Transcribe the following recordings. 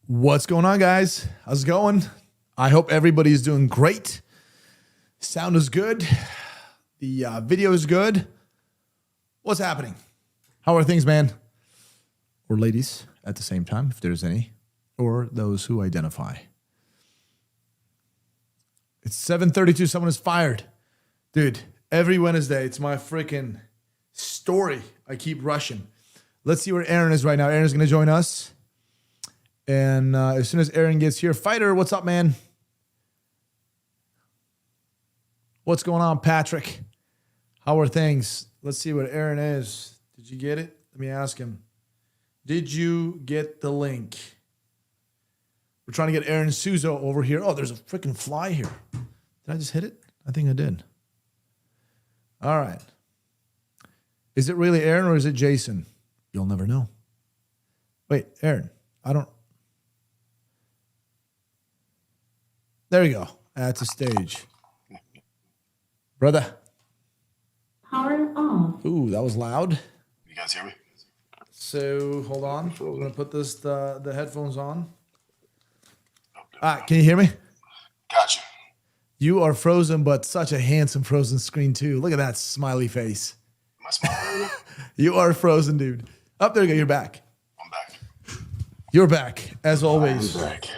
What's going on, guys? How's it going? I hope everybody's doing great. Sound is good. The video is good. What's happening? How are things, man? Or ladies at the same time, if there's any, or those who identify. It's 7:32. Someone is fired. Dude, every Wednesday, it's my freaking story. I keep rushing. Let's see where Aaron is right now. Aaron's going to join us. And as soon as Aaron gets here, Fighter, what's up, man? What's going on, Patrick? How are things? Let's see what Aaron is. Did you get it? Let me ask him. Did you get the link? We're trying to get Aaron Suzo over here. Oh, there's a freaking fly here. Did I just hit it? I think I did. All right. Is it really Aaron or is it Jason? You'll never know. Wait, Aaron, I don't. There you go. That's a stage. Brother. Power off. Ooh, that was loud. You guys hear me? So hold on. I'm gonna put the headphones on. Can you hear me? Gotcha. You are frozen, but such a handsome frozen screen too. Look at that smiley face. Am I smiling right now? You are frozen, dude. Up there you go. You're back. I'm back. You're back as always. I'm back.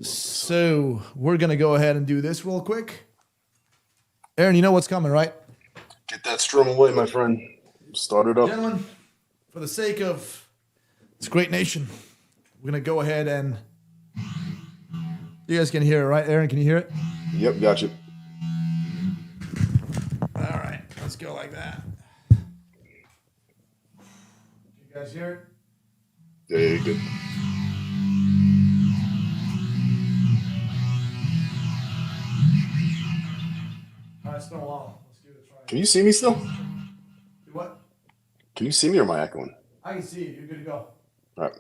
So we're gonna go ahead and do this real quick. Aaron, you know what's coming, right? Get that strum away, my friend. Start it up. Gentlemen, for the sake of this great nation, we're gonna go ahead and you guys can hear it, right? Aaron, can you hear it? Yep, gotcha. All right, let's go like that. You guys hear it? Yeah, you're good. All right, it's been a while. Let's give it a try. Can you see me still? Do what? Can you see me or am I echoing? I can see you. You're good to go. All right.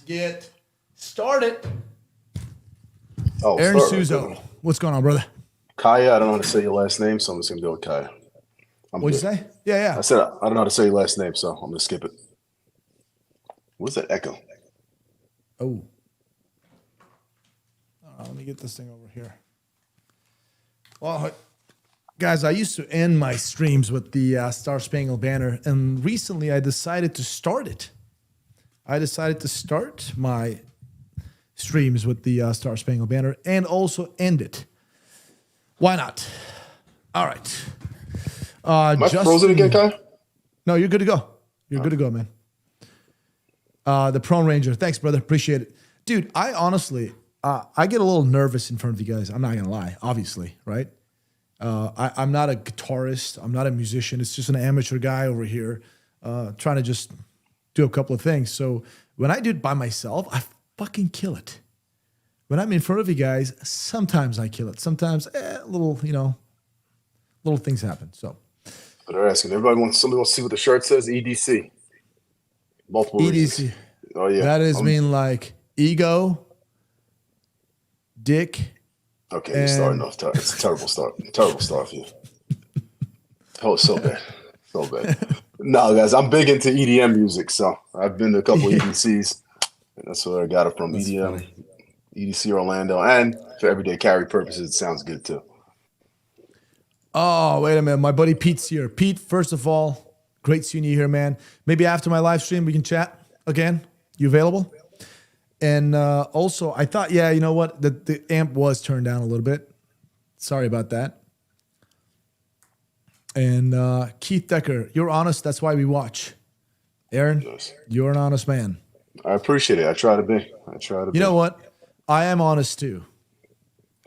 Get started. Oh, Aaron start Suzo, right. what's going on, brother? Kaya, I don't know how to say your last name, so I'm just going to go with Kaya. What'd you say? Yeah. I said I don't know how to say your last name, so I'm going to skip it. What's that echo? Oh. Let me get this thing over here. Well, guys, I used to end my streams with the Star Spangled Banner, and recently I decided to start it. I decided to start my streams with the Star Spangled Banner and also end it. Why not? All right. Am I frozen again, Kai? No, you're good to go. You're good to go, man. The Prone Ranger. Thanks, brother. Appreciate it. dude, I honestly, I get a little nervous in front of you guys. I'm not gonna lie, obviously, right? I'm not a guitarist. I'm not a musician. It's just an amateur guy over here trying to just do a couple of things. So when I do it by myself, I fucking kill it. When I'm in front of you guys, sometimes I kill it. Sometimes little things happen. So. But they're asking. Somebody wants to see what the shirt says. EDC. Multiple EDC. reasons. Oh yeah. That is mean like ego, dick. Okay, you're starting off. It's a terrible start. Terrible start for you. Oh, so bad. So bad. No, guys, I'm big into EDM music, so I've been to a couple EDCs, and that's where I got it from. That's EDM, funny. EDC Orlando, and for everyday carry purposes, it sounds good too. Oh, wait a minute. My buddy Pete's here. Pete, first of all, great seeing you here, man. Maybe after my live stream, we can chat again. You available? And also, I thought, yeah, you know what? The amp was turned down a little bit. Sorry about that. And Keith Decker, you're honest. That's why we watch. Aaron, Yes. you're an honest man. I appreciate it. I try to be. You know what? I am honest too.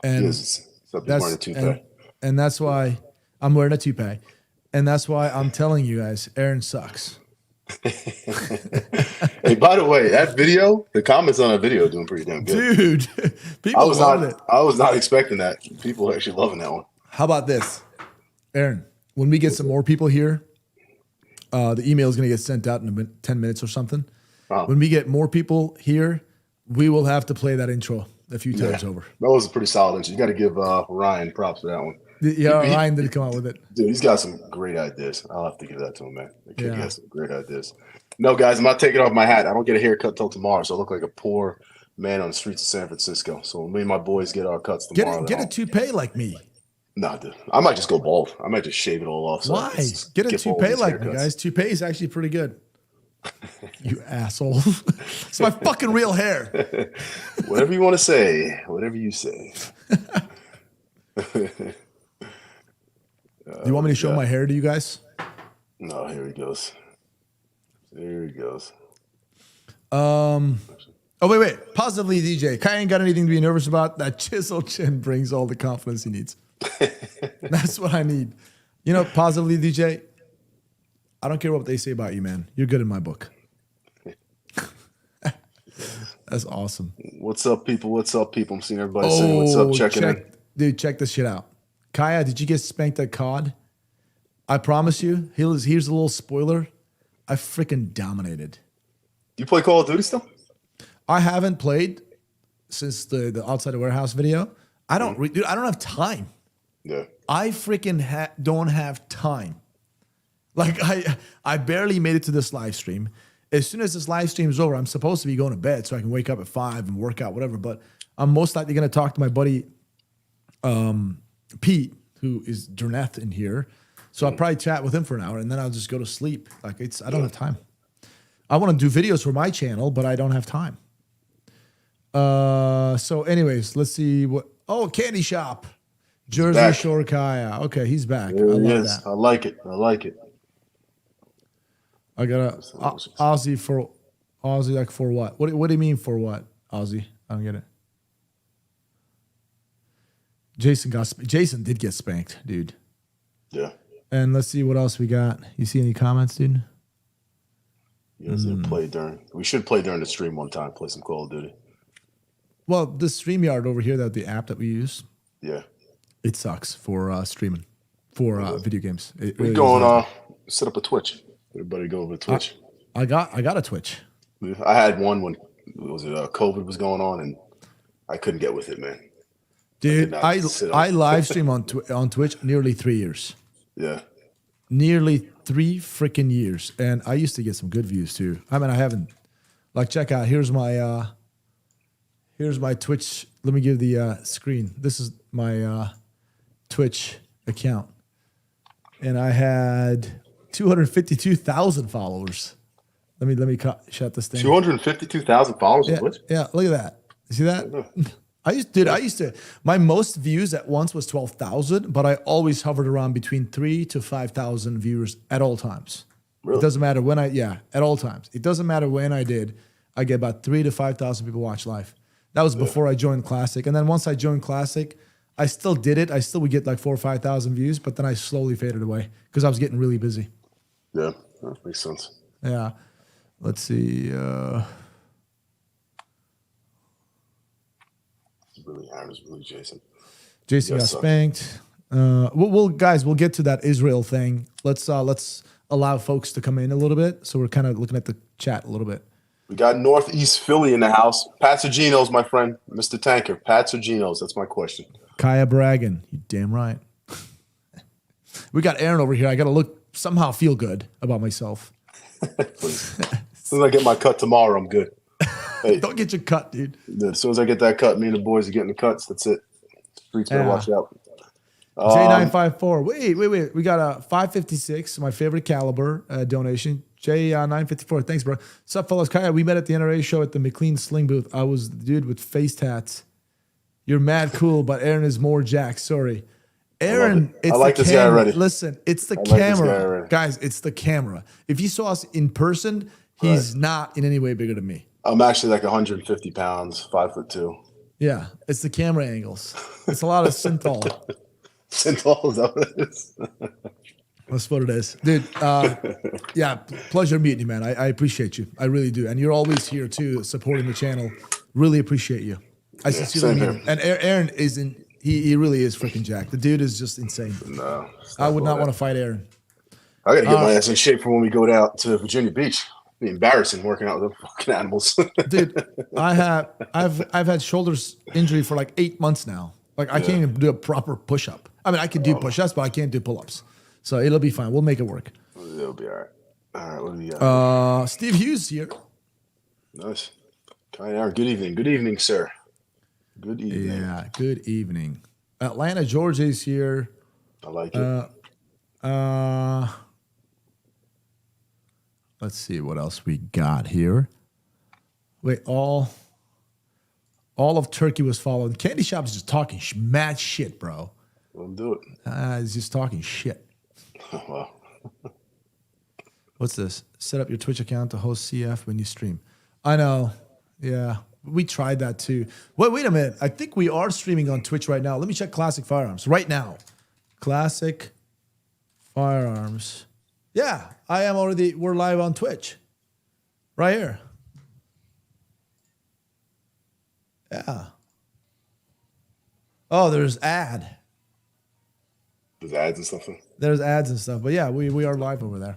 And Yes, except you're wearing a toupee. and that's why I'm wearing a toupee. And that's why I'm telling you guys, Aaron sucks. Hey, by the way, that video, the comments on that video are doing pretty damn good. Dude, people love it. I was not expecting that. People are actually loving that one. How about this? Aaron, when we get some more people here, the email is going to get sent out in 10 minutes or something. Wow. When we get more people here, we will have to play that intro a few times over. That was a pretty solid intro. You got to give Ryan props for that one. Yeah, Ryan did come out with it. Dude, he's got some great ideas. I'll have to give that to him, man. The kid Yeah. has some great ideas. No, guys, I'm not taking off my hat. I don't get a haircut till tomorrow, so I look like a poor man on the streets of San Francisco. So when me and my boys get our cuts tomorrow, Get a toupee like me. Nah, dude. I might just go bald. I might just shave it all off. So Why? Get a toupee like me, guys. Toupee is actually pretty good. You asshole. It's my fucking real hair. Whatever you want to say. Whatever you say. Do you want me to show my hair to you guys? No, here he goes. There he goes. Oh, wait. Positively DJ. Kai ain't got anything to be nervous about. That chisel chin brings all the confidence he needs. That's what I need. You know, positively DJ, I don't care what they say about you, man. You're good in my book. That's awesome. What's up, people? What's up, people? I'm seeing everybody saying what's up, checking in. Dude, check this shit out. Kaya, did you get spanked at COD? I promise you, here's a little spoiler. I freaking dominated. You play Call of Duty still? I haven't played since the Outside the Warehouse video. I don't, dude, I don't have time. Yeah. I freaking don't have time. Like I barely made it to this live stream. As soon as this live stream is over, I'm supposed to be going to bed so I can wake up at 5 and work out, whatever. But I'm most likely going to talk to my buddy Pete, who is Jerneth in here. So I'll probably chat with him for an hour and then I'll just go to sleep. Like I don't have time. I want to do videos for my channel, but I don't have time. So anyways, let's see what. Oh, Candy Shop. Jersey back. Shore Kaya. Okay, he's back. There I he love is. that. I like it. I like it. I got a Aussie for Aussie, like for what? What do you mean for what, Aussie? I don't get it. Jason did get spanked, dude. Yeah. And let's see what else we got. You see any comments, dude? You guys didn't play during. We should play during the stream one time. Play some Call of Duty. Well, the StreamYard over here, the app that we use, Yeah. it sucks for streaming for video games. It We really going does. set up a Twitch. Everybody go over to Twitch. I got a Twitch. I had one when COVID was going on, and I couldn't get with it, man. Dude, not I sit on- live stream on Twitch nearly 3 years. Yeah. Nearly 3 freaking years. And I used to get some good views too. I mean, I haven't. Like, check out. Here's my Twitch. Let me give the screen. This is my Twitch account. And I had 252,000 followers. Let me shut this thing. 252,000 followers on Twitch? Yeah, look at that. You see that? I used to, my most views at once was 12,000, but I always hovered around between 3,000 to 5,000 viewers at all times. Really? It doesn't matter when at all times. It doesn't matter when I did. I get about 3,000 to 5,000 people watch live. That was before I joined Classic. And then once I joined Classic, I still did it. I still would get like 4,000 or 5,000 views, but then I slowly faded away because I was getting really busy. Yeah, that makes sense. Yeah. Let's see. Aaron's really Jason. Jason got spanked. We'll get to that Israel thing. Let's allow folks to come in a little bit. So we're kind of looking at the chat a little bit. We got Northeast Philly in the house. Pats or Genos, my friend. Mr. Tanker, Pats or Genos? That's my question. Kaya bragging. You damn right. We got Aaron over here. I got to somehow feel good about myself. Please. As soon as I get my cut tomorrow, I'm good. Hey, don't get your cut, dude. As soon as I get that cut, me and the boys are getting the cuts. That's it. Streets better watch out. J954. Wait. We got a 556, my favorite caliber donation. J954. Thanks, bro. What's up, fellas? Kaya, we met at the NRA show at the McLean Sling booth. I was the dude with face tats. You're mad cool, but Aaron is more Jack. Sorry. Aaron, it's I like the this guy camera. already. Listen, it's the camera. Guys, it's the camera. If you saw us in person, he's not in any way bigger than me. I'm actually like 150 pounds, 5'2". Yeah, it's the camera angles. It's a lot of synthol. Synthol, is that what it is? That's what it is. Dude, yeah, pleasure meeting you, man. I appreciate you. I really do. And you're always here, too, supporting the channel. Really appreciate you. I sincerely mean it. And Aaron isn't, he really is freaking Jack. The dude is just insane. No. I would not want to fight Aaron. I got to get my ass in shape for when we go out to Virginia Beach. It'd be embarrassing working out with them fucking animals. Dude, I've had shoulders injury for like 8 months now. Like I can't even do a proper push-up. I mean, I can do push-ups, but I can't do pull-ups. So it'll be fine. We'll make it work. It'll be all right. All right, what do we got? Steve Hughes here. Nice. Aaron, good evening. Good evening, sir. Good evening. Yeah, good evening. Atlanta, Georgia is here. I like it. Let's see what else we got here. Wait, all of Turkey was followed. Candy Shop is just talking mad shit, bro. We'll do it. He's just talking shit. Wow. What's this? Set up your Twitch account to host CF when you stream. I know. Yeah. We tried that too. Wait a minute. I think we are streaming on Twitch right now. Let me check Classic Firearms right now. Classic Firearms. Yeah, I am already. We're live on Twitch. Right here. Yeah. Oh, there's ad. There's ads and stuff. There's ads and stuff. But yeah, we are live over there.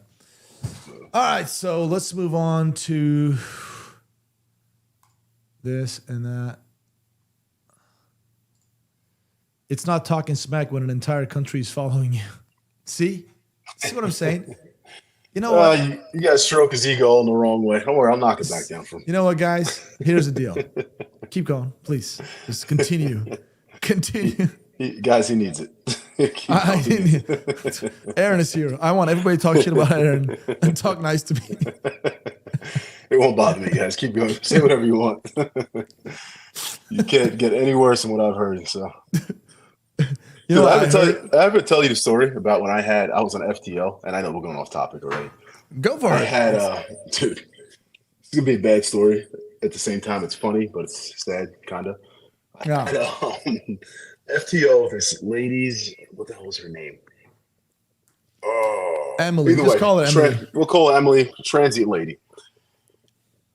All right, so let's move on to this and that. It's not talking smack when an entire country is following you. See what I'm saying? You know what? You guys stroke his ego all in the wrong way. Don't worry, I'll knock it back down from. You know what, guys? Here's the deal. Keep going, please. Just continue. Continue. He needs it. Aaron is here. I want everybody to talk shit about Aaron and talk nice to me. It won't bother me, guys. Keep going. Say whatever you want. You can't get any worse than what I've heard. So, you know, I ever tell you the story about when I was on FTO, and I know we're going off topic already. Go for it. I had, dude, it's gonna be a bad story. At the same time, it's funny, but it's sad, kind of. Yeah. FTO, this lady's, what the hell was her name? Oh, Emily. Just call her Emily. We'll call her Emily, transient lady.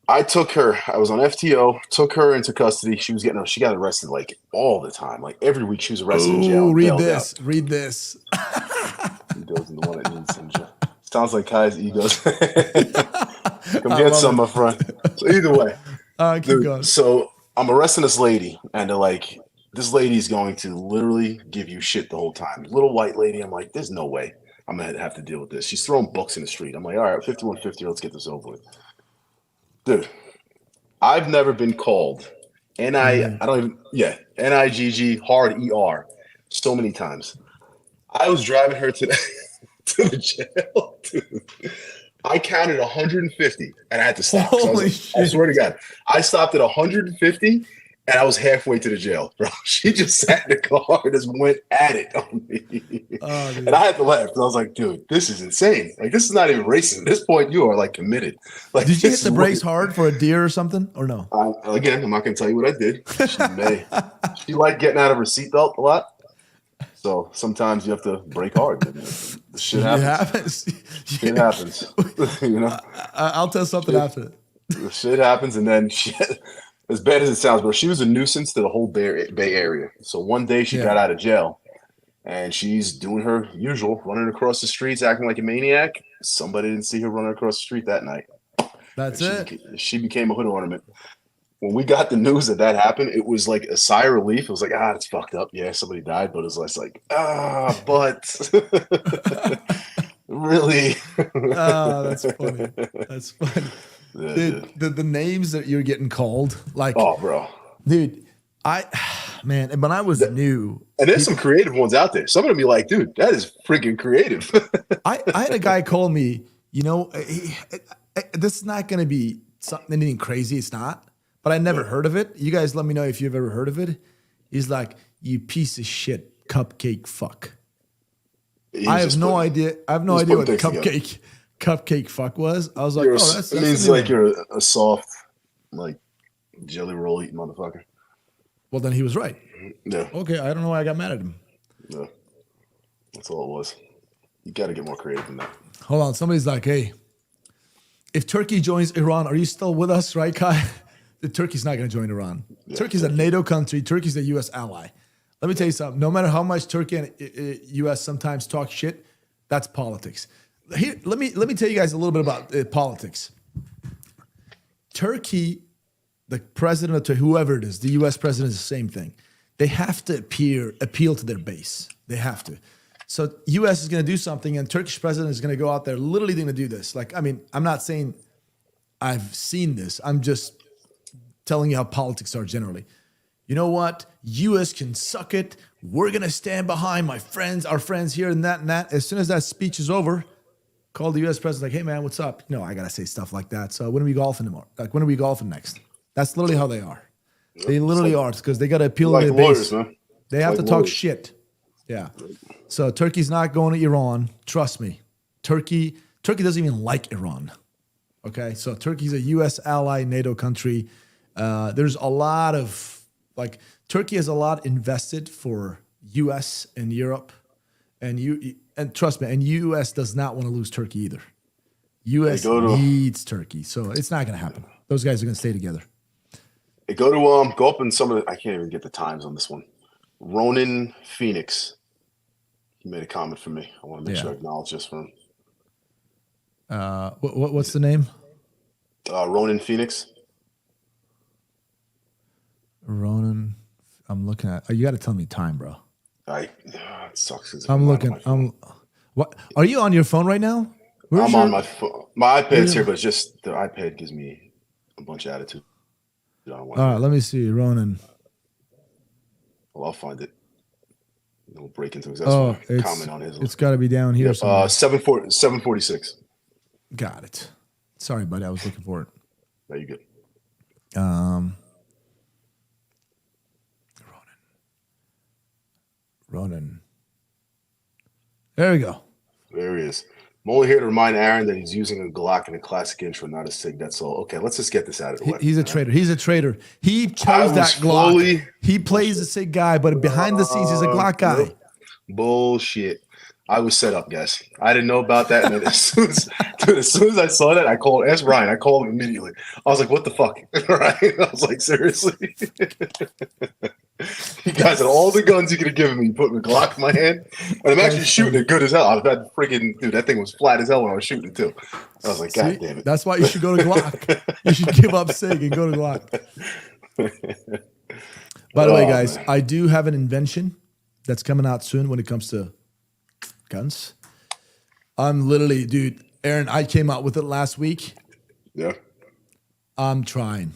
I was on FTO, took her into custody. She got arrested like all the time. Like every week she was arrested in jail. Read this. Read this. Ego's the one that needs some jail. Sounds like Kai's egos. Come get some, my friend. So either way. Keep going. So I'm arresting this lady, and they're like, this lady's going to literally give you shit the whole time. Little white lady. I'm like, there's no way I'm going to have to deal with this. She's throwing books in the street. I'm like, all right, 5150, let's get this over with. Dude, I've never been called NIGG hard ER so many times. I was driving her to the jail, dude. I counted 150 and I had to stop. Holy shit. I swear to God, I stopped at 150 And I was halfway to the jail, bro. She just sat in the car and just went at it on me. Oh, And I had to laugh because I was like, dude, this is insane. Like, this is not even racist. At this point, you are like committed. Like, did you hit this the is brakes hard for a deer or something, or no? Again, I'm not going to tell you what I did. She liked getting out of her seatbelt a lot. So sometimes you have to brake hard. The shit happens. Shit happens. You know? I'll tell something after it. The shit happens, and then as bad as it sounds, bro, she was a nuisance to the whole Bay Area. So one day she got out of jail, and she's doing her usual, running across the streets, acting like a maniac. Somebody didn't see her running across the street that night. That's it. She became a hood ornament. When we got the news that happened, it was like a sigh of relief. It was like, it's fucked up. Yeah, somebody died, but it was less like, but really. That's funny. That's funny. Dude, the names that you're getting called, like, oh, bro, dude, man, when I was new, and there's some creative ones out there. Some of them be like, dude, that is freaking creative. I had a guy call me, this is not going to be anything crazy. It's not, but I never heard of it. You guys let me know if you've ever heard of it. He's like, you piece of shit, cupcake fuck. I have no idea. I have no idea what cupcake fuck was. I was like, that's it means like you're a soft, like jelly roll eating motherfucker. Well, then he was right. Yeah. Okay, I don't know why I got mad at him. Yeah. That's all it was. You got to get more creative than that. Hold on. Somebody's like, hey, if Turkey joins Iran, are you still with us, right, Kai? The Turkey's not going to join Iran. Yeah, Turkey's a NATO country. Turkey's a U.S. ally. Let me tell you something. No matter how much Turkey and U.S. sometimes talk shit, that's politics. Here, let me tell you guys a little bit about politics. Turkey, the president of Turkey, whoever it is, the U.S. president is the same thing. They have to appeal to their base. They have to. So U.S. is going to do something, and Turkish president is going to go out there literally going to do this. Like, I mean, I'm not saying I've seen this. I'm just telling you how politics are generally. You know what? U.S. can suck it. We're going to stand behind our friends here and that and that. As soon as that speech is over, call the U.S. president like, hey, man, what's up? I got to say stuff like that. So when are we golfing tomorrow? Like, when are we golfing next? That's literally how they are. Yep. They literally are because they got to appeal to their base. Man. They have to talk shit. Yeah. So Turkey's not going to Iran. Trust me. Turkey doesn't even like Iran. Okay? So Turkey's a U.S. ally, NATO country. There's a lot of, Turkey has a lot invested for U.S. and Europe. And trust me, and U.S. does not want to lose Turkey either. U.S. needs Turkey. So it's not going to happen. Those guys are going to stay together. Hey, go up in some of the, I can't even get the times on this one. Ronan Phoenix. He made a comment for me. I want to make sure I acknowledge this for him. What's the name? Ronan Phoenix. Ronan, I'm looking at. You got to tell me time, bro. It sucks. I'm looking. What? Are you on your phone right now? I'm on my phone. My iPad's here, but it's just the iPad gives me a bunch of attitude. All right, let me see, Ronan. Well, I'll find it. We'll break into it. Comment on his. It's got to be down here. 746. Got it. Sorry, buddy. I was looking for it. No, you good. Ronan. There we go. There he is. I'm only here to remind Aaron that he's using a Glock in a classic intro, not a Sig. That's all. Okay, let's just get this out of the way. He's a traitor. He's a traitor. He chose that Glock. He plays a Sig guy, but behind the scenes, he's a Glock guy. Bullshit. I was set up, guys. I didn't know about that. And then as soon as I saw that, I called. Ask Ryan. I called him immediately. I was like, "What the fuck?" Right? I was like, "Seriously." You guys had all the guns you could have given me. You put a Glock in my hand, and I'm actually shooting it good as hell. I've had freaking dude. That thing was flat as hell when I was shooting it too. I was like, "God damn it!" That's why you should go to Glock. You should give up Sig and go to Glock. By the way, guys, man. I do have an invention that's coming out soon when it comes to guns. I'm literally, dude, Aaron, I came out with it last week. Yeah. I'm trying.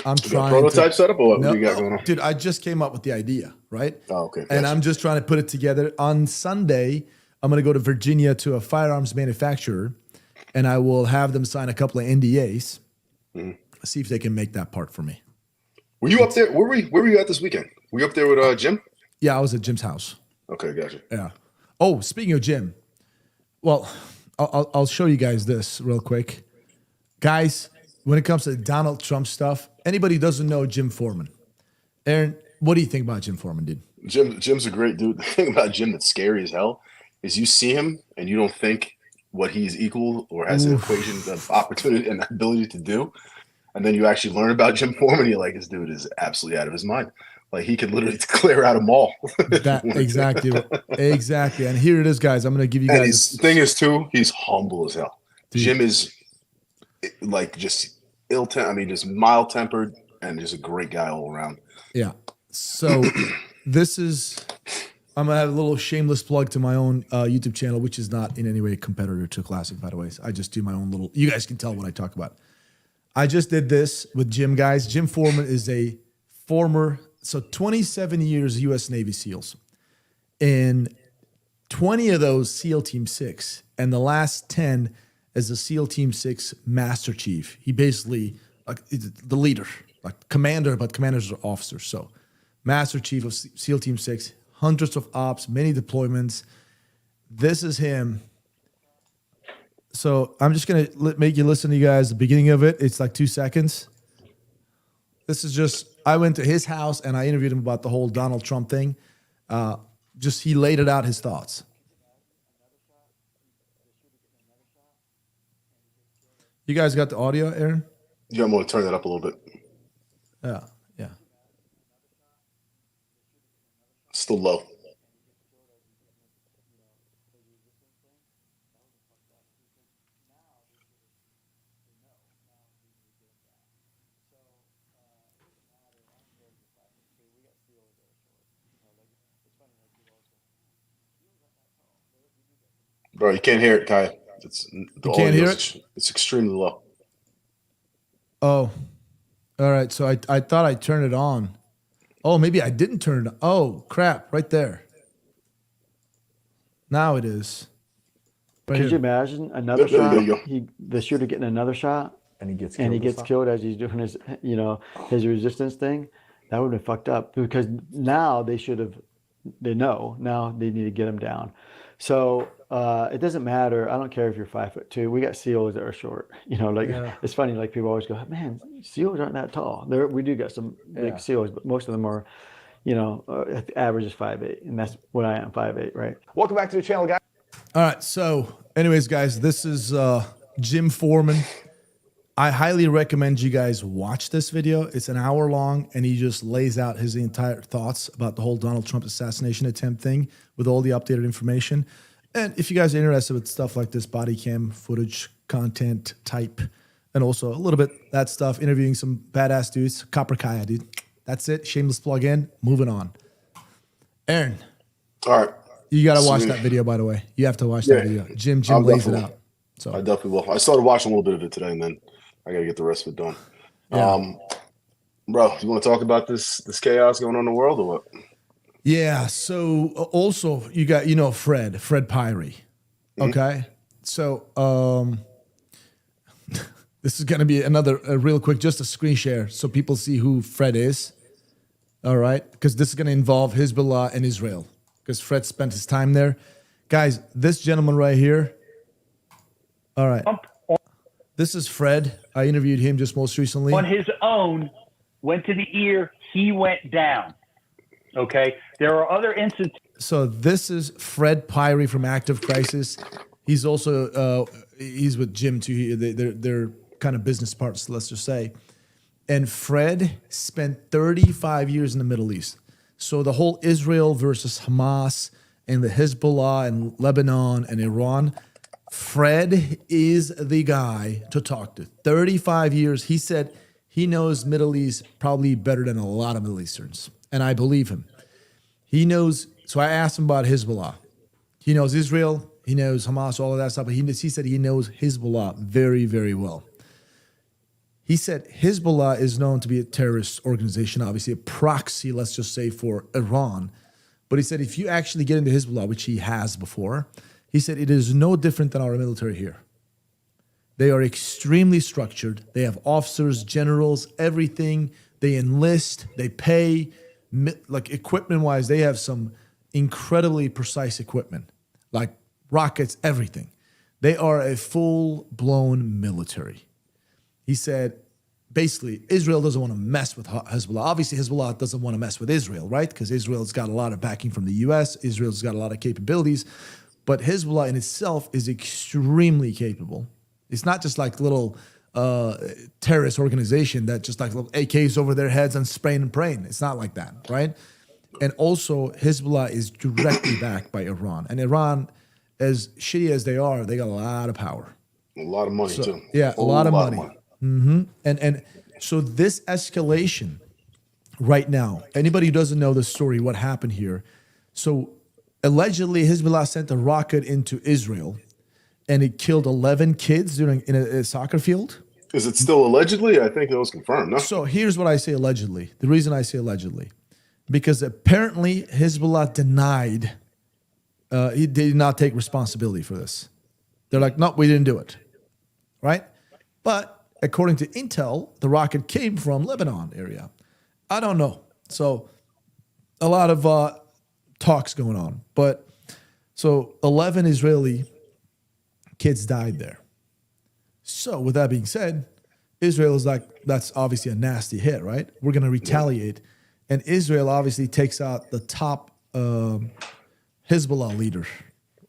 Prototype setup or what you got going on? Dude, I just came up with the idea, right? Oh, okay. And I'm just trying to put it together. On Sunday, I'm going to go to Virginia to a firearms manufacturer, and I will have them sign a couple of NDAs. See if they can make that part for me. Were you up there? Where were you at this weekend? Were you up there with Jim? Yeah, I was at Jim's house. Okay, gotcha. Yeah. Oh, speaking of Jim, well, I'll show you guys this real quick. Guys, when it comes to Donald Trump stuff, anybody who doesn't know Jim Foreman. Aaron, what do you think about Jim Foreman, dude? Jim's a great dude. The thing about Jim that's scary as hell is you see him and you don't think what he's equal or has an equation of opportunity and ability to do. And then you actually learn about Jim Foreman, you're like, this dude is absolutely out of his mind. Like he could literally clear out a mall. Exactly. Exactly. And here it is, guys. I'm going to give you And guys. the thing is, too, he's humble as hell. Dude. Jim is like just just mild tempered and just a great guy all around. Yeah. So this is, I'm going to have a little shameless plug to my own YouTube channel, which is not in any way a competitor to Classic, by the way. I just do my own little, you guys can tell what I talk about. I just did this with Jim, guys. Jim Foreman is a former, 27 years U.S. Navy SEALs. In 20 of those, SEAL Team 6. And the last 10 as a SEAL Team 6 Master Chief. He basically, like, the leader, like commander, but commanders are officers. So Master Chief of SEAL Team 6, hundreds of ops, many deployments. This is him. So I'm just going to make you listen to you guys. The beginning of it, it's like 2 seconds. This is just, I went to his house and I interviewed him about the whole Donald Trump thing. He laid it out, his thoughts. You guys got the audio, Aaron? Yeah, I'm going to turn that up a little bit. Yeah. Still low. Bro, you can't hear it, Kai. You can't hear it? It's extremely low. Oh, all right. So I thought I turned it on. Oh, maybe I didn't turn it on. Oh, crap. Right there. Now it is. Right Could here. you imagine another There shot? you go. The shooter getting another shot, And he gets killed as he's doing his resistance thing. That would have been fucked up because now they know now they need to get him down. So it doesn't matter. I don't care if you're 5'2". We got SEALs that are short. It's funny. Like people always go, man, SEALs aren't that tall. We do got some big SEAls, but most of them are, average is 5'8", and that's what I am, 5'8", right? Welcome back to the channel, guys. All right. So, anyways, guys, this is Jim Foreman. I highly recommend you guys watch this video. It's an hour long, and he just lays out his entire thoughts about the whole Donald Trump assassination attempt thing with all the updated information. And if you guys are interested with stuff like this, body cam footage, content type, and also a little bit that stuff, interviewing some badass dudes, Copper Kaya, dude. That's it. Shameless plug in. Moving on. Aaron. All right. You got to watch that video, by the way. You have to watch that video. Jim lays it out. So I definitely will. I started watching a little bit of it today, and then I got to get the rest of it done. Yeah. Bro, you want to talk about this chaos going on in the world or what? Yeah. So also you got, Fred Pyrie. Okay. So this is going to be another real quick, just a screen share so people see who Fred is. All right. Because this is going to involve Hezbollah and Israel because Fred spent his time there. Guys, this gentleman right here. All right. This is Fred. I interviewed him just most recently. On his own, went to the ear, he went down. Okay? There are other instances. So this is Fred Pyrie from Active Crisis. He's also, he's with Jim too. They're kind of business partners, let's just say. And Fred spent 35 years in the Middle East. So the whole Israel versus Hamas and the Hezbollah and Lebanon and Iran, Fred is the guy to talk to. 35 years. He said he knows Middle East probably better than a lot of Middle Easterns. And I believe him. He knows. So I asked him about Hezbollah. He knows Israel. He knows Hamas, all of that stuff. But he said he knows Hezbollah very, very well. He said Hezbollah is known to be a terrorist organization, obviously a proxy, let's just say, for Iran. But he said if you actually get into Hezbollah, which he has before, he said it is no different than our military here. They are extremely structured. They have officers, generals, everything They enlist, they pay, like equipment wise, they have some incredibly precise equipment, like rockets, everything. They are a full blown military. He said, basically, Israel doesn't want to mess with Hezbollah. Obviously, Hezbollah doesn't want to mess with Israel, right? Because Israel's got a lot of backing from the U.S. Israel's got a lot of capabilities. But Hezbollah in itself is extremely capable. It's not just like little terrorist organization that just like little AKs over their heads and spraying and praying. It's not like that, right? And also, Hezbollah is directly backed by Iran. And Iran, as shitty as they are, they got a lot of power. A lot of money, too. Yeah, a lot of money. And so this escalation right now, anybody who doesn't know the story, what happened here. So allegedly Hezbollah sent a rocket into Israel and it killed 11 kids in a soccer field. Is it still allegedly? I think it was confirmed, no? So here's what I say allegedly. The reason I say allegedly, because apparently Hezbollah denied, he did not take responsibility for this. They're like, no, we didn't do it, right? But according to intel, the rocket came from Lebanon area. I don't know. So a lot of talks going on. But so 11 Israeli kids died there. So with that being said, Israel is like, that's obviously a nasty hit, right? We're going to retaliate. And Israel obviously takes out the top Hezbollah leader.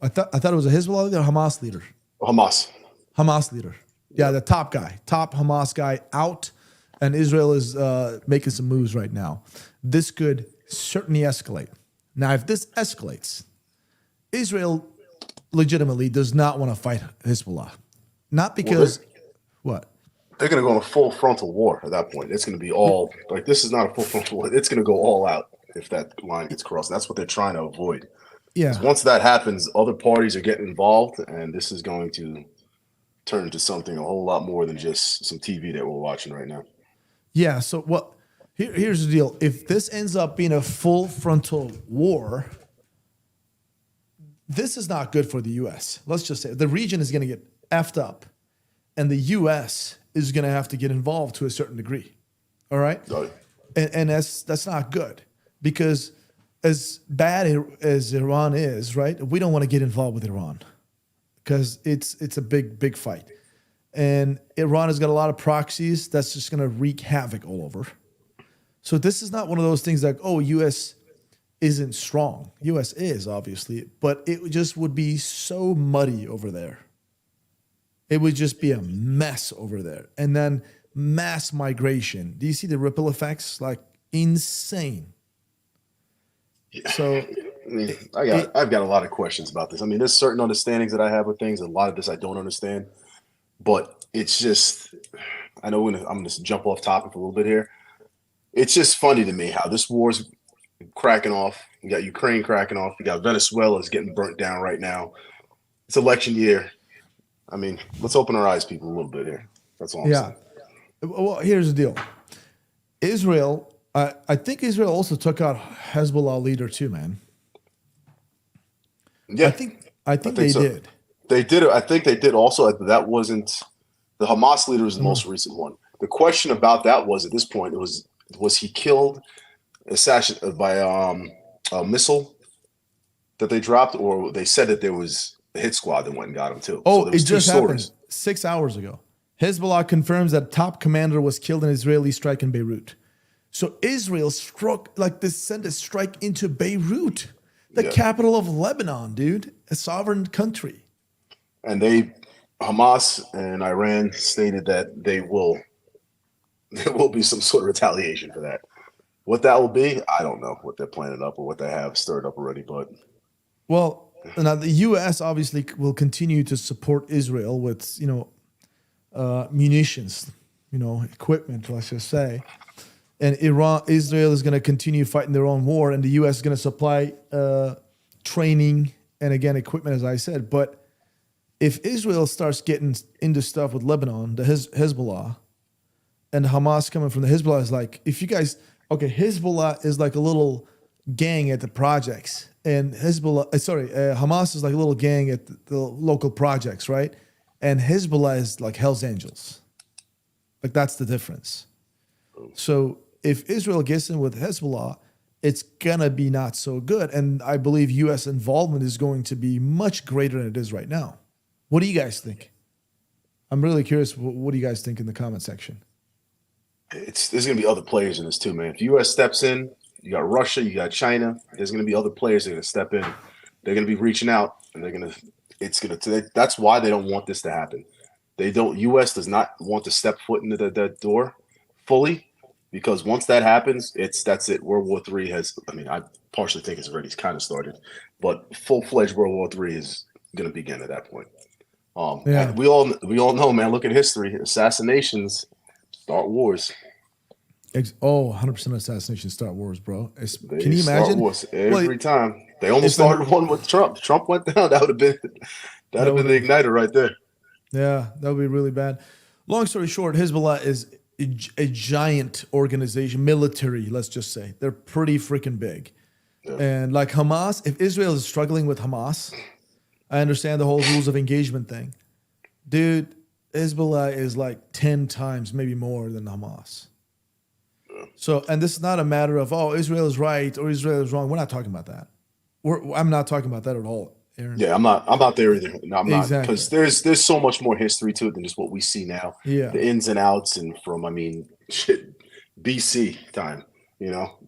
I thought it was a Hezbollah leader or Hamas leader? Hamas leader. Yeah, the top guy, top Hamas guy out. And Israel is making some moves right now. This could certainly escalate. Now, if this escalates, Israel legitimately does not want to fight Hezbollah. Not because, what? They're going to go on a full frontal war at that point. It's going to be all, like, this is not a full frontal war. It's going to go all out if that line gets crossed. That's what they're trying to avoid. Yeah. Once that happens, other parties are getting involved, and this is going to turn into something a whole lot more than just some TV that we're watching right now. Yeah, so what? Here's the deal. If this ends up being a full frontal war, this is not good for the U.S. Let's just say the region is going to get effed up, and the U.S. is going to have to get involved to a certain degree. All right? Right. And that's not good, because as bad as Iran is, right, we don't want to get involved with Iran because it's a big fight. And Iran has got a lot of proxies that's just going to wreak havoc all over. So this is not one of those things like, oh, U.S. isn't strong. U.S. is, obviously, but it just would be so muddy over there. It would just be a mess over there. And then mass migration. Do you see the ripple effects? Like insane. So I mean, I've got a lot of questions about this. I mean, there's certain understandings that I have with things. A lot of this I don't understand. But it's just, I know I'm going to jump off topic a little bit here. It's just funny to me how this war's cracking off. You got Ukraine cracking off. You got Venezuela's getting burnt down right now. It's election year. I mean, let's open our eyes, people, a little bit here. That's all I'm saying. Well, here's the deal. Israel, I think Israel also took out Hezbollah leader too, man. Yeah. I think they so. did. They did it. I think they did also. That wasn't the Hamas leader was the most recent one. The question about that was at this point, it was he killed assassinated by a missile that they dropped, or they said that there was a hit squad that went and got him too. Oh, so it just happened 6 hours ago. Hezbollah confirms that top commander was killed in an Israeli strike in Beirut. So Israel sent a strike into Beirut, the capital of Lebanon, dude, a sovereign country. And Hamas and Iran stated that there will be some sort of retaliation for that. What that will be, I don't know what they're planning up or what they have stirred up already. But well, now the U.S. obviously will continue to support Israel with munitions, equipment, let's just say, and Israel is going to continue fighting their own war, and the U.S. is going to supply training and again equipment, as I said, but. If Israel starts getting into stuff with Lebanon, the Hezbollah, and Hamas coming from the Hezbollah is like, Hezbollah is like a little gang at the projects, and Hamas is like a little gang at the local projects, right? And Hezbollah is like Hell's Angels. Like that's the difference. So if Israel gets in with Hezbollah, it's gonna be not so good. And I believe U.S. involvement is going to be much greater than it is right now. What do you guys think? I'm really curious. What do you guys think in the comment section? There's going to be other players in this too, man. If U.S. steps in, you got Russia, you got China. There's going to be other players that are going to step in. They're going to be reaching out, and that's why they don't want this to happen. They don't. U.S. does not want to step foot into that door fully, because once that happens, that's it. World War III has. I mean, I partially think it's already kind of started, but full-fledged World War III is going to begin at that point. And we all know, man. Look at history. Assassinations start wars. 100% assassinations start wars, bro. They Can you start imagine? wars every time. They almost started one with Trump. Trump went down. That would have been the igniter right there. Yeah, that would be really bad. Long story short, Hezbollah is a giant organization, military. Let's just say they're pretty freaking big. Yeah. And like Hamas, if Israel is struggling with Hamas, I understand the whole rules of engagement thing. Dude, Hezbollah is like 10 times, maybe more than Hamas. So, and this is not a matter of, Israel is right or Israel is wrong. We're not talking about that. I'm not talking about that at all, Aaron. Yeah, I'm not there either. No, I'm exactly. not, because there's so much more history to it than just what we see now. Yeah. The ins and outs, and from, BC time,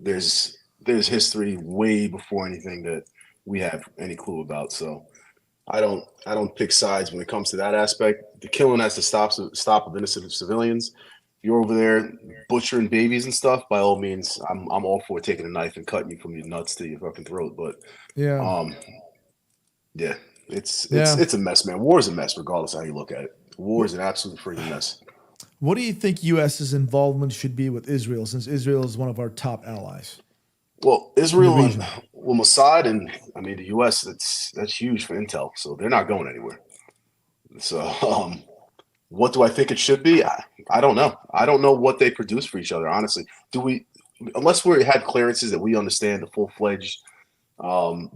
there's history way before anything that we have any clue about. So I don't pick sides when it comes to that aspect. The killing has to stop of innocent civilians. If you're over there butchering babies and stuff, by all means, I'm all for taking a knife and cutting you from your nuts to your fucking throat. But it's a mess, man. War is a mess, regardless of how you look at it. War is an absolute freaking mess. What do you think U.S.'s involvement should be with Israel, since Israel is one of our top allies? Well, Israel and Mossad, and the U.S. That's huge for intel, so they're not going anywhere. So, what do I think it should be? I don't know. I don't know what they produce for each other, honestly. Unless we had clearances that we understand the full-fledged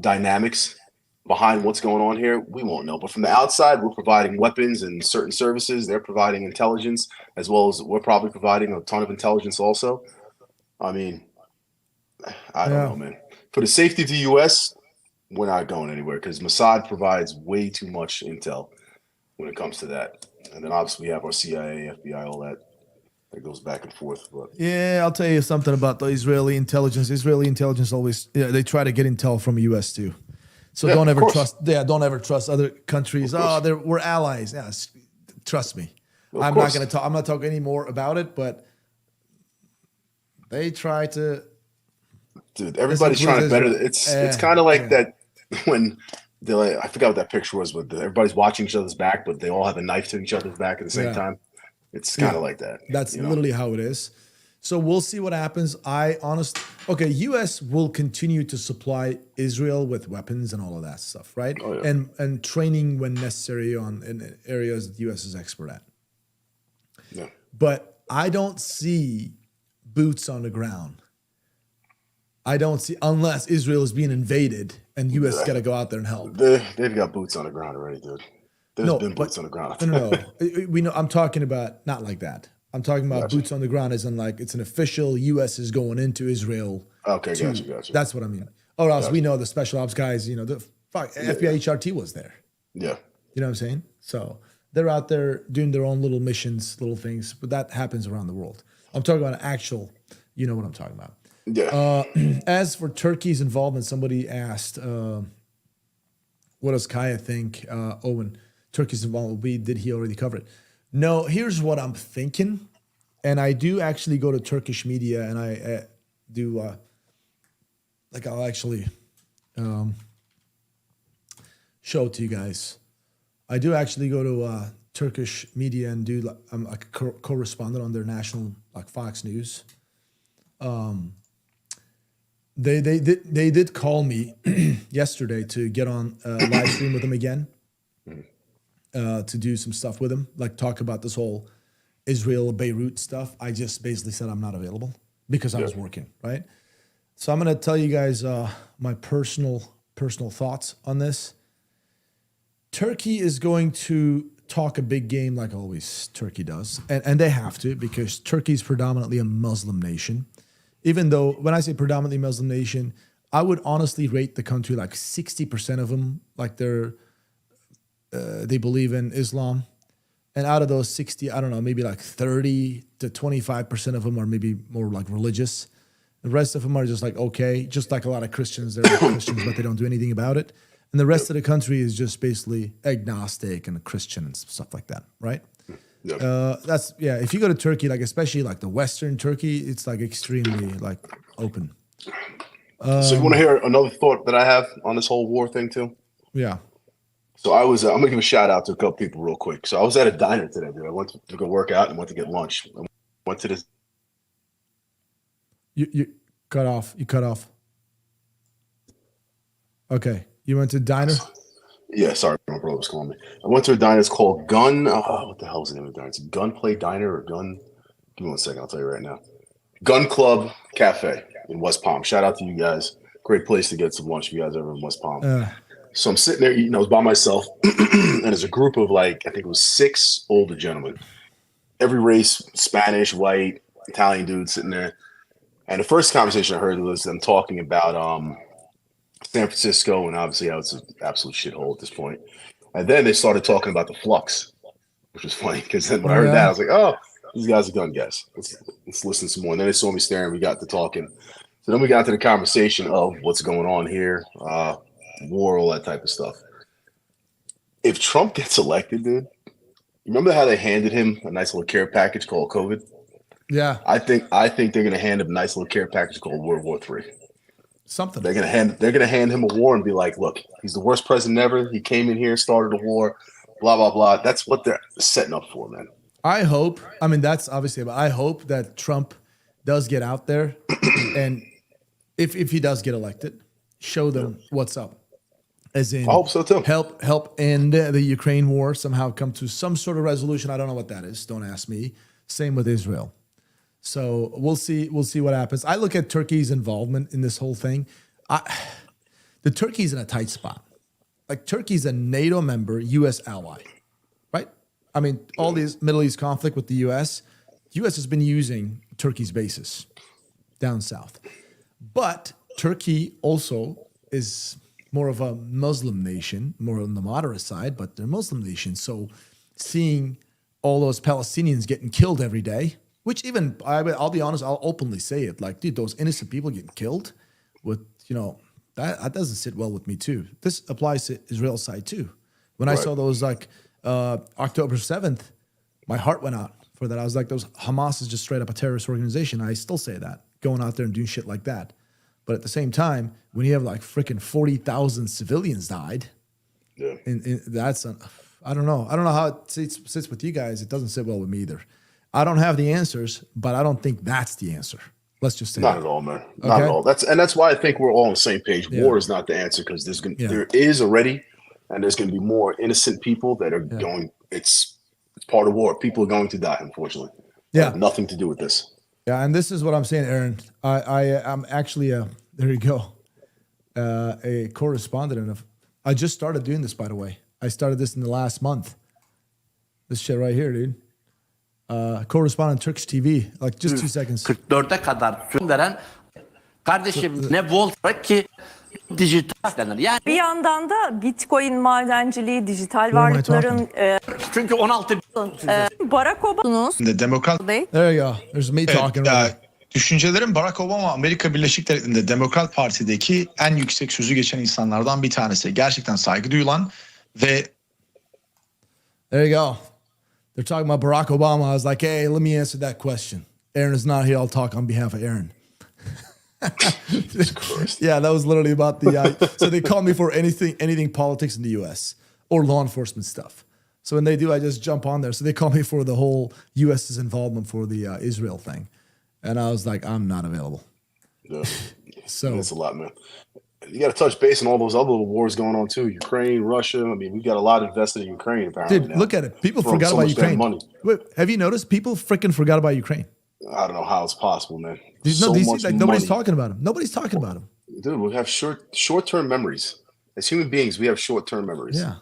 dynamics behind what's going on here, we won't know. But from the outside, we're providing weapons and certain services. They're providing intelligence, as well as we're probably providing a ton of intelligence also. I don't know, man. For the safety of the U.S., we're not going anywhere, because Mossad provides way too much intel when it comes to that. And then obviously we have our CIA, FBI, all that goes back and forth. But yeah, I'll tell you something about the Israeli intelligence. Israeli intelligence always, they try to get intel from the U.S. too. So don't ever trust other countries. We're allies. Yeah, trust me. I'm not talking any more about it, but they try to. Dude, everybody's trying to better. It's kind of like that when I forgot what that picture was, but everybody's watching each other's back, but they all have a knife to each other's back at the same time. It's kind of like that. That's literally how it is. So we'll see what happens. U.S. will continue to supply Israel with weapons and all of that stuff, right? Oh, yeah. And training when necessary in areas that the U.S. is expert at. Yeah. But I don't see boots on the ground. I don't see, unless Israel is being invaded and U.S. got to go out there and help. They've got boots on the ground already, dude. There's been boots on the ground. No. We know. I'm talking about not like that. I'm talking about boots on the ground as in like it's an official U.S. is going into Israel. Okay, gotcha. That's what I mean. Or else we know the special ops guys, the FBI HRT was there. Yeah. You know what I'm saying? So they're out there doing their own little missions, little things, but that happens around the world. I'm talking about actual, you know what I'm talking about. Yeah. As for Turkey's involvement, somebody asked, what does Kaya think, Owen, Turkey's involvement will be? Did he already cover it? No, here's what I'm thinking. And I do actually go to Turkish media and I do, I'll actually show it to you guys. I do actually go to Turkish media and do, I'm a correspondent on their national, Fox News. They did call me yesterday to get on a live stream with them again, to do some stuff with them, talk about this whole Israel Beirut stuff. I just basically said I'm not available because I was working, right? So I'm gonna tell you guys my personal thoughts on this. Turkey is going to talk a big game like always Turkey does, and they have to, because Turkey is predominantly a Muslim nation. even though when I say predominantly Muslim nation, I would honestly rate the country like 60% of them, like they believe in Islam. And out of those 60, I don't know, maybe like 30 to 25% of them are maybe more like religious. The rest of them are just like, okay, just like a lot of Christians, they're Christians, but they don't do anything about it. And the rest of the country is just basically agnostic and Christian and stuff like that, right? Yep. If you go to Turkey, like especially like the Western Turkey, it's like extremely like open. So you want to hear another thought that I have on this whole war thing too? Yeah. So I'm gonna give a shout out to a couple people real quick. So I was at a diner today, dude. I went to go work out and went to get lunch. I went to this. You cut off. You cut off. Okay. You went to diner? Yeah, sorry, my brother was calling me. I went to a diner. It's called Gun. What the hell is the name of the diner? It's Gunplay Diner or Gun. Give me 1 second. I'll tell you right now. Gun Club Cafe in West Palm. Shout out to you guys. Great place to get some lunch if you guys ever in West Palm. So I'm sitting there eating. I was by myself, and there's a group of I think it was 6 older gentlemen, every race, Spanish, white, Italian dudes sitting there. And the first conversation I heard was them talking about San Francisco, and obviously how it's an absolute shithole at this point. And then they started talking about the flux, which was funny because then when I heard that, I was like, oh, these guys are gun guys. Let's listen some more. And then they saw me staring. We got to talking. So then we got to the conversation of what's going on here, war, all that type of stuff. If Trump gets elected, dude, remember how they handed him a nice little care package called COVID? Yeah. I think they're gonna hand him a nice little care package called World War III. Something. They're gonna hand him a war and be like, look, he's the worst president ever. He came in here, started a war, blah blah blah. That's what they're setting up for, man. I hope. I mean, that's obviously. But I hope that Trump does get out there, and if he does get elected, show them what's up. As in, I hope so too. Help end the Ukraine war, somehow come to some sort of resolution. I don't know what that is. Don't ask me. Same with Israel. So we'll see. We'll see what happens. I look at Turkey's involvement in this whole thing. The Turkey's in a tight spot. Like Turkey's a NATO member, U.S. ally, right? I mean, all these Middle East conflict with the U.S. has been using Turkey's bases down south, but Turkey also is more of a Muslim nation, more on the moderate side, but they're a Muslim nation. So seeing all those Palestinians getting killed every day, which even, I'll be honest, I'll openly say it. Like, dude, those innocent people getting killed with, that doesn't sit well with me too. This applies to Israel's side too. When I saw those October 7th, my heart went out for that. I was like, Hamas is just straight up a terrorist organization. I still say that, going out there and doing shit like that. But at the same time, when you have like freaking 40,000 civilians died, that's, I don't know. I don't know how it sits with you guys. It doesn't sit well with me either. I don't have the answers, but I don't think that's the answer. Let's just say not at all, man. Not at all. That's why I think we're all on the same page. Yeah. War is not the answer because there is already, and there's going to be more innocent people that are going. It's part of war. People are going to die, unfortunately. Yeah, nothing to do with this. Yeah, and this is what I'm saying, Aaron. I'm actually there you go, a correspondent. I just started doing this, by the way. I started this in the last month. This shit right here, dude. Correspondent Turkish TV. Like just 2 seconds. 44'e kadar süre veren kardeşim ne Volt ki dijital denir. Yani Bir yandan da Bitcoin madenciliği, dijital varlıkların çünkü 16 Barack Obama'nız. Demokrat There you go. There's me talking. düşüncelerim Barack Obama Amerika Birleşik Devletleri'nde Demokrat Parti'deki en yüksek sözü geçen insanlardan bir tanesi. Gerçekten saygı duyulan ve There you go. They're talking about Barack Obama. I was like, hey, let me answer that question. Aaron is not here. I'll talk on behalf of Aaron. Yeah, that was literally about the. So they call me for anything politics in the U.S. or law enforcement stuff. So when they do, I just jump on there. So they call me for the whole U.S.'s involvement for the Israel thing, and I was like, I'm not available. Yeah. So that's a lot, man. You got to touch base on all those other wars going on too. Ukraine, Russia. I mean, we got a lot invested in Ukraine. Apparently, dude, now. look at it. People Throwing forgot so about much damn Ukraine. money. Wait, have you noticed? People freaking forgot about Ukraine. I don't know how it's possible, man. These So seem much like nobody's money. talking about them. Nobody's talking about them. Dude, we have short-term memories. As human beings, we have short-term memories. Yeah.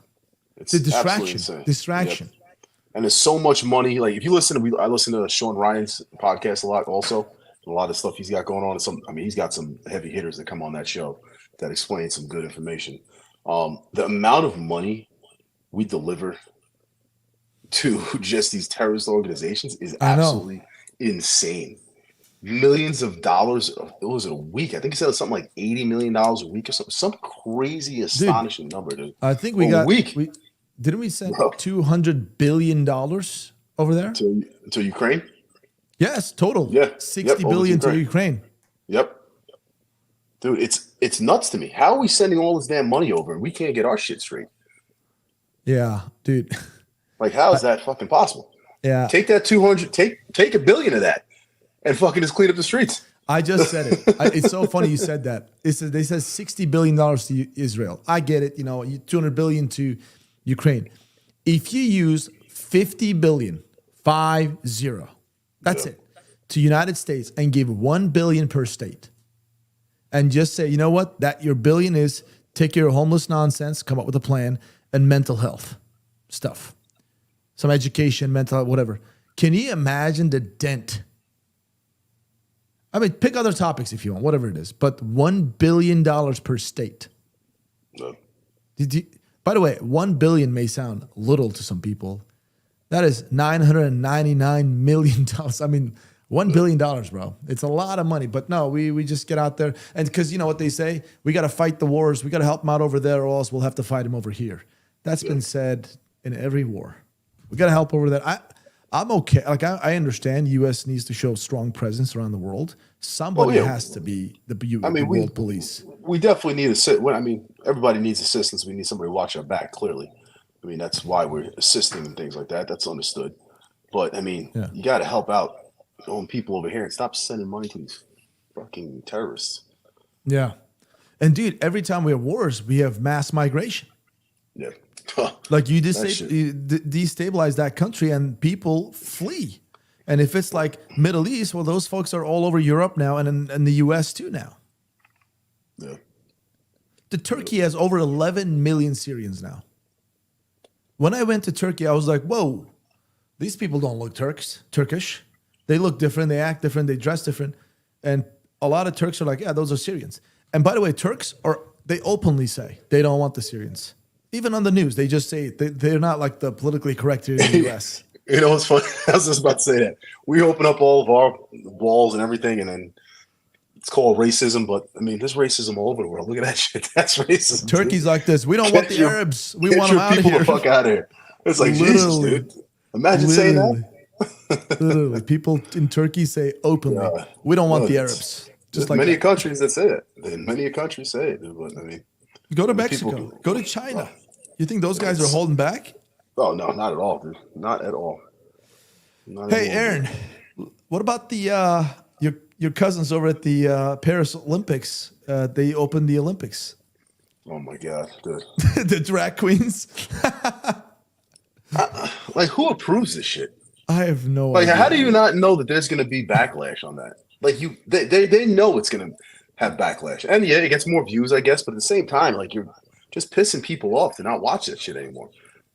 It's The absolutely distraction. insane. Distraction. Yep. And there's so much money. Like if you listen to, I listen to Sean Ryan's podcast a lot also. a lot of stuff he's got going on. He's got some heavy hitters that come on that show that explain some good information. The amount of money we deliver to just these terrorist organizations is absolutely insane. Millions of dollars. It was a week. I think he said it was something like $80 million a week or something. Some crazy, astonishing number, dude. I think we got. Didn't we send $200 billion over there to Ukraine? Yes, total. Yeah, $60 billion to Ukraine. Yep. Dude, it's nuts to me. How are we sending all this damn money over and we can't get our shit straight? Yeah, dude. Like, how is that fucking possible? Yeah. Take that 200, take $1 billion of that and fucking just clean up the streets. I just said it. It's so funny you said that. They said $60 billion to Israel. I get it. $200 billion to Ukraine. If you use $50 billion, 50, that's it, to United States and give $1 billion per state, and just say, you know what, that your billion is take care of homeless nonsense, come up with a plan, and mental health stuff, some education, mental health, whatever. Can you imagine the dent? I mean, pick other topics if you want, whatever it is, but $1 billion per state. No. By the way, $1 billion may sound little to some people. That is $999 million. I mean, $1 billion, bro. It's a lot of money. But no, we just get out there. And because you know what they say? We got to fight the wars. We got to help them out over there, or else we'll have to fight them over here. That's been said in every war. We got to help over there. I'm okay. Like, I understand U.S. needs to show strong presence around the world. Somebody has to be the world police. We definitely need everybody needs assistance. We need somebody to watch our back, clearly. I mean, that's why we're assisting and things like that. That's understood. But, you got to help out your own people over here and stop sending money to these fucking terrorists. Yeah. And, dude, every time we have wars, we have mass migration. Yeah. Like, you destabilize that country and people flee. And if it's like Middle East, well, those folks are all over Europe now and in the U.S. too now. Yeah. The Turkey has over 11 million Syrians now. When I went to Turkey, I was like, whoa, these people don't look Turkish. They look different. They act different. They dress different. And a lot of Turks are like, yeah, those are Syrians. And by the way, Turks they openly say they don't want the Syrians. Even on the news, they just say they're not like the politically correct here in the U.S. You know what's funny? I was just about to say that. We open up all of our walls and everything, and then it's called racism. But, there's racism all over the world. Look at that shit. That's racism. Turkey's like this. We don't want the Arabs. We want them out of here. Get your people the fuck out of here. It's like, Jesus, dude. Imagine saying that. Literally. People in Turkey say openly, we don't want the Arabs. Just like many countries that say it. Many countries say it. But, go to Mexico. Go to China. You think those guys are holding back? Oh, no, not at all, dude. Not at all. Hey, Aaron, what about the your cousins over at the Paris Olympics? They opened the Olympics. Oh, my God, dude. The drag queens. Who approves this shit? I have no idea. How do you not know that there's going to be backlash on that? They know it's going to have backlash. And yeah, it gets more views, I guess. But at the same time, you're just pissing people off to not watch that shit anymore.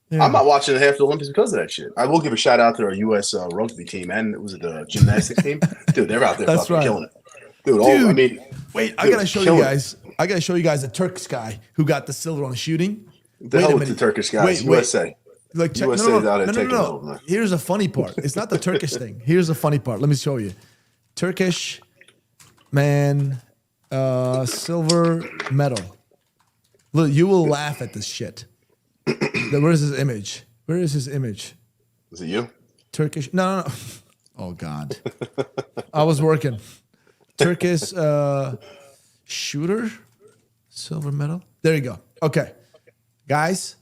Yeah. I'm not watching half the Olympics because of that shit. I will give a shout out to our U.S. Rugby team and the gymnastics team. Dude, they're out there killing it. Dude, wait, I gotta show you guys. I gotta show you guys a Turkish guy who got the silver on the shooting. The hell with the Turkish guys. USA. USA's out there taking over. Here's a funny part. It's not the Turkish thing. Here's a funny part. Let me show you. Turkish man, silver medal. Look, you will laugh at this shit. Where is his image? Where is his image? Is it you? Turkish? No. Oh, God. I was working. Turkish shooter, silver medal. There you go. Okay. Guys,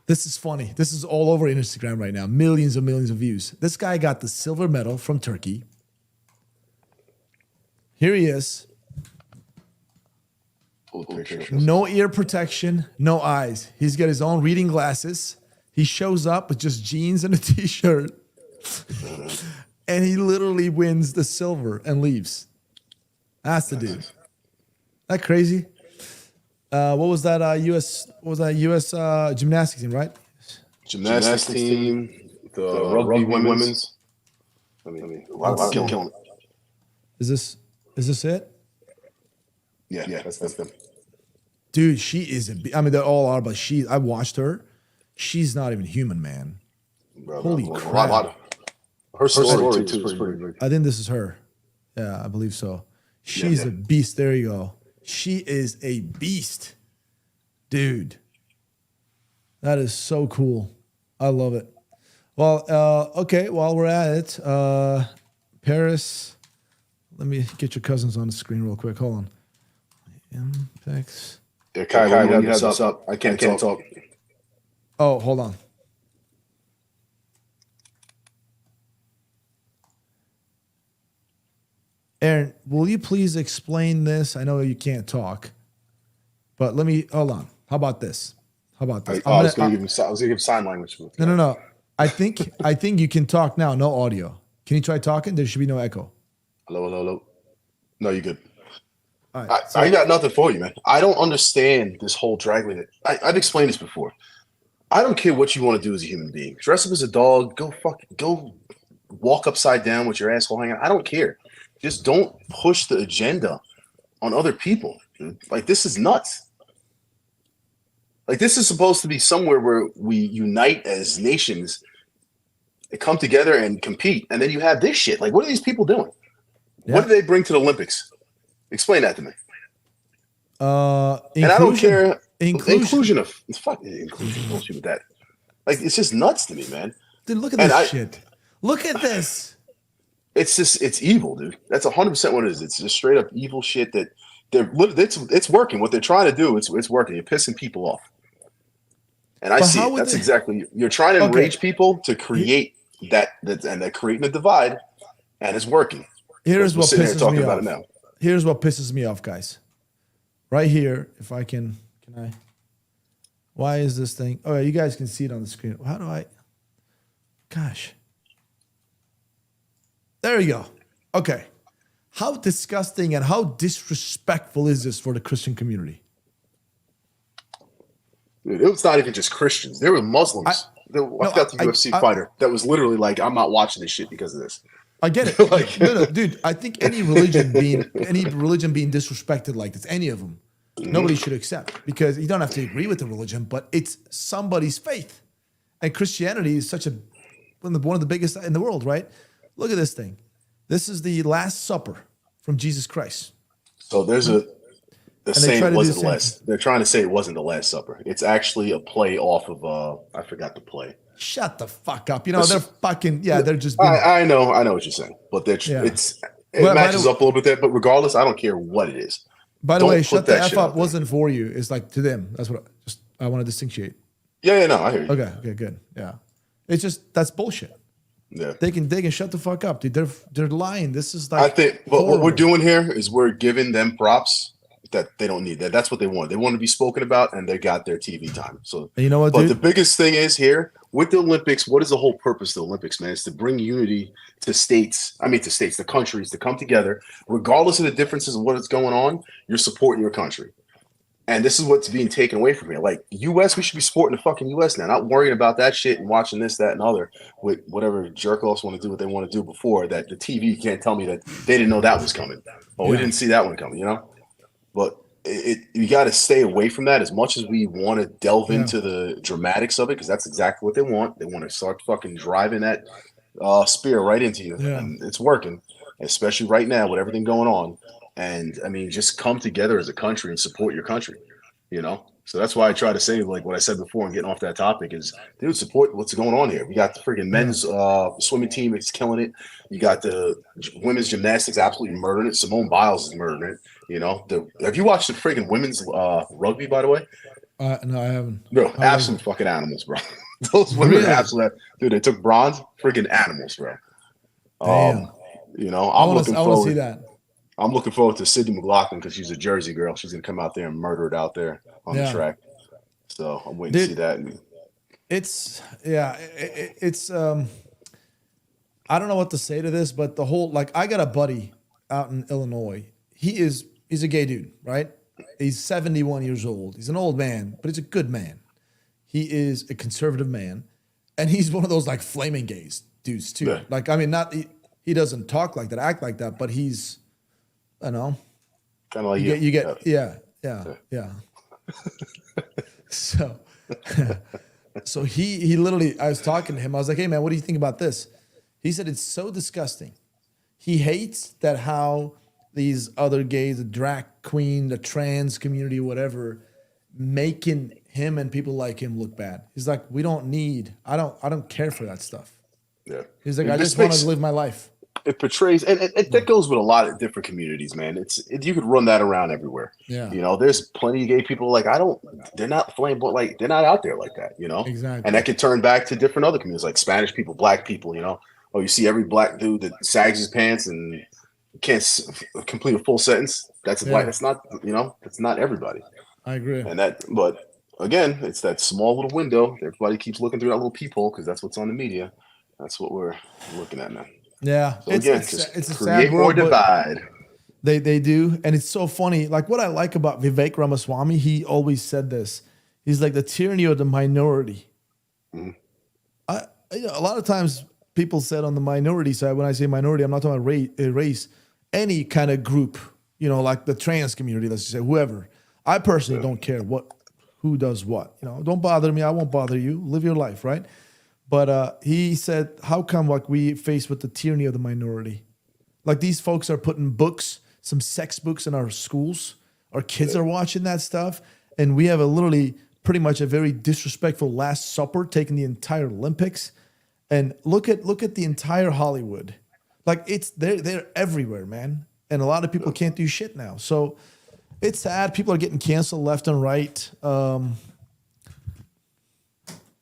this is funny. This is all over Instagram right now. Millions and millions of views. This guy got the silver medal from Turkey. Here he is. No ear protection, no eyes. He's got his own reading glasses. He shows up with just jeans and a t-shirt. And he literally wins the silver and leaves. That's the dude. That crazy? What was that US gymnastics team, right? Gymnastics team, the rugby women's. Killing it. Is this it? Yeah, that's them. Dude, she is I mean, they all are, but I watched her. She's not even human, man. Bro, Holy a crap. lot of her story too is pretty big. I think this is her. Yeah, I believe so. She's a beast. There you go. She is a beast. Dude. That is so cool. I love it. Well, okay, while we're at it, Paris, let me get your cousins on the screen real quick. Hold on. Impacts. Yeah, Kai, you have this up. I can't talk. Oh, hold on. Aaron, will you please explain this? I know you can't talk, but hold on. How about this? I was going to give sign language. No. I think you can talk now. No audio. Can you try talking? There should be no echo. Hello. No, you're good. All right, I got nothing for you, man. I don't understand this whole drag queen. I've explained this before. I don't care what you want to do as a human being. Dress up as a dog. Go walk upside down with your asshole hanging out. I don't care. Just don't push the agenda on other people, dude. Like, this is nuts. Like, this is supposed to be somewhere where we unite as nations, come together and compete. And then you have this shit. Like, what are these people doing? Yeah. What do they bring to the Olympics? Explain that to me. And I don't care. Inclusion. Inclusion bullshit with that. Like, it's just nuts to me, man. Dude, look at this shit. Look at this. It's evil, dude. That's 100% what it is. It's just straight up evil shit that it's working. What they're trying to do, it's working. You're pissing people off. And I see it. That's exactly, you're trying to enrage people to create that, and they're creating a divide, and it's working. Here's what pisses talking me about off. it now. Here's what pisses me off, guys. Right here, if I can I? Why is this thing? Oh, yeah, you guys can see it on the screen. How do I? Gosh. There you go. Okay. How disgusting and how disrespectful is this for the Christian community? Dude, it was not even just Christians. There were Muslims. I got the UFC fighter that was literally like, I'm not watching this shit because of this. I get it. Like, no, dude. I think any religion being disrespected like this, any of them, nobody should accept, because you don't have to agree with the religion, but it's somebody's faith, and Christianity is one of the biggest in the world, right? Look at this thing. This is the Last Supper from Jesus Christ. So they're saying it wasn't the last. They're trying to say it wasn't the Last Supper. It's actually a play off of I forgot the play. Shut the fuck up. You know, they're fucking, they're just. I know what you're saying, but it matches up a little bit there. But regardless, I don't care what it is. By the way, shut the F up wasn't for you. It's like to them. That's what I want to distinguish. Yeah, no, I hear you. Okay, good. Yeah. It's just, that's bullshit. Yeah. They can shut the fuck up, dude. They're lying. This is like, I think what we're doing here is we're giving them props that they don't need. That's what they want. They want to be spoken about, and they got their TV time. So, and you know what, but dude? The biggest thing is here with the Olympics. What is the whole purpose of the Olympics, man? It's to bring unity to the countries to come together, regardless of the differences of what is going on. You're supporting your country, and this is what's being taken away from here. Like, U.S., we should be supporting the fucking U.S. now, not worrying about that shit and watching this, that, and other with whatever jerk offs want to do what they want to do before that. The TV can't tell me that they didn't know that was coming. We didn't see that one coming, you know. But you got to stay away from that as much as we want to delve into the dramatics of it, because that's exactly what they want. They want to start fucking driving that spear right into you, and it's working, especially right now with everything going on. And I mean, just come together as a country and support your country, you know. So that's why I try to say, like what I said before, and getting off that topic is, dude, support what's going on here. We got the freaking men's swimming team; it's killing it. You got the women's gymnastics absolutely murdering it. Simone Biles is murdering it. You know, have you watched the freaking women's rugby, by the way? No, I haven't. Bro, absolute fucking animals, bro. Those women are absolute. Dude, they took bronze. Freaking animals, bro. Damn. You know, I want to see that. I'm looking forward to Sydney McLaughlin because she's a Jersey girl. She's gonna come out there and murder it out there on the track. So I'm waiting to see that. It's I don't know what to say to this, but the whole, like, I got a buddy out in Illinois. He's a gay dude, right? He's 71 years old. He's an old man, but he's a good man. He is a conservative man, and he's one of those like flaming gays dudes too. Yeah. Like, I mean, He doesn't talk like that, act like that, but he's, I don't know. Kind of like You get, yeah. So, so he literally, I was talking to him. I was like, hey man, what do you think about this? He said it's so disgusting. He hates that how these other gays, the drag queen, the trans community, whatever, making him and people like him look bad. He's like, I don't care for that stuff. Yeah. He's like, It I just just want makes- to live my life. It portrays, and that goes with a lot of different communities, man. You could run that around everywhere. Yeah. You know, there's plenty of gay people like they're not flamboyant, like they're not out there like that. You know, Exactly. and that could turn back to different other communities, like Spanish people, Black people. You know, you see every Black dude that sags his pants and can't complete a full sentence. That's Yeah. that's not, you know, that's not everybody. I agree. And but again, it's that small little window. Everybody keeps looking through that little peephole because that's what's on the media. That's what we're looking at, man. Yeah. So again, just it's a create sad more world, but divide. they do. And it's so funny. Like what I like about Vivek Ramaswamy, he always said this. He's like the tyranny of the minority. A lot of times people said on the minority side, when I say minority, I'm not talking about race, any kind of group, you know, like the trans community, let's just say, whoever. I personally don't care who does what. You know, don't bother me. I won't bother you. Live your life, right? But he said, how come like we faced with the tyranny of the minority? Like these folks are putting books, some sex books in our schools. Our kids are watching that stuff. And we have literally pretty much a very disrespectful Last Supper taking the entire Olympics. And look at the entire Hollywood. Like they're everywhere, man. And a lot of people can't do shit now. So it's sad. People are getting canceled left and right.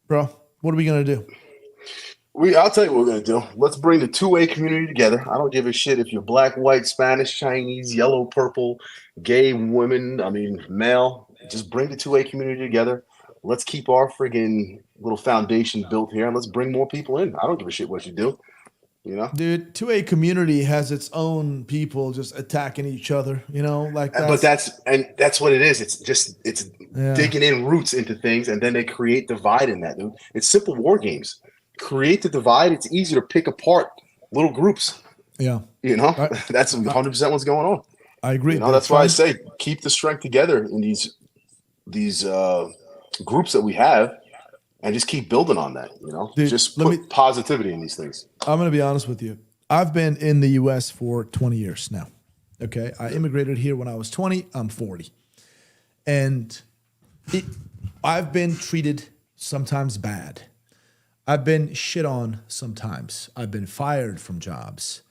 Bro, what are we going to do? I'll tell you what we're gonna do. Let's bring the 2A community together. I don't give a shit if you're Black, white, Spanish, Chinese, yellow, purple, gay, women. I mean, male. Just bring the 2A community together. Let's keep our friggin' little foundation built here, and let's bring more people in. I don't give a shit what you do. You know, Dude, 2A community has its own people just attacking each other. You know, like but that's what it is. It's Yeah. digging in roots into things, and then they create divide in that, dude. It's simple war games. Create the divide. It's easy to pick apart little groups. Yeah, You know, Right. that's 100% what's going on. I agree. You know, that's why I say keep the strength together in these groups that we have, and just keep building on that. You know, Dude, just let put me- positivity in these things. I'm going to be honest with you. I've been in the U.S. for 20 years now. Okay, I immigrated here when I was 20. I'm 40, and I've been treated sometimes bad. I've been shit on sometimes. I've been fired from jobs.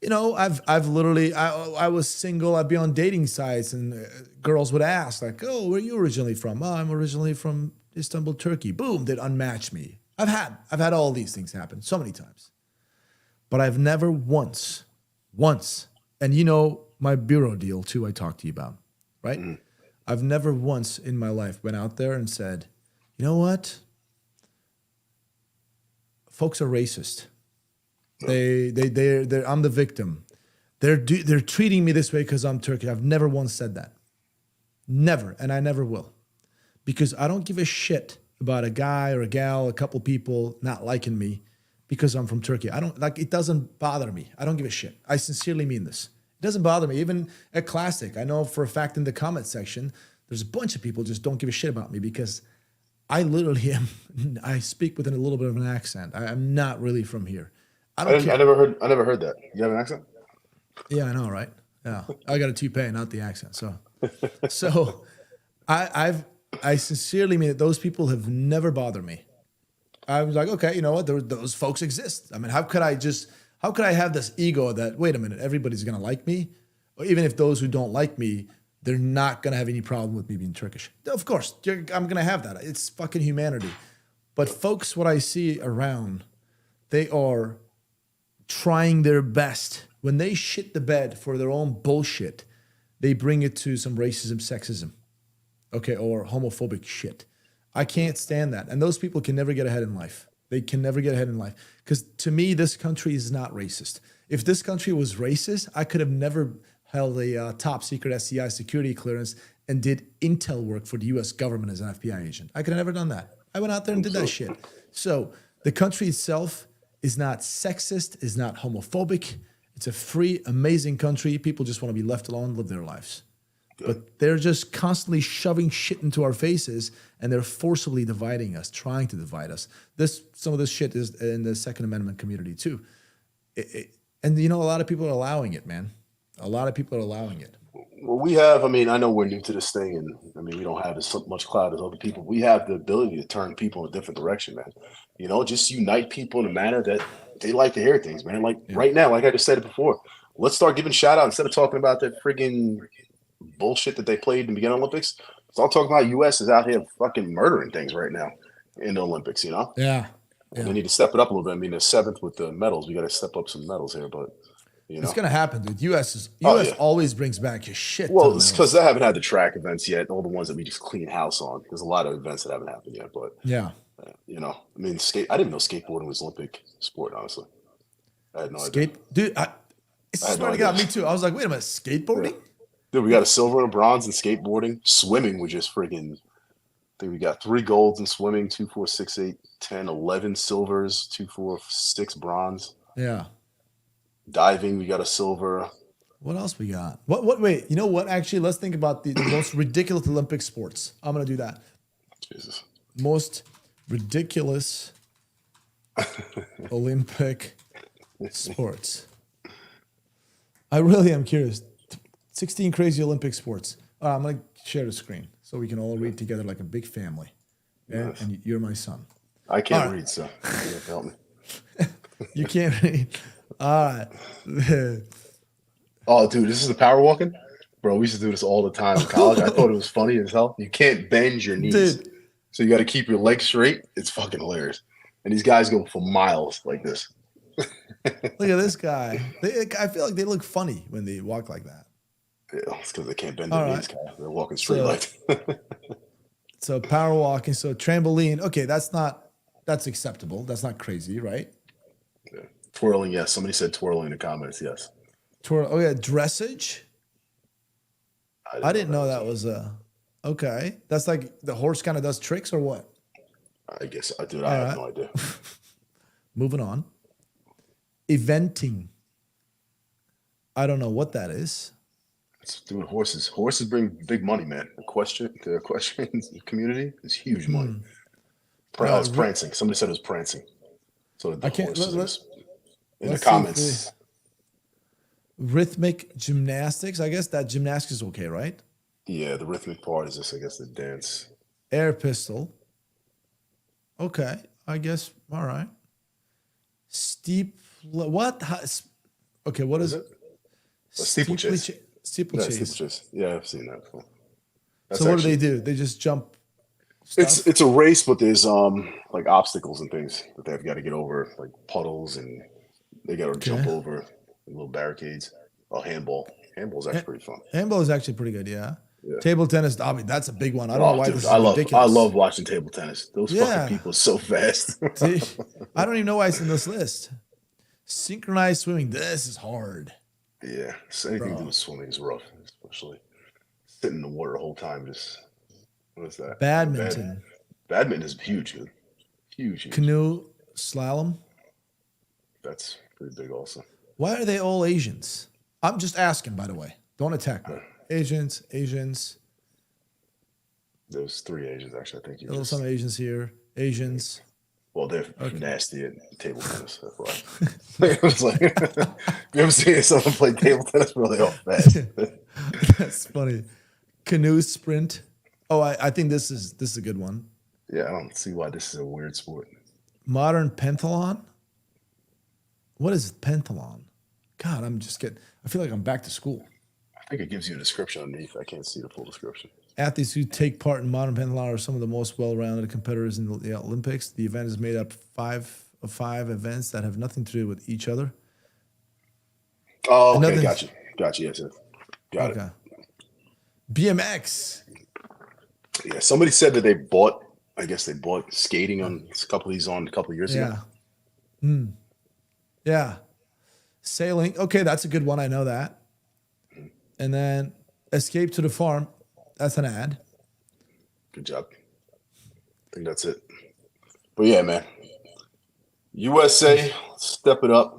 You know, I've literally, I was single. I'd be on dating sites and girls would ask like, oh, where are you originally from? Oh, I'm originally from Istanbul, Turkey. Boom, they'd unmatch me. I've had all these things happen so many times. But I've never once, and you know my bureau deal too I talked to you about, right? I've never once in my life went out there and said, you know what? Folks are racist. They're I'm the victim. They're treating me this way because I'm Turkish. I've never once said that. Never, and I never will. Because I don't give a shit about a guy or a gal, a couple people not liking me because I'm from Turkey. It doesn't bother me. I don't give a shit. I sincerely mean this. It doesn't bother me. Even at Classic, I know for a fact in the comment section, there's a bunch of people just don't give a shit about me because I literally am. I speak with a little bit of an accent. I'm not really from here. I never heard that. You have an accent? Yeah, I know, right? Yeah, I got a toupee, not the accent. So, I sincerely mean it. Those people have never bothered me. I was like, okay, you know what? Those folks exist. I mean, how could I have this ego that wait a minute, everybody's gonna like me, or even if those who don't like me, they're not gonna have any problem with me being Turkish. Of course, I'm gonna have that. It's fucking humanity. But folks, what I see around, they are trying their best. When they shit the bed for their own bullshit, they bring it to some racism, sexism, okay, or homophobic shit. I can't stand that. And those people can never get ahead in life. They can never get ahead in life. Because to me, this country is not racist. If this country was racist, I could have never held a top secret SCI security clearance and did intel work for the US government as an FBI agent. I could have never done that. I went out there and did that shit. So the country itself is not sexist, is not homophobic. It's a free, amazing country. People just want to be left alone, live their lives. But they're just constantly shoving shit into our faces, and they're forcibly dividing us, trying to divide us. Some of this shit is in the Second Amendment community too. And a lot of people are allowing it, man. A lot of people are allowing it. Well, we have, I know we're new to this thing, and we don't have as much clout as other people. We have the ability to turn people in a different direction, man. Just unite people in a manner that they like to hear things, man. Like right now, like I just said it before, let's start giving shout out instead of talking about that friggin' bullshit that they played in the beginning of the Olympics. Let's talk about U.S. is out here fucking murdering things right now in the Olympics, Yeah. They need to step it up a little bit. They're seventh with the medals. We got to step up some medals here, but it's gonna happen, dude. U.S. always brings back your shit. Well, it's because they haven't had the track events yet. All the ones that we just clean house on. There's a lot of events that haven't happened yet, but yeah, I didn't know skateboarding was an Olympic sport. Honestly, I had no idea. Dude, I swear to God, me too. I was like, wait a minute, skateboarding? Yeah. Dude, we got a silver and a bronze in skateboarding. Swimming, we just friggin'. I think we got 3 golds in swimming, 2, 4, 6, 8, 10, 11 silvers, 2, 4, 6 bronze. Yeah. Diving, we got a silver. What else we got? What? Wait, you know what? Actually, let's think about the most ridiculous Olympic sports. I'm gonna do that. Jesus. Most ridiculous Olympic sports. I really am curious. 16 crazy Olympic sports. I'm gonna share the screen so we can all read together like a big family. Yeah, Yes. and you're my son. I can't All right. read, so you have to help me. You can't read. All right. Oh, dude, this is the power walking? Bro, we used to do this all the time in college. I thought it was funny as hell. You can't bend your knees. Dude. So you got to keep your legs straight. It's fucking hilarious. And these guys go for miles like this. Look at this guy. I feel like they look funny when they walk like that. Yeah, it's because they can't bend All their right. knees, Kyle. They're walking straight So- like So power walking. So trampoline. Okay, that's acceptable. That's not crazy, right? Yeah. Twirling, yes. Somebody said twirling in the comments, yes. Oh yeah, dressage. I didn't know that was okay. That's like the horse kind of does tricks or what? I guess I have right. no idea. Moving on. Eventing. I don't know what that is. It's doing horses. Horses bring big money, man. The equestrian community is huge money. It's prancing. Somebody said it was prancing. So the I can't. horses in the let's see comments. Rhythmic gymnastics. I guess that gymnastics is okay, right? Yeah, the rhythmic part is just, I guess, the dance. Air pistol. Okay, I guess. All right. What? Okay, what is it? A steeplechase. Steeplechase. Steeplechase. Yeah, I've seen that before. So what do they do? They just jump. Stuff? It's a race, but there's like obstacles and things that they've got to get over, like puddles, and they got to jump over little barricades. Oh, handball. Handball is actually pretty fun. Handball is actually pretty good. Yeah. Table tennis. I mean, that's a big one. I don't know why dude, this is ridiculous. I love watching table tennis. Those fucking people are so fast. See, I don't even know why it's in this list. Synchronized swimming. This is hard. Yeah, so anything to do with swimming is rough, especially sitting in the water the whole time. Just what is that? Badminton. Badminton is huge, dude. Huge. Canoe slalom. That's pretty big, also. Why are they all Asians? I'm just asking, by the way. Don't attack me. Asians. There's 3 Asians, actually. I think you. Some Asians here. Asians. Well, they're nasty at table tennis. That's why. It was like, you ever seen someone play table tennis? Really all fast. That's funny. Canoe sprint. Oh, I think this is a good one. Yeah, I don't see why this is a weird sport. Modern pentathlon. What is pentathlon? God, I feel like I'm back to school. I think it gives you a description underneath. I can't see the full description. Athletes who take part in modern pentathlon are some of the most well-rounded competitors in the Olympics. The event is made up of five events that have nothing to do with each other. Oh, okay, gotcha. Yes, got it. BMX. Yeah, somebody said that they bought skating on a couple of these a couple of years ago. Yeah. Sailing. Okay, that's a good one. I know that. And then Escape to the Farm. That's an ad. Good job. I think that's it. But yeah, man. USA Step it up.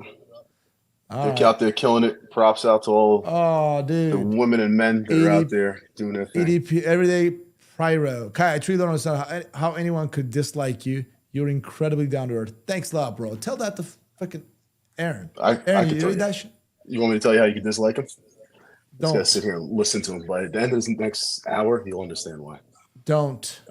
They're out there killing it. Props out to all Oh, the dude. women and men that are out there doing their thing. EDP, everyday pyro. Kai, I truly don't understand how anyone could dislike you. You're incredibly down to earth. Thanks a lot, bro. Tell that to fucking Aaron. I Aaron, can you tell read you. that shit? You want me to tell you how you can dislike him? Just Don't. gotta sit here and listen to him. But at the end of this next hour, you'll understand why. Don't.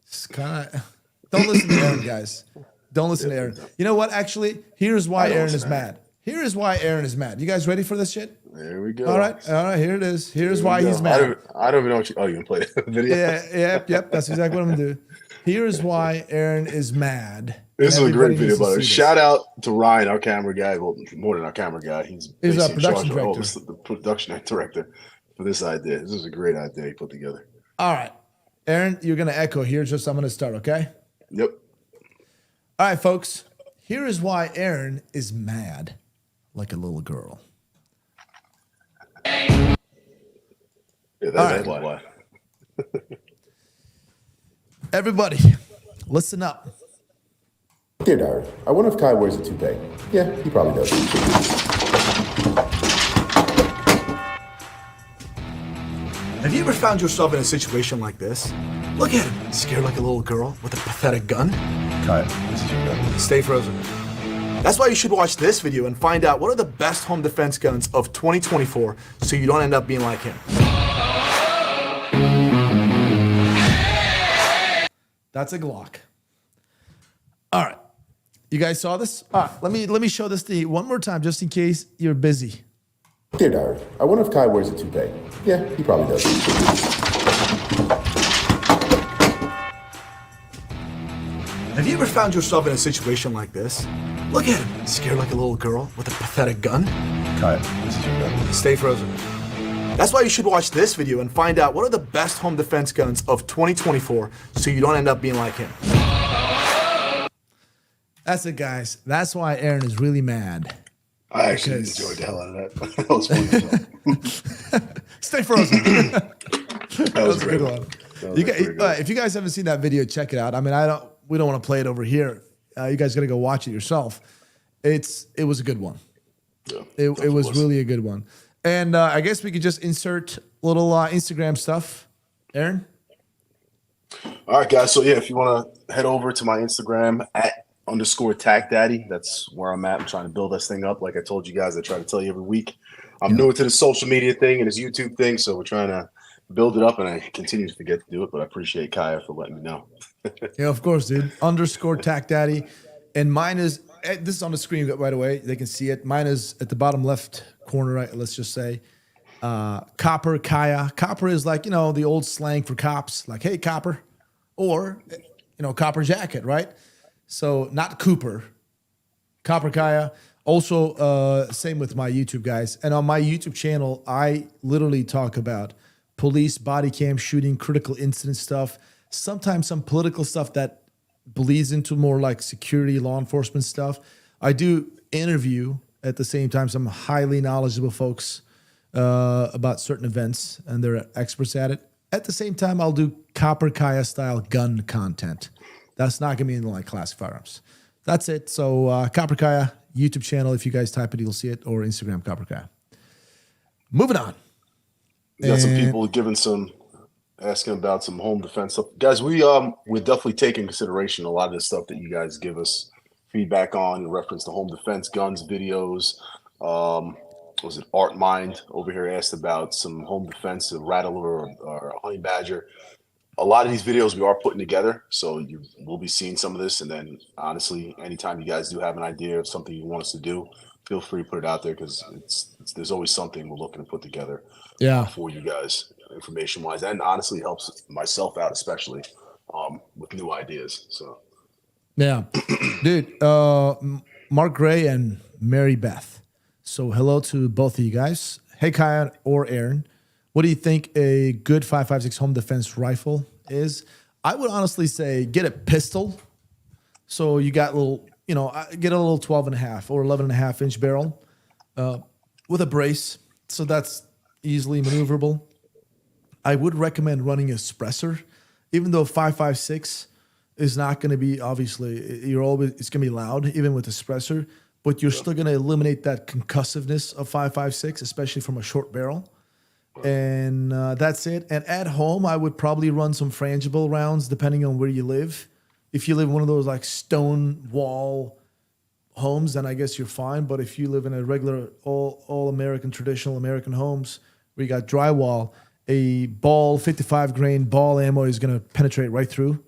It's kind of. Don't listen to Aaron, guys. Don't listen to Aaron. You know what? Actually, here's why Aaron is mad. Here is why Aaron is mad. You guys ready for this shit? There we go. All right. Here it is. Here's why he's mad. I don't even know what you. Oh, you can play the video. Yep. That's exactly what I'm gonna do. Here's why Aaron is mad. This is a great Everybody video, needs to by the way. see this. Shout out to Ryan, our camera guy. Well, more than our camera guy. He's He's our basically in production charge of all director. the production director for this idea. This is a great idea he put together. All right. Aaron, you're gonna echo here. Just I'm gonna start, okay? Yep. All right, folks. Here is why Aaron is mad like a little girl. Yeah, that's All why. Everybody, listen up. Dear Diary, I wonder if Kai wears a toupee. Yeah, he probably does. Have you ever found yourself in a situation like this? Look at him, scared like a little girl with a pathetic gun. Kai, this is your gun. Stay frozen. That's why you should watch this video and find out what are the best home defense guns of 2024 so you don't end up being like him. That's a Glock. All right. You guys saw this? All right. Let me show this to you one more time just in case you're busy. Dear Diary, I wonder if Kai wears a toupee. Yeah, he probably does. Have you ever found yourself in a situation like this? Look at him, scared like a little girl with a pathetic gun. Kai, this is your gun. Stay frozen. That's why you should watch this video and find out what are the best home defense guns of 2024 so you don't end up being like him. That's it, guys. That's why Aaron is really mad. I actually Because- enjoyed the hell out of that. That was funny. Stay frozen. That was a great. good one. That was You pretty guys, good. if you guys haven't seen that video, check it out. I mean, we don't want to play it over here. You guys got to go watch it yourself. It was a good one. Yeah, It definitely was really a good one. And I guess we could just insert little Instagram stuff. Aaron? All right, guys. So yeah, if you want to head over to my Instagram @_TacDaddy, that's where I'm at. I'm trying to build this thing up. Like I told you guys, I try to tell you every week. I'm new to the social media thing and this YouTube thing, so we're trying to build it up, and I continue to forget to do it. But I appreciate Kaya for letting me know. Yeah, of course, dude. _TacDaddy. And mine is, this is on the screen right away. They can see it. Mine is at the bottom left corner, right? Let's just say. Copper Kaya. Copper is like, the old slang for cops. Like, hey, copper. Or, copper jacket, right? So not Cooper. Copper Kaya. Also, same with my YouTube guys. And on my YouTube channel, I literally talk about police body cam shooting, critical incident stuff, sometimes some political stuff that bleeds into more like security, law enforcement stuff. I do interview at the same time some highly knowledgeable folks about certain events, and they're experts at it. At the same time, I'll do Copper Kaya style gun content. That's not gonna be in like classic firearms. That's it. So Copper Kaya YouTube channel. If you guys type it, you'll see it, or Instagram Copper Kaya. Moving on. We got some And- people asking about some home defense stuff. Guys, we're definitely taking consideration a lot of the stuff that you guys give us feedback on in reference to home defense, guns, videos. Was it Art Mind over here asked about some home defense, a rattler or a honey badger. A lot of these videos we are putting together, so you will be seeing some of this. And then, honestly, anytime you guys do have an idea of something you want us to do, feel free to put it out there, because there's always something we're looking to put together for you guys, information wise, and honestly helps myself out, especially with new ideas. So Yeah. Dude, Mark Gray and Mary Beth. So hello to both of you guys. Hey, Kaya or Aaron, what do you think a good 5.56 home defense rifle is? I would honestly say get a pistol. So you got get a little 12.5 or 11.5 inch barrel with a brace. So that's easily maneuverable. I would recommend running a suppressor, even though 5.56 is not going to be, obviously, it's going to be loud, even with the suppressor, but you're still going to eliminate that concussiveness of 5.56, especially from a short barrel. And that's it. And at home, I would probably run some frangible rounds, depending on where you live. If you live in one of those like stone wall homes, then I guess you're fine. But if you live in a regular all American, traditional American homes where you got drywall, a ball, 55 grain ball ammo is going to penetrate right through.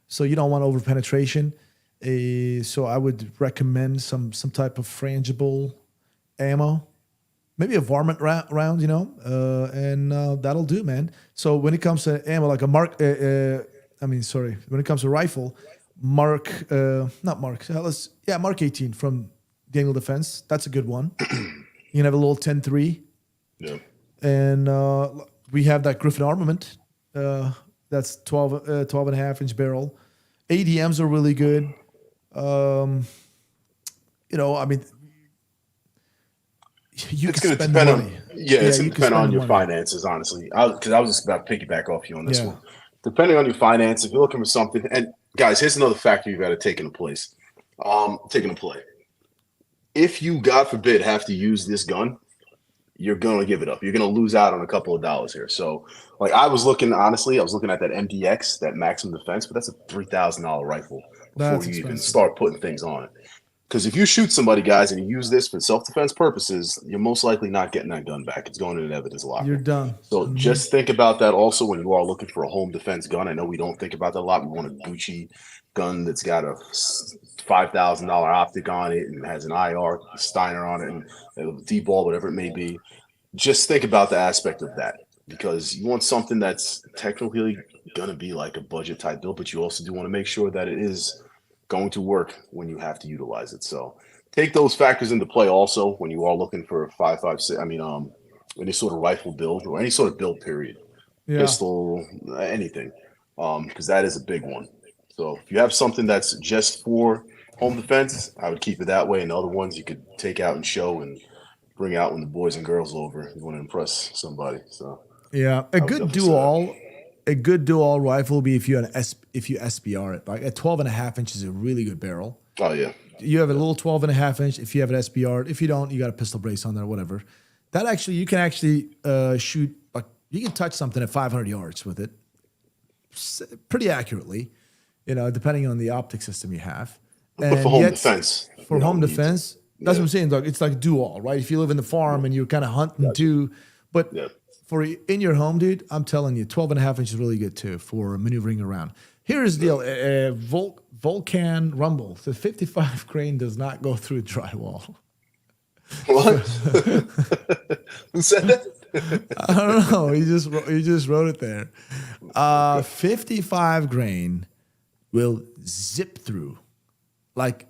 So you don't want over penetration. So I would recommend some type of frangible ammo, maybe a varmint round, and that'll do, man. So when it comes to ammo, like a Mark, when it comes to rifle, Mark 18 from Daniel Defense. That's a good one. You can have a little 10-3. Yeah. And we have that Griffin armament. That's 12 and a half inch barrel. ADMs are really good. You It's can going to spend depend money. on it's going to depend on your money. finances, honestly. Because I was just about to piggyback off you on this Yeah. one. Depending on your finance, if you're looking for something, and guys, here's another factor you got to take into place. If you, God forbid, have to use this gun, you're going to give it up. You're going to lose out on a couple of dollars here. So, like, I was looking at that MDX, that Maximum Defense, but that's a $3,000 rifle before That's you even expensive. start putting things on it. Because if you shoot somebody, guys, and you use this for self-defense purposes, you're most likely not getting that gun back. It's going in an evidence locker. You're done. So just think about that also when you are looking for a home defense gun. I know we don't think about that a lot. We want a Gucci gun that's got a $5,000 optic on it and has an IR Steiner on it and a D-ball, whatever it may be. Just think about the aspect of that, because you want something that's technically going to be like a budget type build, but you also do want to make sure that it is going to work when you have to utilize it. So take those factors into play also when you are looking for a 5.56. Any sort of rifle build or any sort of build period, pistol, anything, because that is a big one. So if you have something that's just for home defense, I would keep it that way. And other ones you could take out and show and bring out when the boys and girls are over. You want to impress somebody. So yeah, a good dual rifle would be if you SBR it. Like a 12 and a half inch is a really good barrel. Oh yeah. You have a little 12 and a half inch. If you have an SBR, if you don't, you got a pistol brace on there, whatever. That you can actually shoot, like you can touch something at 500 yards with it pretty accurately, depending on the optic system you have. But for home defense. For home defense, that's what I'm saying, Doug. It's like dual, right? If you live in the farm and you're kind of hunting too, but for in your home, dude, I'm telling you, 12 and a half inch is really good too for maneuvering around. Here's the deal. Vulcan Rumble. The 55 grain does not go through drywall. What? Who said that? I don't know. He just wrote it there. 55 grain will zip through like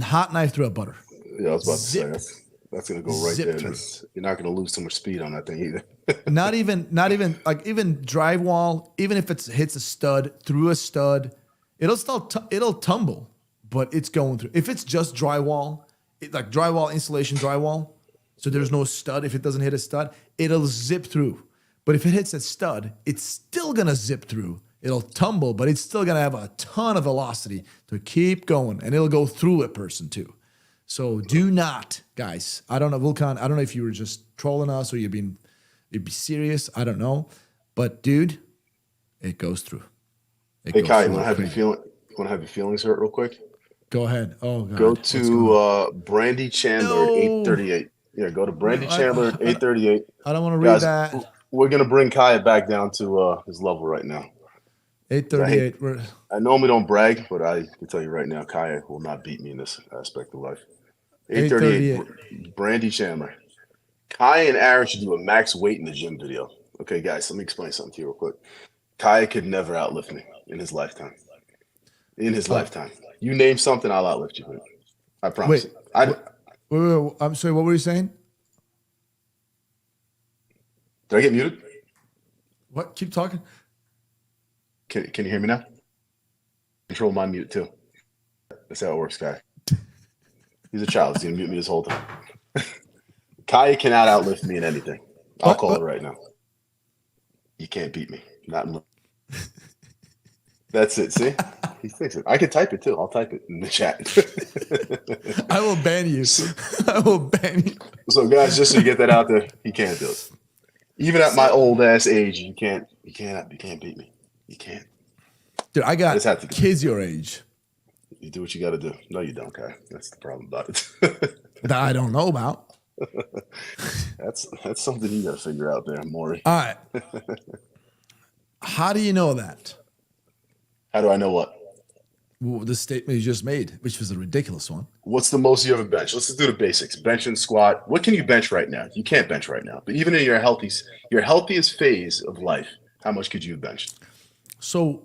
hot knife through a butter. Yeah, I was about to say that's gonna go right there. You're not gonna lose too much speed on that thing either. not even drywall. Even if it hits a stud through a stud, it'll tumble, but it's going through. If it's just drywall, like drywall insulation drywall, so there's no stud. If it doesn't hit a stud, it'll zip through. But if it hits a stud, it's still gonna zip through. It'll tumble, but it's still gonna have a ton of velocity to keep going, and it'll go through a person too. So do not, guys. I don't know, Vulcan. I don't know if you were just trolling us or you'd be serious. I don't know, but dude, it goes through. Hey Kai, you want to have your feelings hurt real quick? Go ahead. Oh God. Go to Brandy Chandler at 838. Yeah, go to Brandy Chandler at 838. I don't want to read that. We're gonna bring Kaya back down to his level right now. 838. I normally don't brag, but I can tell you right now, Kaya will not beat me in this aspect of life. 838. Brandy Chandler. Kaya and Aaron should do a max weight in the gym video. Okay, guys, let me explain something to you real quick. Kaya could never outlift me in his lifetime. Lifetime. You name something, I'll outlift you. I promise. Wait, I'm sorry, what were you saying? Did I get muted? What? Keep talking. Can you hear me now? Control my mute too. That's how it works, Kai. He's a child. He's gonna mute me this whole time. Kai cannot outlift me in anything. I'll call it right now. You can't beat me. Not in. That's it. See? he thinks it. I can type it too. I'll type it in the chat. I will ban you. I will ban you. So guys, just so you get that out there, he can't do it. Even at my old ass age, you can't beat me. You can't. Dude, I got just have to kids your age. You do what you got to do. No, you don't, Kai. That's the problem about it. That I don't know about. That's something you got to figure out there, Maury. All right. How do you know that? How do I know what? Well, the statement you just made, which was a ridiculous one. What's the most you ever bench? Let's just do the basics. Bench and squat. What can you bench right now? You can't bench right now. But even in your healthiest phase of life, how much could you have benched? So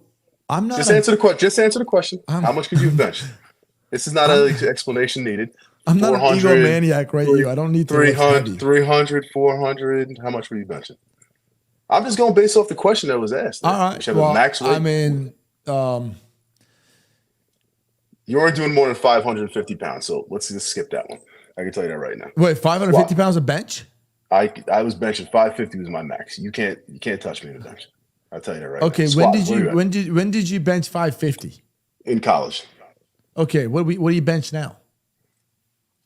I'm not. Just answer the question. How much could you have benched? This is not an explanation needed. I'm not an egomaniac, right? You. I don't need to. 300, 400. How much were you benching? I'm just going based off the question that was asked. All right. Well, max weight. I mean, you weren't doing more than 550 pounds, so let's just skip that one. I can tell you that right now. Wait, 550 pounds of bench? I was benching 550 was my max. You can't touch me in the bench. I'll tell you that right now. Okay, when did you bench 550? In college. Okay, what do you bench now?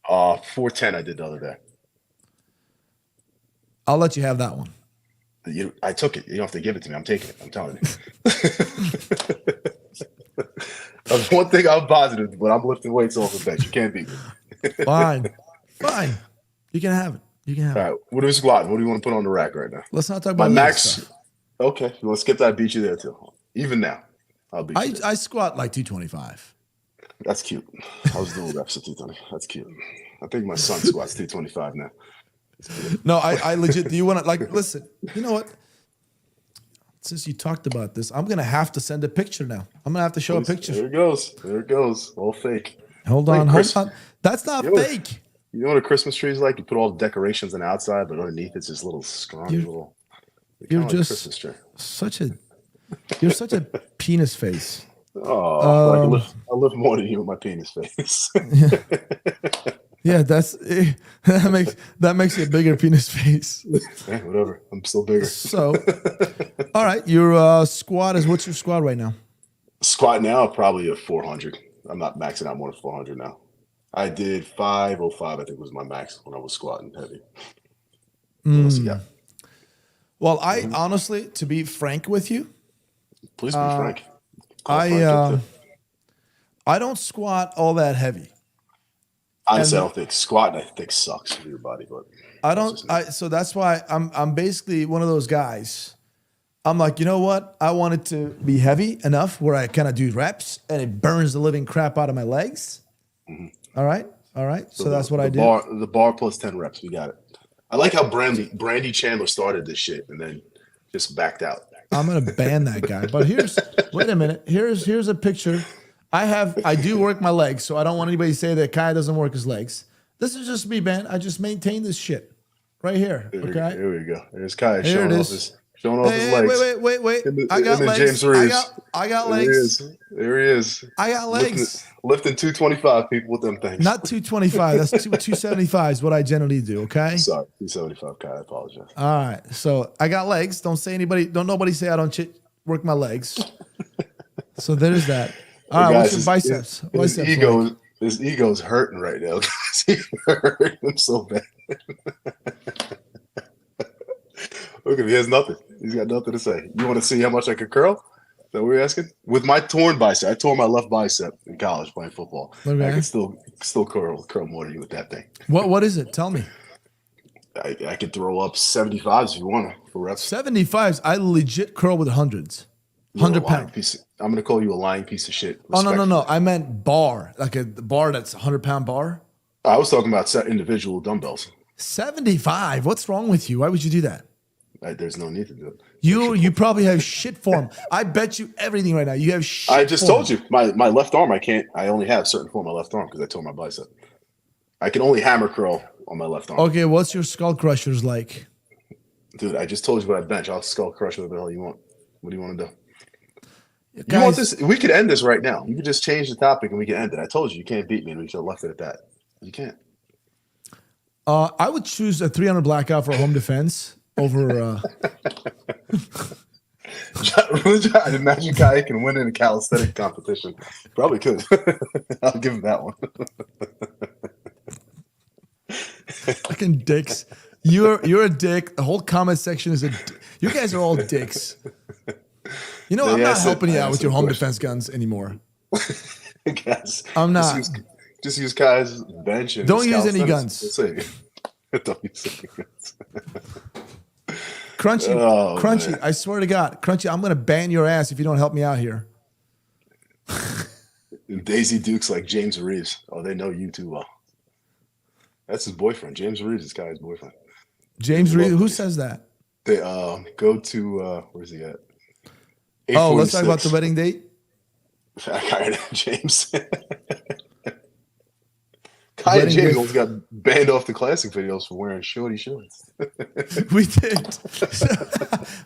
410 I did the other day. I'll let you have that one. I took it. You don't have to give it to me. I'm taking it. I'm telling you. That's one thing I'm positive, but I'm lifting weights off the bench. You can't beat me. Fine. You can have it. All right. What are we squatting? What do you want to put on the rack right now? Let's not talk about my max. Stuff. Okay. You want to skip that? I beat you there too. Even now, I'll beat you. I squat like 225. That's cute. I was doing reps at 220. That's cute. I think my son squats 225 now. No, I legit. Do you want to listen? You know what? Since you talked about this, I'm gonna have to send a picture now. I'm gonna have to show a picture. There it goes. All fake. Hold on. That's not fake. You know what a Christmas tree is like? You put all the decorations on the outside, but underneath it's just little scrawny little. You're just Christmas tree. You're such a penis face. Oh, I live more than you with my penis face. Yeah, that makes you a bigger penis face. Yeah, whatever. I'm still bigger. So, all right, your squat is what's your squat right now? Squat now probably a 400. I'm not maxing out more than 400 now. I did 505. I think was my max when I was squatting heavy. What else you got? Well, I honestly, to be frank with you, please be frank. I don't squat all that heavy. Honestly, I don't think squatting sucks for your body, but I don't. So that's why I'm basically one of those guys. I'm like, you know what? I want it to be heavy enough where I kind of do reps and it burns the living crap out of my legs. Mm-hmm. All right. So that's what I do. The bar plus 10 reps. We got it. I like how Brandy Chandler started this shit and then just backed out. I'm gonna ban that guy. But wait a minute. Here's a picture. I do work my legs, so I don't want anybody to say that Kai doesn't work his legs. This is just me, man. I just maintain this shit right here. Okay. Here we go. There's Kai showing off his legs. Wait. I got legs. James Reeves. I got legs. There he is. I got legs. Lifting 225 people with them things. Not 225. That's 275 is what I generally do. Okay. Sorry, 275. Kai, I apologize. All right. So I got legs. Don't nobody say I don't work my legs. So there's that. All right. What's your biceps? His ego's hurting right now. He's hurting him so bad. Look at him. He has nothing. He's got nothing to say. You want to see how much I could curl? Is that what you're asking? With my torn bicep, I tore my left bicep in college playing football. Okay. I can still curl more than you with that thing. What is it? Tell me. I could throw up 75s if you want to for reps. 75s. I legit curl with hundreds. 100 pounds. I'm gonna call you a lying piece of shit. Oh no! I meant bar, like a bar that's 100-pound bar. I was talking about individual dumbbells. 75. What's wrong with you? Why would you do that? There's no need to do it. You probably have shit form. I bet you everything right now. You have shit. I just told you my left arm. I can't. I only have certain form on my left arm because I tore my bicep. I can only hammer curl on my left arm. Okay, what's your skull crushers like? Dude, I just told you what I bench. I'll skull crush whatever the hell you want. What do you want to do? Guys, you want this? We could end this right now. You could just change the topic and we can end it. I told you can't beat me, and we should have left it at that. You can't. I would choose a 300 blackout for home defense over. I'd imagine Kai can win in a calisthenic competition. Probably could. I'll give him that one. Fucking dicks. You're a dick. The whole comment section is you guys are all dicks. You know, I'm not helping you out with your home defense guns anymore. I guess. I'm not. Just use Kai's bench. And Don't use any guns. Don't use any guns. Crunchy, I swear to God, Crunchy, I'm going to ban your ass if you don't help me out here. Daisy Duke's like James Reeves. Oh, they know you too well. That's his boyfriend. James Reeves is Kai's boyfriend. James Reeves? Who says that? They go to, where's he at? Oh, let's talk about the wedding date. James. Kai and James almost got banned off the classic videos for wearing shorty shorts. We did.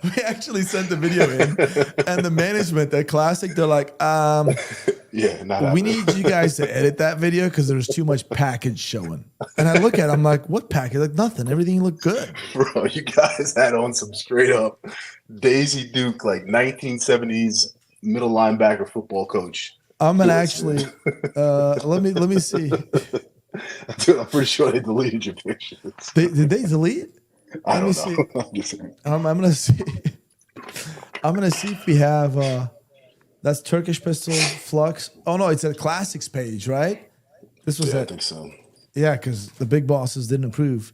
We actually sent the video in, and the management at Classic, they're like, yeah, we need you guys to edit that video because there's too much package showing. And I look at it, I'm like, what package? Like, nothing. Everything looked good. Bro, you guys had on some straight up Daisy Duke, like 1970s middle linebacker football coach. I'm gonna actually let me see. Dude, I'm pretty sure they deleted your pictures. Did they delete? I don't See. know. I'm gonna see. I'm gonna see if we have that's Turkish Pistol Flux. Oh no, it's a Classics page, right? This was I think so. Yeah, because the big bosses didn't approve.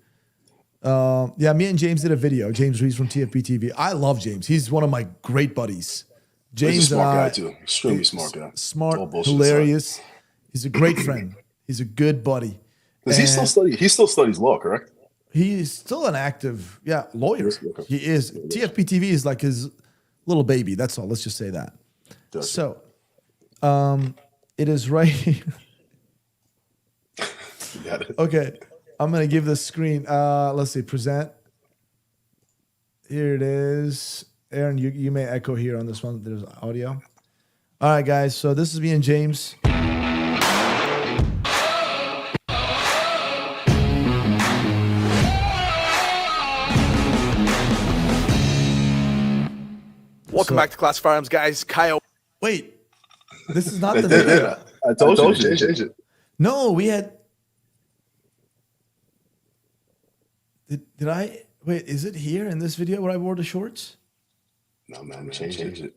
Yeah, me and James did a video. James Reeves from TFP TV. I love James. He's one of my great buddies. James He's a smart and I, guy too. Extremely smart guy. Smart, hilarious. He's a great friend. He's a good buddy. Does he still study? He still studies law, correct? He's still an active, lawyer. Okay. He is. TFP TV is like his little baby. That's all. Let's just say that. So, it is right here. Okay, I'm gonna give the screen. Let's see, present. Here it is. Aaron, you may echo here on this one. There's audio. All right, guys. So this is me and James. Welcome back to Class Firearms, guys. Kyle. Wait, this is not the video. I told you to change it. No, we had. Did I wait? Is it here in this video where I wore the shorts? No, man, change it.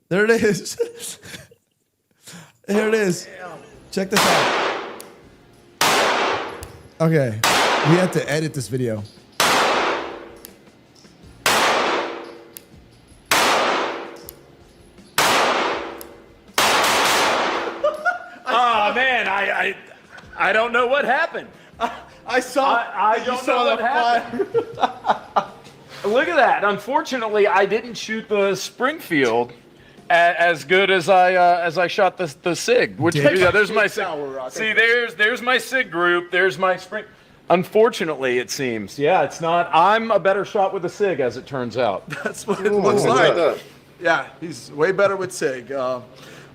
There it is. Here it is. Check this out. Okay, we had to edit this video. Oh man, I don't know what happened. I saw. I don't know what happened. Look at that. Unfortunately, I didn't shoot the Springfield as good as I shot the Sig. Which there's my Sig. See, there's my Sig group. There's my Spring. Unfortunately, it seems. Yeah, it's not. I'm a better shot with the Sig, as it turns out. That's what it looks like. Yeah, he's way better with Sig.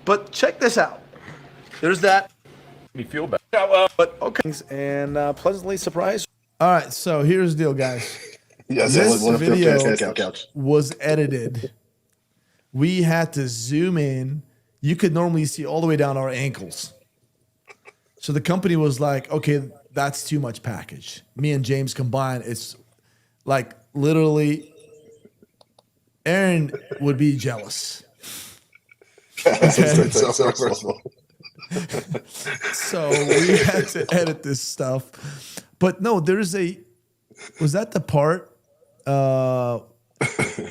But check this out. There's that. Me feel better. But okay, and pleasantly surprised. All right, so here's the deal, guys. Yes, this video was edited. We had to zoom in. You could normally see all the way down our ankles. So the company was like, okay, that's too much package. Me and James combined, it's like literally, Aaron would be jealous. Okay. So we had to edit this stuff. But no, was that the part?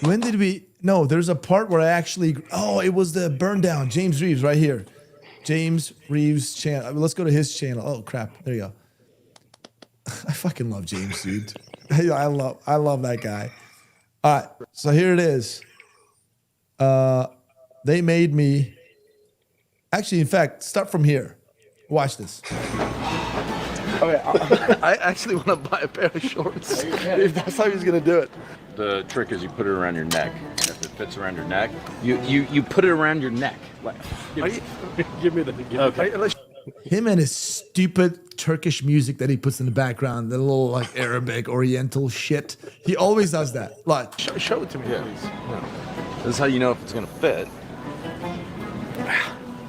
When did we? No, there's a part where I actually. Oh, it was the burn down. James Reeves right here. James Reeves channel. Let's go to his channel. Oh crap! There you go. I fucking love James, dude. I love that guy. All right, so here it is. They made me. Actually, in fact, start from here. Watch this. Okay, I actually want to buy a pair of shorts. If that's how he's gonna do it. The trick is you put it around your neck. If it fits around your neck, you put it around your neck. Like, give me the. Okay. Him and his stupid Turkish music that he puts in the background, the little like Arabic Oriental shit. He always does that. Like, show it to me, please. No. This is how you know if it's gonna fit.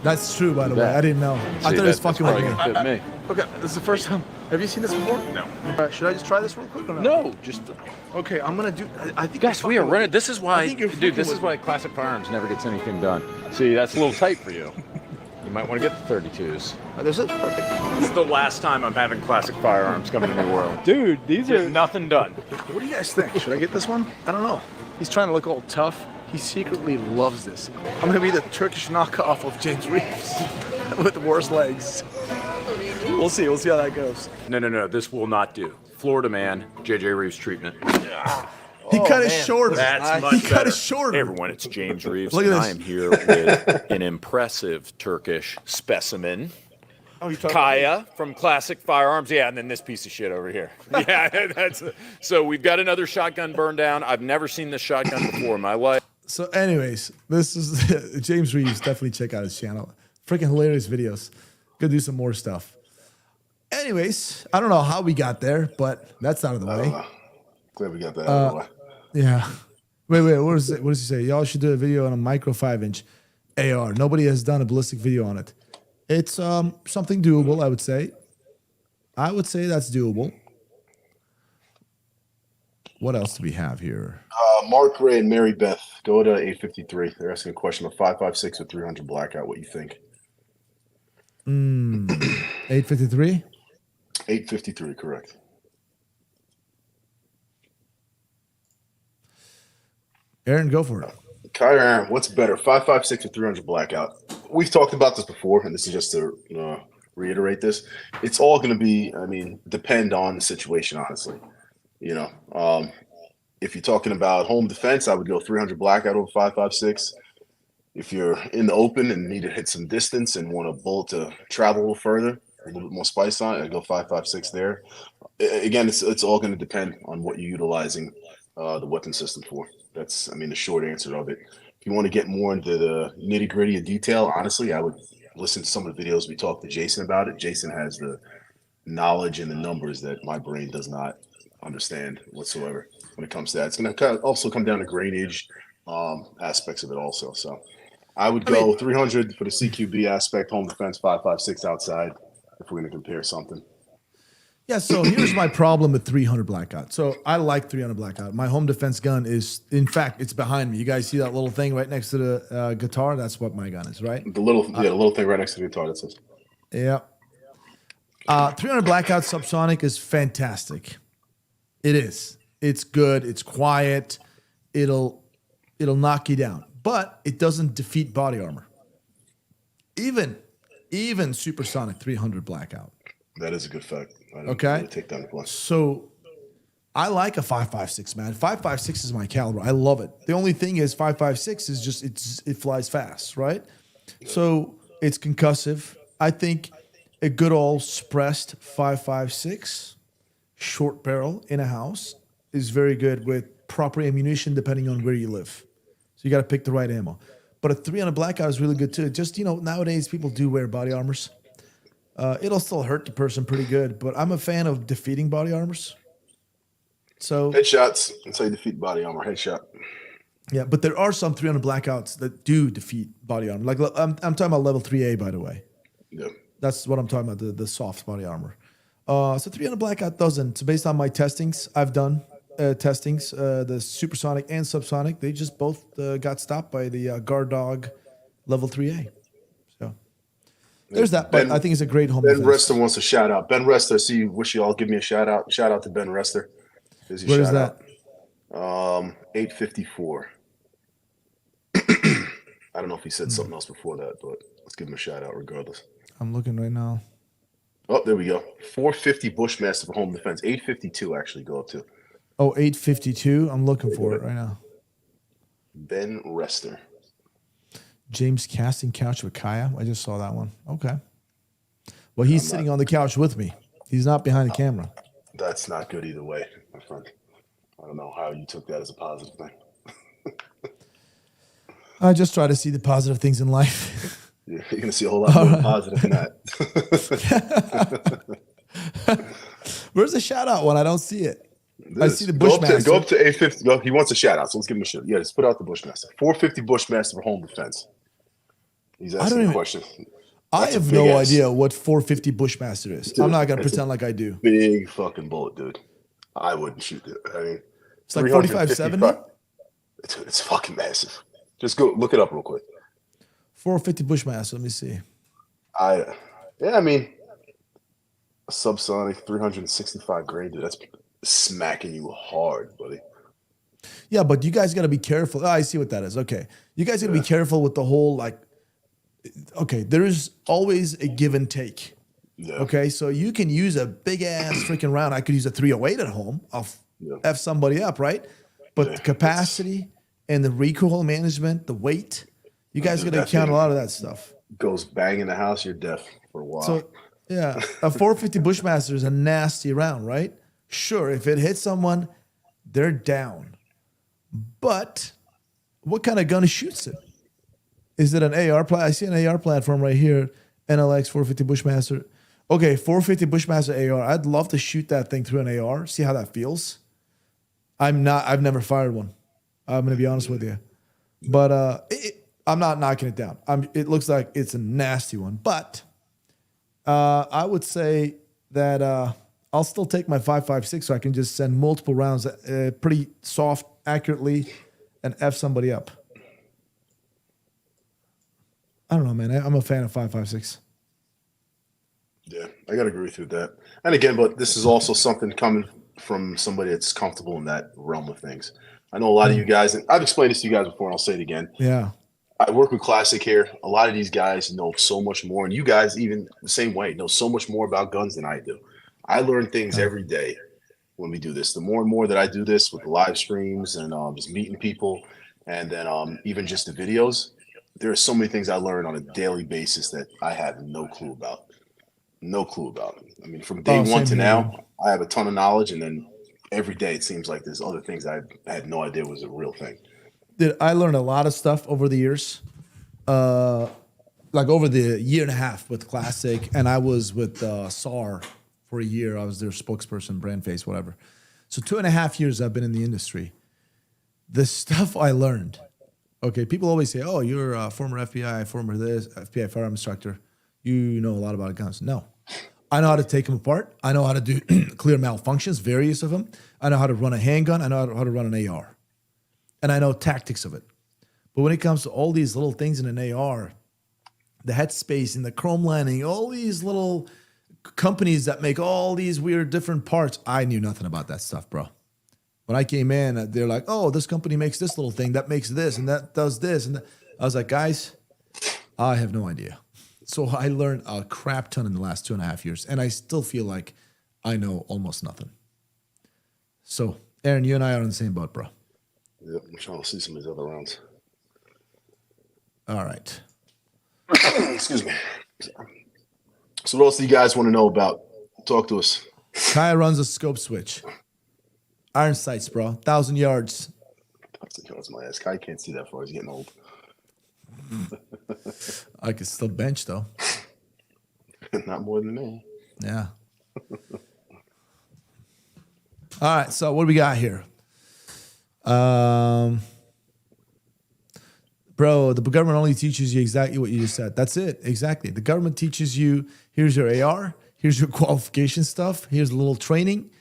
That's true, by the way. that. I didn't know. I thought it was fucking with me. Fit me. Okay, this is the first time. Have you seen this before? No. Should I just try this real quick or no? No, just Okay, I'm gonna do. I think. guys, you're we are fucking running. with This is I why, think you're dude. fucking This is with why Classic Firearms never gets anything done. See, that's a little tight for you. You might want to get the 32s. This is perfect. It's the last time I'm having Classic Firearms come into New World. Dude, these There's are nothing done. What do you guys think? Should I get this one? I don't know. He's trying to look all tough. He secretly loves this. I'm gonna be the Turkish knockoff of James Reeves with the worst legs. We'll see. We'll see how that goes. No. This will not do. Florida man, JJ Reeves treatment. He cut it shorter. That's much He better. cut it shorter. Hey everyone, it's James Reeves, Look at and this. I am here with an impressive Turkish specimen. Oh, you talking Kaya from Classic Firearms. Yeah, and then this piece of shit over here. Yeah, so we've got another shotgun burned down. I've never seen this shotgun before in my life. So, anyways, this is James Reeves. Definitely check out his channel. Freaking hilarious videos. Go do some more stuff. Anyways, I don't know how we got there, but that's out of the way. Glad we got that out of the way. Yeah. Wait. What does he say? Y'all should do a video on a micro 5-inch AR. Nobody has done a ballistic video on it. It's something doable, I would say. I would say that's doable. What else do we have here? Mark Ray and Mary Beth, go to 853. They're asking a question of 5.56 or 300 blackout. What you think? 853? 853, correct. Aaron, go for it. Kyrie Aaron, what's better, 5.56 or 300 blackout? We've talked about this before, and this is just to reiterate this. It's all going to be, depend on the situation, honestly. If you're talking about home defense, I would go 300 blackout over 5.56. If you're in the open and need to hit some distance and want a bullet to travel a little further, a little bit more spice on it, I'd go 5.56 there. Again, it's all going to depend on what you're utilizing the weapon system for. That's, the short answer of it. If you want to get more into the nitty gritty of detail, honestly, I would listen to some of the videos we talked to Jason about it. Jason has the knowledge and the numbers that my brain does not understand whatsoever when it comes to that. It's going to also come down to grainage aspects of it also. So I would go 300 for the CQB aspect, home defense, 5.56 outside if we're going to compare something. Yeah, so here's my problem with 300 blackout. So I like 300 blackout. My home defense gun is, in fact, it's behind me. You guys see that little thing right next to the guitar? That's what my gun is, right? The little thing right next to the guitar that says. Yeah. 300 blackout subsonic is fantastic. It is. It's good. It's quiet. It'll knock you down, but it doesn't defeat body armor. Even supersonic 300 blackout. That is a good fact. Okay. Really take down the point. So I like a 5.56, man. 5.56 is my caliber. I love it. The only thing is 5.56 is just it flies fast, right? Yeah. So it's concussive. I think a good old Sprest 5.56 short barrel in a house is very good with proper ammunition depending on where you live. So you got to pick the right ammo. But a 300 blackout is really good too. Just, nowadays people do wear body armors. It'll still hurt the person pretty good, but I'm a fan of defeating body armors. So headshots. That's how you defeat body armor. Headshot. Yeah, but there are some 300 blackouts that do defeat body armor. Like I'm talking about level 3A, by the way. Yeah. That's what I'm talking about, the soft body armor. So 300 blackout doesn't. So based on my testings, I've done the supersonic and subsonic. They just both got stopped by the guard dog level 3A. So there's that. But I think it's a great home Ben defense. Rester wants a shout out. Ben Rester, wish you all give me a shout out. Shout out to Ben Rester. Where is that? 854. I don't know if he said something else before that, but let's give him a shout out regardless. I'm looking right now. Oh, there we go. 450 Bushmaster for home defense. 852 actually go up to. Oh, 852. I'm looking for it right now. Ben Rester. James casting couch with Kaya. I just saw that one. Okay. Well, he's sitting on the couch with me. He's not behind the camera. That's not good either way, my friend. I don't know how you took that as a positive thing. I just try to see the positive things in life. You're going to see a whole lot more positive than that. Where's the shout out one? I don't see it. I see the Bushmaster. Go up to 850. Go, he wants a shout out, so let's give him a shout. Yeah, just put out the Bushmaster. 450 Bushmaster for home defense. He's asking a question. I have no idea what 450 Bushmaster is. Dude, I'm not gonna pretend like I do. Big fucking bullet, dude. I wouldn't shoot it. I mean, it's like 45-70. It's fucking massive. Just go look it up real quick. 450 Bushmaster. Let me see. I mean, a subsonic 365 grain, dude. That's smacking you hard, buddy. Yeah, but you guys got to be careful. Oh, I see what that is. Okay. You guys got to be careful with the whole, like, okay, there is always a give and take. Yeah. Okay, so you can use a big ass freaking round. I could use a 308 at home. I'll F somebody up, right? But the capacity and the recoil management, the weight, you guys got to count a lot of that stuff. Goes bang in the house, you're deaf for a while. So, yeah, a 450 Bushmaster is a nasty round, right? Sure, if it hits someone, they're down. But what kind of gun shoots it? Is it an AR? I see an AR platform right here, NLX 450 Bushmaster. Okay, 450 Bushmaster AR. I'd love to shoot that thing through an AR, see how that feels. I've never fired one. I'm going to be honest with you. But I'm not knocking it down. It looks like it's a nasty one. But I would say that I'll still take my 5.56 so I can just send multiple rounds pretty soft, accurately, and F somebody up. I don't know, man. I'm a fan of 5.56. Yeah, I got to agree with you with that. And again, but this is also something coming from somebody that's comfortable in that realm of things. I know a lot of you guys, and I've explained this to you guys before, and I'll say it again. Yeah. I work with Classic here. A lot of these guys know so much more, and you guys even the same way know so much more about guns than I do. I learn things every day when we do this. The more and more that I do this with live streams and just meeting people, and then even just the videos, there are so many things I learn on a daily basis that I have no clue about. No clue about. I mean, from day one to now, I have a ton of knowledge, and then every day it seems like there's other things I had no idea was a real thing. Dude, I learned a lot of stuff over the years. Like over the year and a half with Classic, and I was with SAR for a year. I was their spokesperson, brand face, whatever. So 2.5 years I've been in the industry. The stuff I learned, okay, people always say, oh, you're a former FBI, FBI firearm instructor. You know a lot about guns. No. I know how to take them apart. I know how to do clear malfunctions, various of them. I know how to run a handgun. I know how to run an AR. And I know tactics of it. But when it comes to all these little things in an AR, the headspace and the chrome lining, all these little companies that make all these weird different parts, I knew nothing about that stuff, bro. When I came in, they're like, oh, this company makes this little thing, that makes this, and that does this. And I was like, guys, I have no idea. So I learned a crap ton in the last 2.5 years, and I still feel like I know almost nothing. So, Aaron, you and I are in the same boat, bro. Yep, I'm trying to see some of these other rounds. All right. Excuse me. So what else do you guys want to know about? Talk to us. Kaya runs a scope switch. Iron sights, bro. 1,000 yards. 1,000 yards, my ass. Kai can't see that far. He's getting old. I could still bench, though. Not more than me. Yeah. All right, so what do we got here? Bro, the government only teaches you exactly what you just said. That's it, exactly. The government teaches you, here's your AR, here's your qualification stuff, here's a little training.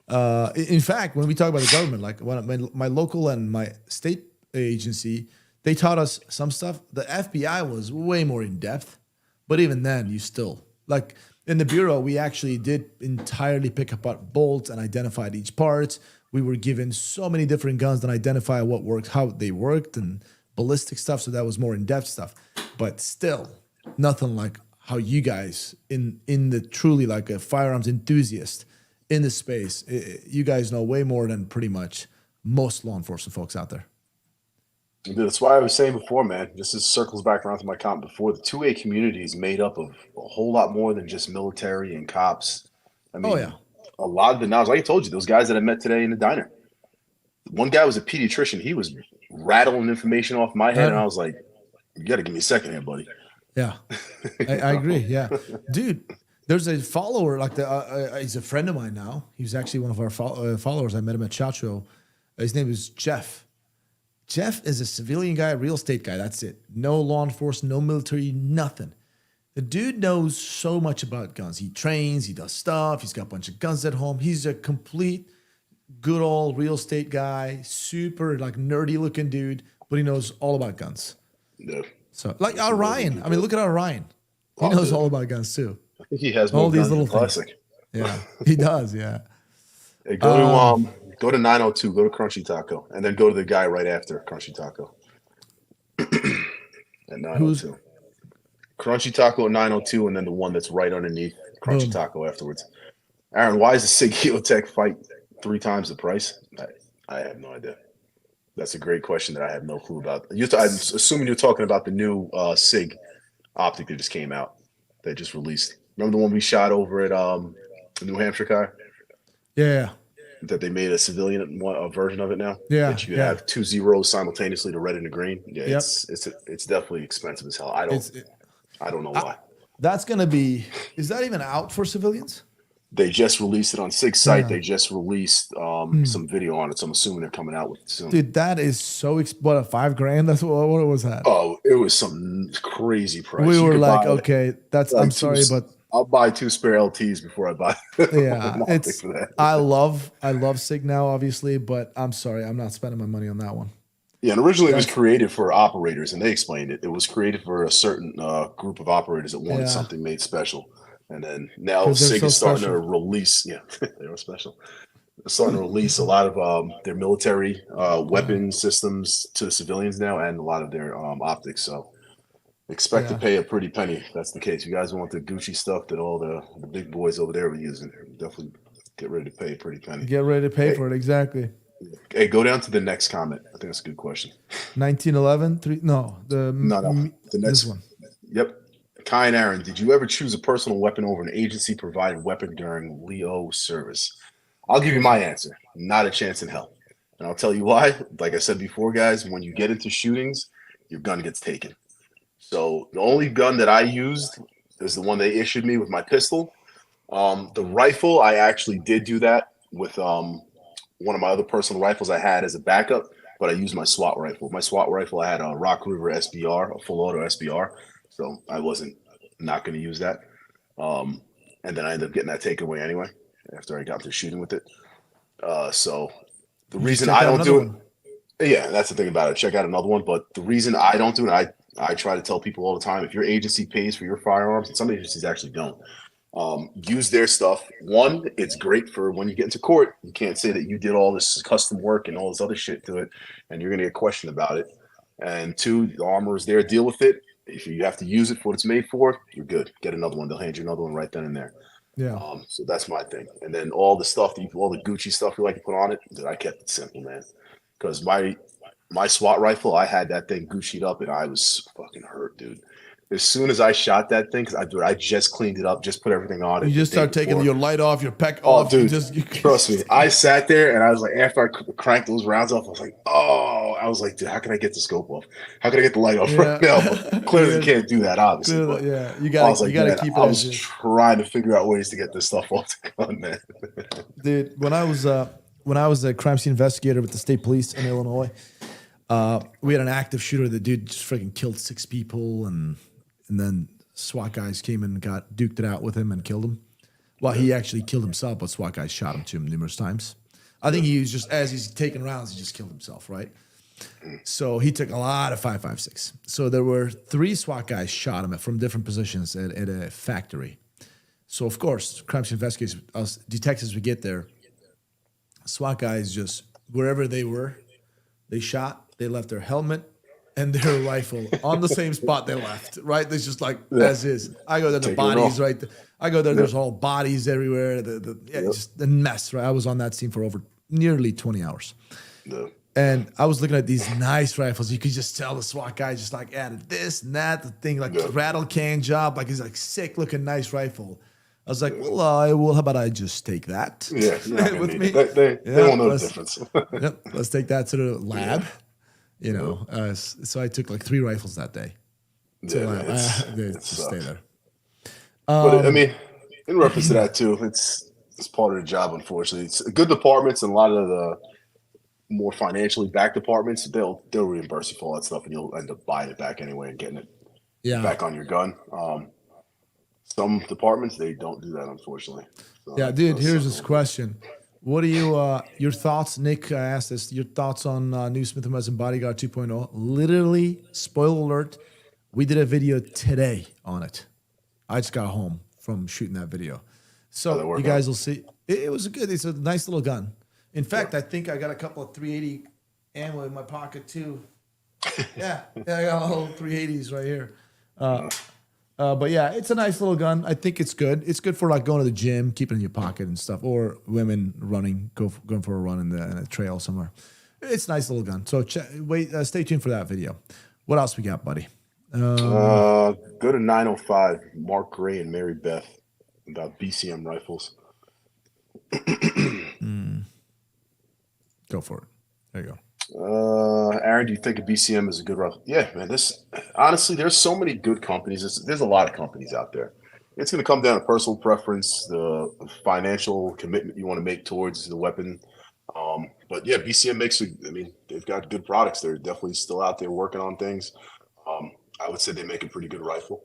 In fact, when we talk about the government, like when my local and my state agency, they taught us some stuff. The FBI was way more in depth, but even then, you still, like in the Bureau, we actually did entirely pick apart bolts and identified each part. We were given so many different guns that identify what worked, how they worked, and ballistic stuff. So that was more in-depth stuff. But still, nothing like how you guys, in the truly like a firearms enthusiast in the space, you guys know way more than pretty much most law enforcement folks out there. Dude, that's why I was saying before, man, this is circles back around to my comment before. The 2A community is made up of a whole lot more than just military and cops. I mean, a lot of the knowledge, like I told you, those guys that I met today in the diner. One guy was a pediatrician. He was rattling information off my head, and I was like, you got to give me a second here, buddy. Yeah, I agree. Yeah, dude, There's a follower, like he's a friend of mine now. He's actually one of our followers. I met him at Chacho. His name is Jeff. Jeff is a civilian guy, real estate guy. That's it. No law enforcement, no military, nothing. The dude knows so much about guns. He trains, he does stuff. He's got a bunch of guns at home. He's a complete good old real estate guy, super like nerdy looking dude, but he knows all about guns. Yeah. So like our Ryan. I mean, look at our Ryan. He knows all about guns too. I think he has more all these guns little than Classic. Yeah, he does. Yeah. Hey, go to 902. Go to Crunchy Taco, and then go to the guy right after Crunchy Taco. At 902. Crunchy Taco at 902, and then the one that's right underneath Crunchy Taco afterwards. Aaron, why is the Sig Helitech fight 3 times the price? I have no idea. That's a great question that I have no clue about. I'm assuming you're talking about the new Sig optic that just came out. They just released. Remember the one we shot over at the New Hampshire car? Yeah. That they made a civilian version of it now. Yeah. That you could have 2 zeros simultaneously, the red and the green. Yeah, it's definitely expensive as hell. I don't know why. That's gonna be. Is that even out for civilians? They just released it on Sig's site. They just released some video on it, so I'm assuming they're coming out with it soon. Dude, that is so what, $5,000? That's what was that? Oh, it was some crazy price. We were like, okay, that's. I'm sorry, but I'll buy 2 spare LTs before I buy. Yeah, it's. I love Sig now, obviously, but I'm sorry, I'm not spending my money on that one. Yeah, and originally it was created for operators, and they explained it. It was created for a certain group of operators that wanted something made special. And then now Sig is starting to release. Yeah, they were special. They're starting to release a lot of their military weapon systems to the civilians now, and a lot of their optics. So expect to pay a pretty penny if that's the case. You guys want the Gucci stuff that all the big boys over there were using. Definitely get ready to pay a pretty penny. Get ready to pay for it, exactly. Hey, go down to the next comment. I think that's a good question. 1911? No, the next one. Yep. Kai and Aaron, did you ever choose a personal weapon over an agency-provided weapon during Leo service? I'll give you my answer. Not a chance in hell. And I'll tell you why. Like I said before, guys, when you get into shootings, your gun gets taken. So the only gun that I used is the one they issued me with my pistol. The rifle, I actually did do that with one of my other personal rifles I had as a backup, but I used my SWAT rifle. My SWAT rifle, I had a Rock River SBR, a full auto SBR. So I wasn't not going to use that. And then I ended up getting that taken away anyway after I got through shooting with it. So the reason I don't do it, yeah, that's the thing about it. Check out another one. But the reason I don't do it, I try to tell people all the time, if your agency pays for your firearms, and some agencies actually don't, use their stuff. One, it's great for when you get into court. You can't say that you did all this custom work and all this other shit to it, and you're going to get questioned about it. And 2, the armor is there, deal with it. If you have to use it for what it's made for, you're good. Get another one. They'll hand you another one right then and there. Yeah. So that's my thing. And then all the stuff all the Gucci stuff you like to put on it, I kept it simple, man. Because my SWAT rifle, I had that thing Gucci'd up, and I was fucking hurt, dude. As soon as I shot that thing, because I just cleaned it up, just put everything on it. You just start taking your light off, your peck off. Dude, trust me. I sat there and I was like, after I cranked those rounds off, I was like, dude, how can I get the scope off? How can I get the light off right now? But clearly, you can't do that, obviously. But you got to keep it. I was trying to figure out ways to get this stuff off the gun, man. Dude, when I was a crime scene investigator with the state police in Illinois, we had an active shooter. The dude just freaking killed 6 people, and then SWAT guys came and got duked it out with him and killed him. Well, he actually killed himself, but SWAT guys shot him to him numerous times. I think he was just, as he's taking rounds, he just killed himself, right? So he took a lot of 5.56. So there were 3 SWAT guys shot him from different positions at a factory. So, of course, crime scene investigators, us detectives would get there. SWAT guys just, wherever they were, they shot, they left their helmet and their rifle on the same spot they left, right? There's just like, as is. I go there, the bodies, right? I go there, there's all bodies everywhere. Just a mess, right? I was on that scene for over nearly 20 hours. And I was looking at these nice rifles. You could just tell the SWAT guy just like added this and that, the thing like rattle can job, like he's like sick looking nice rifle. I was like, well, how about I just take that with me? They won't know the difference. Let's take that to the lab. You know, so I took like 3 rifles that day. To stay there. But I mean, in reference to that too, it's part of the job. Unfortunately, it's good departments and a lot of the more financially backed departments. They'll reimburse you for all that stuff, and you'll end up buying it back anyway and getting it back on your gun. Some departments they don't do that, unfortunately. So yeah, dude. Here's this question. What are your thoughts? Nick asked this. Your thoughts on new Smith & Wesson Bodyguard 2.0? Literally, spoiler alert, we did a video today on it. I just got home from shooting that video. So you guys will see. It was it's a nice little gun. In fact, I think I got a couple of 380 ammo in my pocket too. Yeah, I got all 380s right here. But yeah, it's a nice little gun. I think it's good. It's good for like going to the gym, keeping it in your pocket and stuff, or women running, going for a run in a trail somewhere. It's a nice little gun. So stay tuned for that video. What else we got, buddy? Go to 905, Mark Gray and Mary Beth about BCM rifles. Go for it. There you go. Aaron, do you think a BCM is a good rifle? Yeah, man. Honestly, there's so many good companies. There's a lot of companies out there. It's going to come down to personal preference, the financial commitment you want to make towards the weapon. But yeah, BCM they've got good products. They're definitely still out there working on things. I would say they make a pretty good rifle.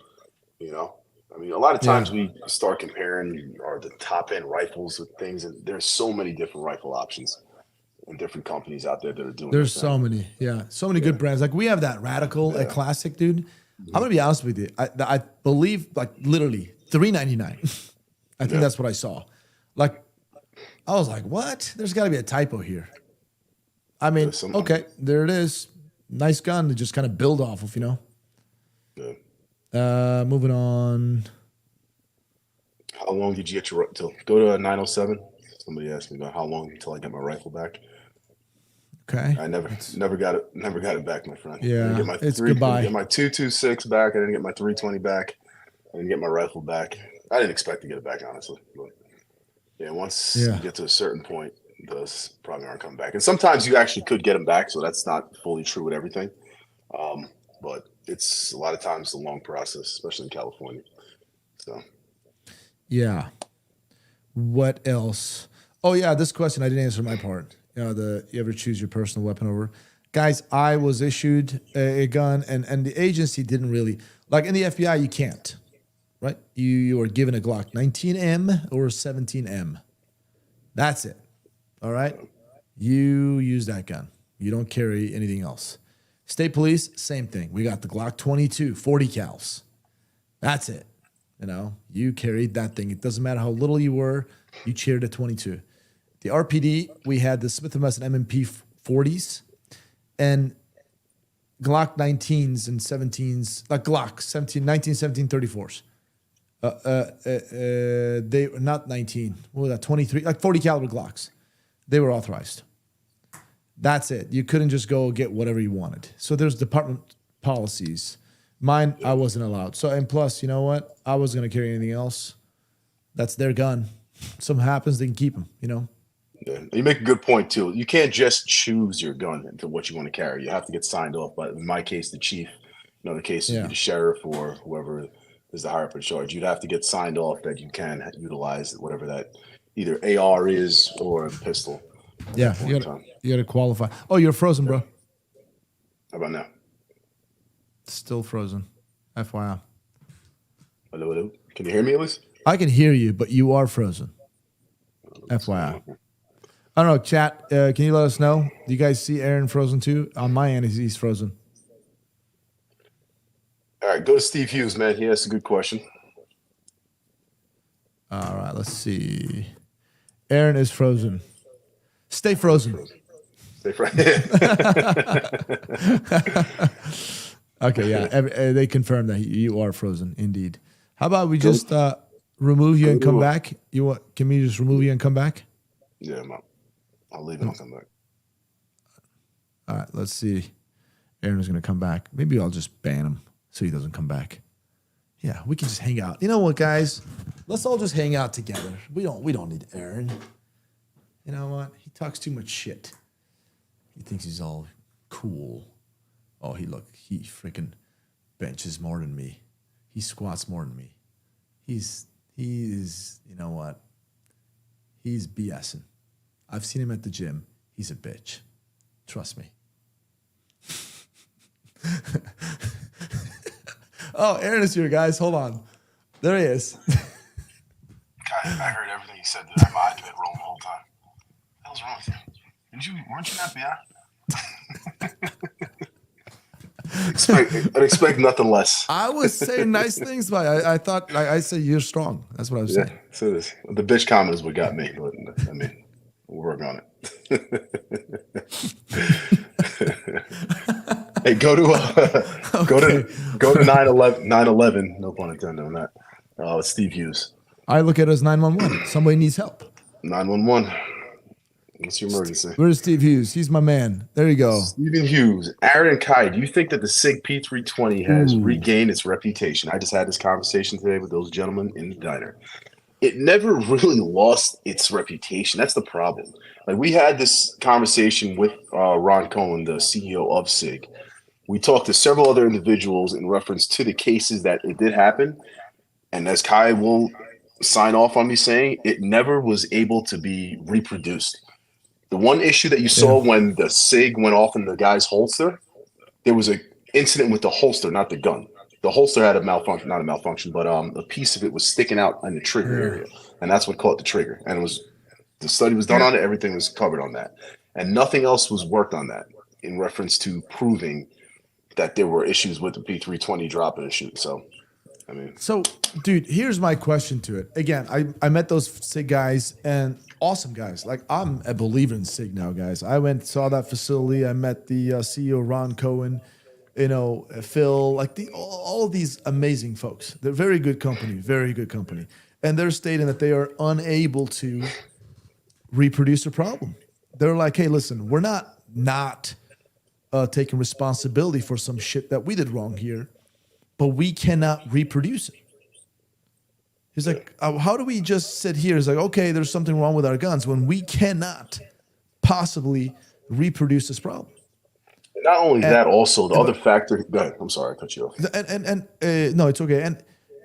You know, I mean, a lot of times we start comparing the top end rifles with things, and there's so many different rifle options and different companies out there that are doing. There's so many, so many good brands. Like we have that Radical, a classic, dude. I'm gonna be honest with you. I believe like literally $3.99. I think that's what I saw. Like, I was like, what? There's got to be a typo here. I mean, okay, there it is. Nice gun to just kind of build off of, you know. Yeah. Moving on. How long did you get your till? Go to 907. Somebody asked me about how long until I get my rifle back. Okay. I never got it back, my friend. Yeah, I didn't get it's goodbye. I didn't get my 226 back. I didn't get my 320 back. I didn't get my rifle back. I didn't expect to get it back, honestly. But yeah, once you get to a certain point, those probably aren't coming back. And sometimes you actually could get them back, so that's not fully true with everything. But it's a lot of times a long process, especially in California. So yeah. What else? Oh yeah, this question I didn't answer my part. You know, you ever choose your personal weapon over? Guys, I was issued a gun, and the agency didn't really like. In the FBI, you can't, right? You are given a Glock 19M or 17M. That's it. All right. You use that gun. You don't carry anything else. State police, same thing. We got the Glock 22, 40 cals. That's it. You know, you carried that thing. It doesn't matter how little you were. You cheered at 22. The RPD, we had the Smith & Wesson M&P 40s and Glock 19s and 17s, like Glock 17, 19, 17, 34s. They were not 19. What was that? 23, like 40 caliber Glocks. They were authorized. That's it. You couldn't just go get whatever you wanted. So there's department policies. Mine, I wasn't allowed. So, and plus, you know what? I wasn't going to carry anything else. That's their gun. Something happens, they can keep them, you know? Yeah. You make a good point, too. You can't just choose your gun into what you want to carry. You have to get signed off by, in my case, the chief. In other cases, the sheriff or whoever is the higher up in charge. You'd have to get signed off that you can utilize whatever that either AR is or a pistol. Yeah, you got to qualify. Oh, you're frozen, bro. How about now? Still frozen. FYI. Hello. Can you hear me at least? I can hear you, but you are frozen. FYI. I don't know, chat. Can you let us know? Do you guys see Aaron frozen too? On my end, he's frozen. All right, go to Steve Hughes, man. He asked a good question. All right, let's see. Aaron is frozen. Stay frozen. Stay frozen. Okay, yeah. They confirmed that you are frozen, indeed. How about we just remove you and come back? Can we just remove you and come back? Yeah, I'll leave and I'll come back. All right, let's see. Aaron's going to come back. Maybe I'll just ban him so he doesn't come back. Yeah, we can just hang out. You know what, guys? Let's all just hang out together. We don't need Aaron. You know what? He talks too much shit. He thinks he's all cool. Oh, he freaking benches more than me. He squats more than me. He's He's, you know what? He's BSing. I've seen him at the gym. He's a bitch. Trust me. Oh, Aaron is here, guys. Hold on. There he is. I heard everything you said. That my iPad rolling the whole time. What the hell's wrong with you? Weren't you FBI? I'd expect nothing less. I was saying nice things, but I thought I said you're strong. That's what I was saying. Yeah, so this. The bitch comment is what got me. But, I mean, we'll work on it. Hey, go to 9/11. No pun intended on that. It's Steve Hughes. I look at it as 911. Somebody needs help. 911. What's your emergency? Where's Steve Hughes? He's my man. There you go. Stephen Hughes. Aaron and Kai, do you think that the Sig P320 has regained its reputation? I just had this conversation today with those gentlemen in the diner. It never really lost its reputation. That's the problem. Like, we had this conversation with Ron Cohen, the CEO of Sig. We talked to several other individuals in reference to the cases that it did happen. And as Kai will sign off on me saying, it never was able to be reproduced. The one issue that you saw when the Sig went off in the guy's holster, there was an incident with the holster, not the gun. The holster had a malfunction, not a malfunction, but a piece of it was sticking out in the trigger area. And that's what caught the trigger. And the study was done on it. Everything was covered on that. And nothing else was worked on that in reference to proving that there were issues with the P320 drop and shoot. So, I mean. So, dude, here's my question to it. Again, I met those Sig guys and awesome guys. Like, I'm a believer in Sig now, guys. I went, saw that facility. I met the CEO, Ron Cohen, Phil, like all of these amazing folks. They're very good company. And they're stating that they are unable to reproduce a problem. They're like, hey, listen, we're not taking responsibility for some shit that we did wrong here, but we cannot reproduce it. He's like, how do we just sit here? He's like, okay, there's something wrong with our guns when we cannot possibly reproduce this problem. Not only that, also the other factor. Go ahead. I'm sorry, I cut you off. No, it's okay.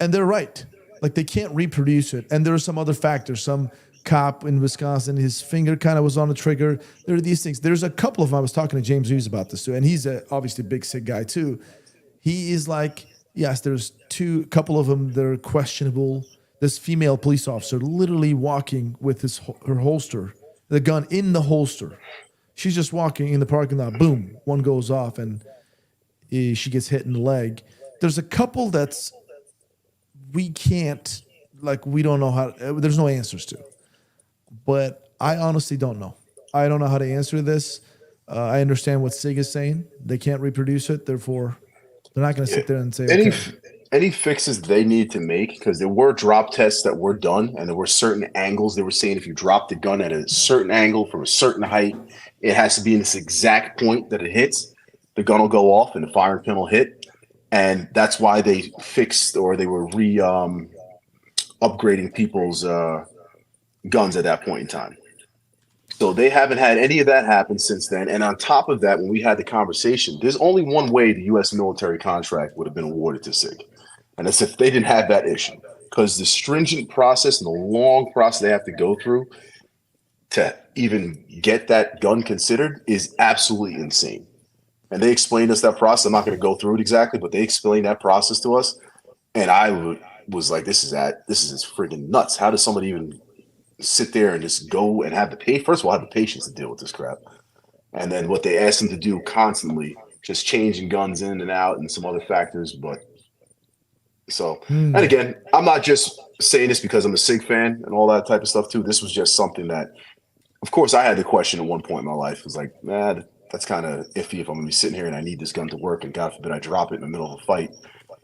And they're right. Like, they can't reproduce it. And there are some other factors. Some cop in Wisconsin, his finger kind of was on the trigger. There are these things. There's a couple of them. I was talking to James Hughes about this too, and he's obviously a big Sig guy too. He is like, yes, there's a couple of them that are questionable. This female police officer literally walking with her holster, the gun in the holster. She's just walking in the parking lot. Boom, one goes off, and she gets hit in the leg. There's a couple that's we can't, like, we don't know how. There's no answers to. But I honestly don't know. I don't know how to answer this. I understand what Sig is saying. They can't reproduce it. Therefore, they're not going to sit there and say, any fixes they need to make, because there were drop tests that were done, and there were certain angles. They were saying if you drop the gun at a certain angle from a certain height, it has to be in this exact point that it hits. The gun will go off and the firing pin will hit. And that's why they fixed, or they were upgrading people's guns at that point in time. So they haven't had any of that happen since then. And on top of that, when we had the conversation, there's only one way the U.S. military contract would have been awarded to Sig. And that's if they didn't have that issue. Because the stringent process and the long process they have to go through to even get that gun considered is absolutely insane. And they explained us that process. I'm not going to go through it exactly, but they explained that process to us. And I was like, this is freaking nuts. How does somebody even sit there and just go and have first of all, have the patience to deal with this crap? And then what they asked them to do constantly, just changing guns in and out and some other factors. But and again, I'm not just saying this because I'm a Sig fan and all that type of stuff too. This was just something that, of course, I had the question at one point in my life. It was like, that's kind of iffy if I'm going to be sitting here and I need this gun to work, and God forbid I drop it in the middle of a fight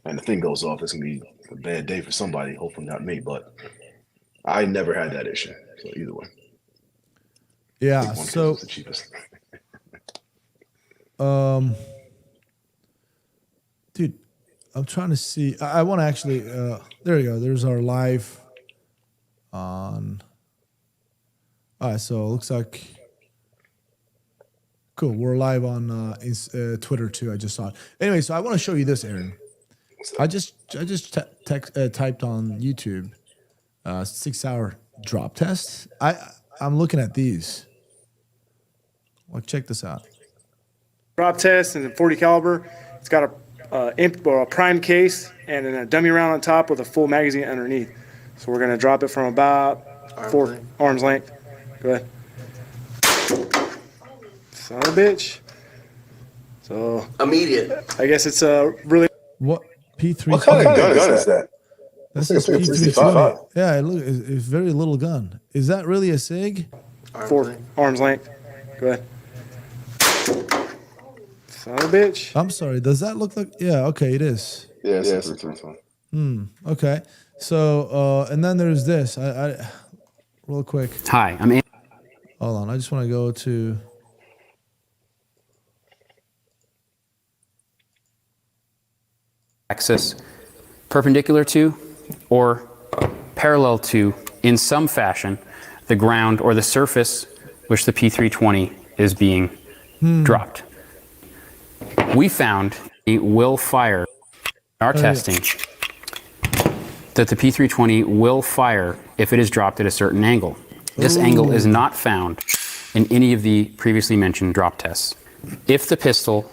and the thing goes off. It's going to be a bad day for somebody, hopefully not me, but I never had that issue. So either way. Yeah, so the cheapest. Dude, I'm trying to see. I want to actually there you go. There's our live on. All right, so it looks like cool. We're live on Twitter too. I just saw it. Anyway, so I want to show you this, Aaron. I just typed on YouTube 6-hour drop test. I'm looking at these. Well, check this out. Drop test and a 40 caliber. It's got a prime case and then a dummy round on top with a full magazine underneath. So we're gonna drop it from about arm's length. Go ahead. Son of a bitch. So Immediate. I guess it's a really What P320? What kind of gun is that? That's It's a like a P320. 365. Yeah, it's very little gun. Is that really a Sig? arm's length. Go ahead. Son of a bitch. I'm sorry. Does that look like? Yeah. Okay, it is. Yeah, it's a 320. Okay. So and then there's this. I real quick. Hi, I'm Hold on. I just want to go to. axis perpendicular to or parallel to, in some fashion, the ground or the surface which the P320 is being dropped. We found it will fire in our testing that the P320 will fire if it is dropped at a certain angle. This angle is not found in any of the previously mentioned drop tests. If the pistol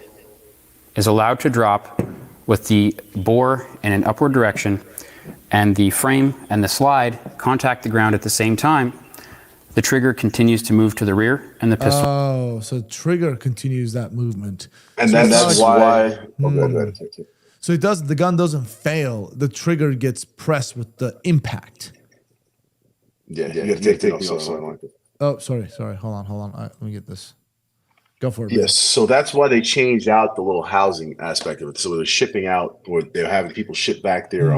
is allowed to drop with the bore in an upward direction and the frame and the slide contact the ground at the same time, the trigger continues to move to the rear and the pistol. Oh, so trigger continues that movement. And so that's why. So it does. The gun doesn't fail. The trigger gets pressed with the impact. Yeah, you have to take it off. Oh, sorry. Hold on. Let me get this. Go for it. Yes, so that's why they changed out the little housing aspect of it. So they're shipping out, or they're having people ship back their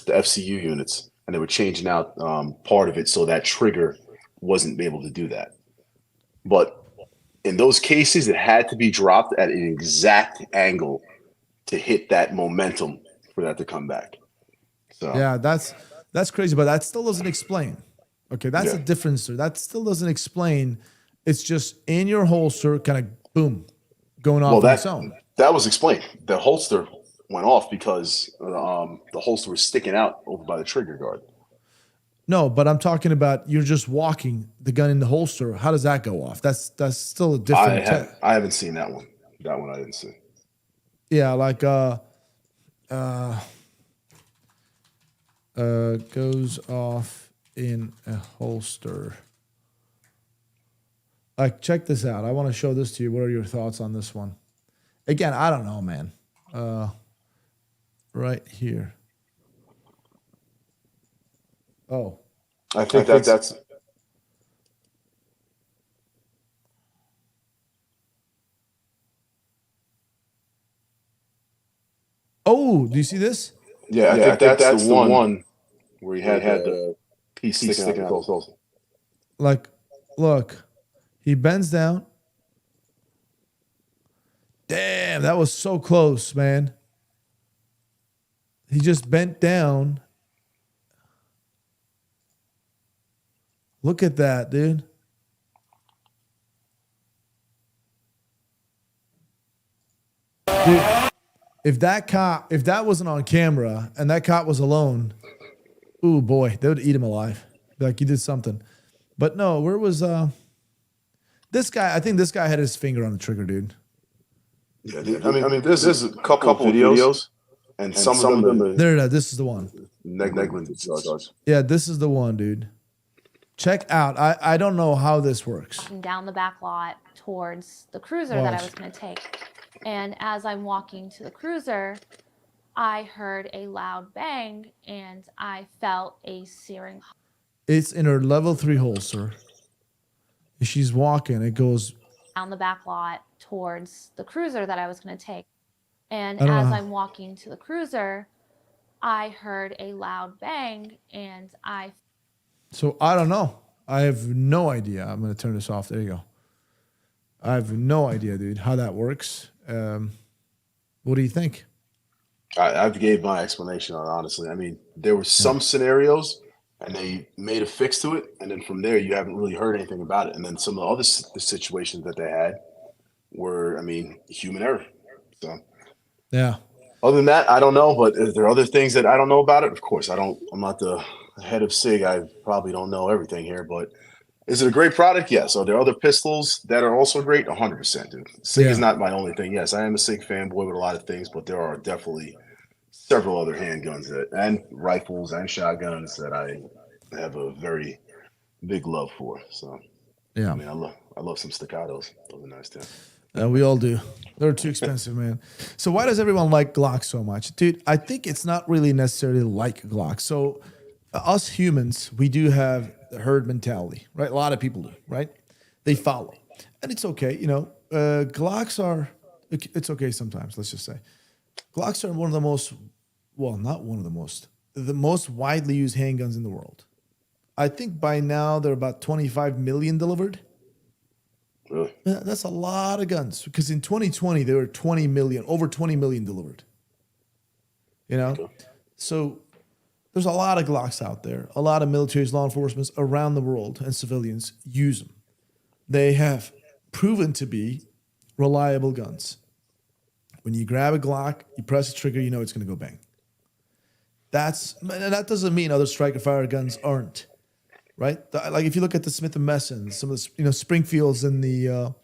the FCU units, and they were changing out part of it so that trigger wasn't able to do that. But in those cases, it had to be dropped at an exact angle to hit that momentum for that to come back. So Yeah, that's crazy, but that still doesn't explain. Okay, that's a difference. That still doesn't explain. It's just in your holster, kind of boom, going off on its own. That was explained. The holster went off because the holster was sticking out over by the trigger guard. No, but I'm talking about you're just walking the gun in the holster. How does that go off? That's still a different. I haven't seen that one. That one I didn't see. Yeah, like goes off in a holster. Like, check this out. I want to show this to you. What are your thoughts on this one? Again, I don't know, man. Right here. Oh. I think that's Oh, do you see this? Yeah, I think that's the one where he had the piece sticking out of his holster. Like, look, he bends down. Damn, that was so close, man. He just bent down. Look at that, dude. Dude, if that wasn't on camera and that cop was alone, ooh boy, they would eat him alive. Be like, you did something. But no, where was this guy? I think this guy had his finger on the trigger, dude. Yeah, I mean, there's a couple of videos, and some of them are there. This is the one. Negligence charge. Yeah, this is the one, dude. Check out. I don't know how this works. Down the back lot towards the cruiser that I was going to take. And as I'm walking to the cruiser, I heard a loud bang and I felt a searing. It's in her level 3 holster. She's walking. It goes Down the back lot towards the cruiser that I was going to take. And as I'm walking to the cruiser, I heard a loud bang and I. So I don't know. I have no idea. I'm going to turn this off. There you go. I have no idea, dude, how that works. What do you think? I've gave my explanation on it, honestly. I mean, there were some scenarios and they made a fix to it. And then from there, you haven't really heard anything about it. And then some of the other situations that they had were, I mean, human error. So, yeah. Other than that, I don't know. But is there other things that I don't know about it? Of course, I'm not the head of Sig, I probably don't know everything here, but is it a great product? Yes. Are there other pistols that are also great? 100%, dude. Sig is not my only thing. Yes, I am a Sig fanboy with a lot of things, but there are definitely several other handguns and rifles and shotguns that I have a very big love for. So, Yeah. I mean, I love some staccatos. Those are nice too. We all do. They're too expensive, man. So why does everyone like Glock so much? Dude, I think it's not really necessarily like Glock. So us humans, we do have the herd mentality, right? A lot of people do, right? They follow. And it's okay. Glocks are, it's okay sometimes, let's just say. Glocks are one of the most, well, not one of the most widely used handguns in the world. I think by now they're about 25 million delivered. Really? That's a lot of guns because in 2020 there were over 20 million delivered. So there's a lot of Glocks out there. A lot of militaries, law enforcement around the world, and civilians use them. They have proven to be reliable guns. When you grab a Glock, you press the trigger, you know it's going to go bang. That doesn't mean other striker fire guns aren't. Right, like if you look at the Smith & Wesson, some of the Springfields and the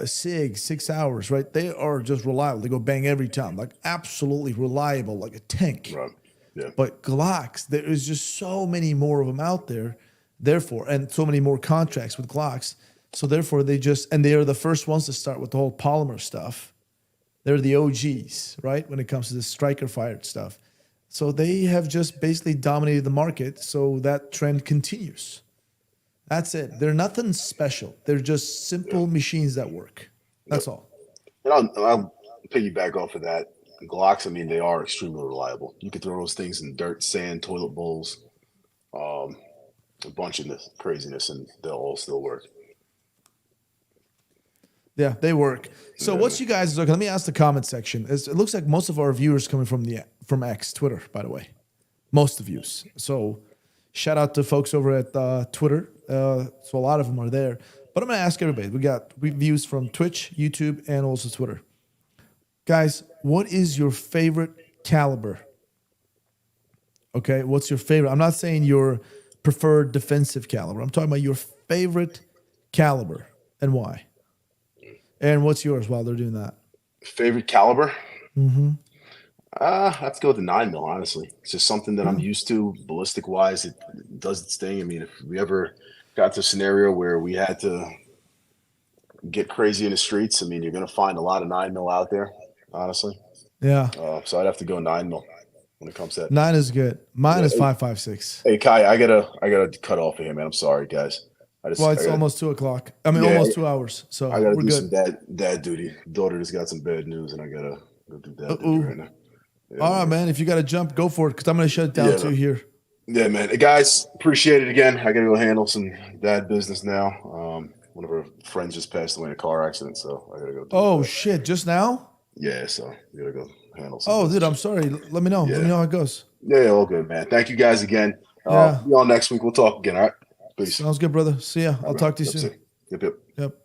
Sig 6 hours, right? They are just reliable. They go bang every time, like absolutely reliable, like a tank. Right. Yeah. But Glocks, there is just so many more of them out there. Therefore, and so many more contracts with Glocks. So therefore, they are the first ones to start with the whole polymer stuff. They're the OGs, right? When it comes to the striker fired stuff. So they have just basically dominated the market, so that trend continues. That's it. They're nothing special. They're just simple machines that work. That's all. And I'll piggyback off of that. Glocks, I mean, they are extremely reliable. You could throw those things in dirt, sand, toilet bowls, a bunch of this craziness, and they'll all still work. Yeah, they work. So what's you guys look? Let me ask the comment section. It looks like most of our viewers coming from X, Twitter, by the way. Most of views. So shout out to folks over at Twitter. So a lot of them are there. But I'm going to ask everybody. We got views from Twitch, YouTube, and also Twitter. Guys, what is your favorite caliber? Okay, what's your favorite? I'm not saying your preferred defensive caliber. I'm talking about your favorite caliber and why. And what's yours while they're doing that? Favorite caliber? Mm-hmm. I have to go with the 9mm, honestly. It's just something that I'm used to, ballistic-wise. It does its thing. I mean, if we ever got to a scenario where we had to get crazy in the streets, I mean, you're going to find a lot of 9mm out there, honestly. Yeah. So I'd have to go 9mm when it comes to that. 9 is good. Mine is 5.56. Hey, Kai, I gotta cut off of here, man. I'm sorry, guys. It's almost 2 o'clock. I mean, almost 2 hours. So I gotta we're do good. some dad duty. Daughter just got some bad news, and I gotta go do dad duty right now. Yeah, all right, man. If you got to jump, go for it, because I'm going to shut it down too here. Yeah, man. Hey, guys, appreciate it again. I got to go handle some dad business now. One of our friends just passed away in a car accident, so I got to go do that. Shit. Just now? Yeah, so you got to go handle some. Oh, dude, I'm sorry. Let me know. Yeah. Let me know how it goes. Yeah, all good, man. Thank you guys again. See y'all next week. We'll talk again, all right? Peace. Sounds good, brother. See ya. I'll talk to you soon. Yep.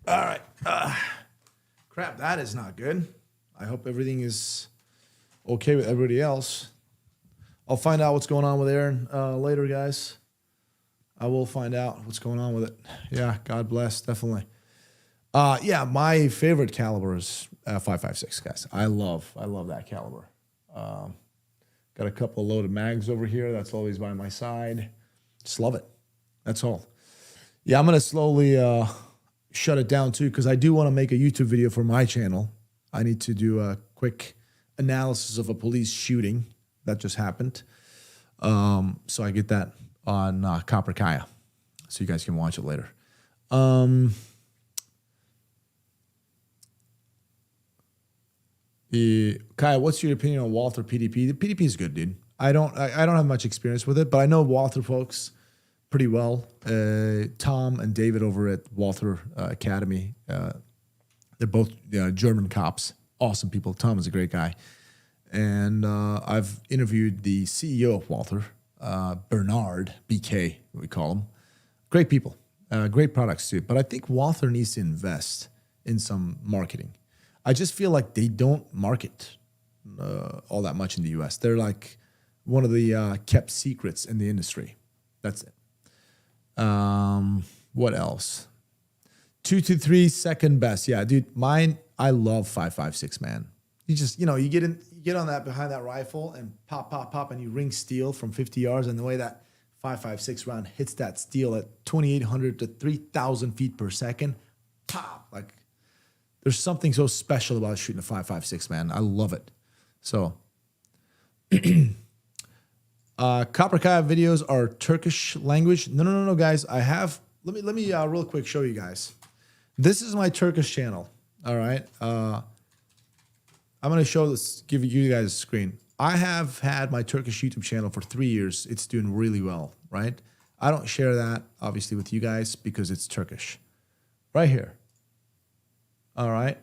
All right. Crap, that is not good. I hope everything is okay with everybody else. I'll find out what's going on with Aaron later, guys. I will find out what's going on with it. Yeah, God bless, definitely. My favorite caliber is 5.56, guys. I love that caliber. Got a couple loaded mags over here. That's always by my side. Just love it. That's all. Yeah, I'm gonna slowly shut it down too, because I do want to make a YouTube video for my channel. I need to do a quick analysis of a police shooting that just happened. So I get that on Copper Kaya, so you guys can watch it later. Kaya, what's your opinion on Walther PDP? The PDP is good, dude. I don't have much experience with it, but I know Walther folks pretty well. Tom and David over at Walther Academy. They're both German cops, awesome people. Tom is a great guy. And I've interviewed the CEO of Walther, Bernard, BK, we call him. Great people, great products too. But I think Walther needs to invest in some marketing. I just feel like they don't market all that much in the U.S. They're like one of the kept secrets in the industry. That's it. What else? 2 to 3 second best. Yeah, dude, mine, I love 5.56, man. You just, you get on that behind that rifle and pop, pop, pop, and you ring steel from 50 yards. And the way that 5.56 round hits that steel at 2,800 to 3,000 feet per second, pop. Like, there's something so special about shooting a 5.56, man. I love it. So, Copper Kai videos are Turkish language. No, guys. I have. Let me real quick show you guys. This is my Turkish channel. All right. I'm gonna show this. Give you guys a screen. I have had my Turkish YouTube channel for 3 years. It's doing really well, right? I don't share that obviously with you guys because it's Turkish. Right here. All right.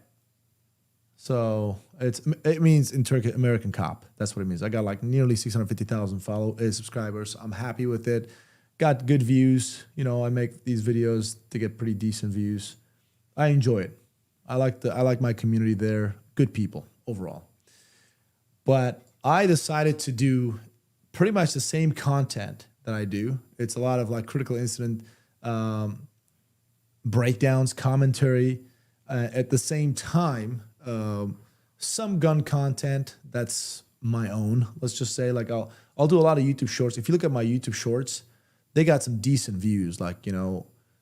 So it means in Turkish American cop. That's what it means. I got like nearly 650,000 subscribers. I'm happy with it. Got good views. I make these videos to get pretty decent views. I enjoy it. I like my community there. Good people overall. But I decided to do pretty much the same content that I do. It's a lot of like critical incident breakdowns, commentary. At the same time, some gun content that's my own. Let's just say like I'll do a lot of YouTube shorts. If you look at my YouTube shorts, they got some decent views. Like,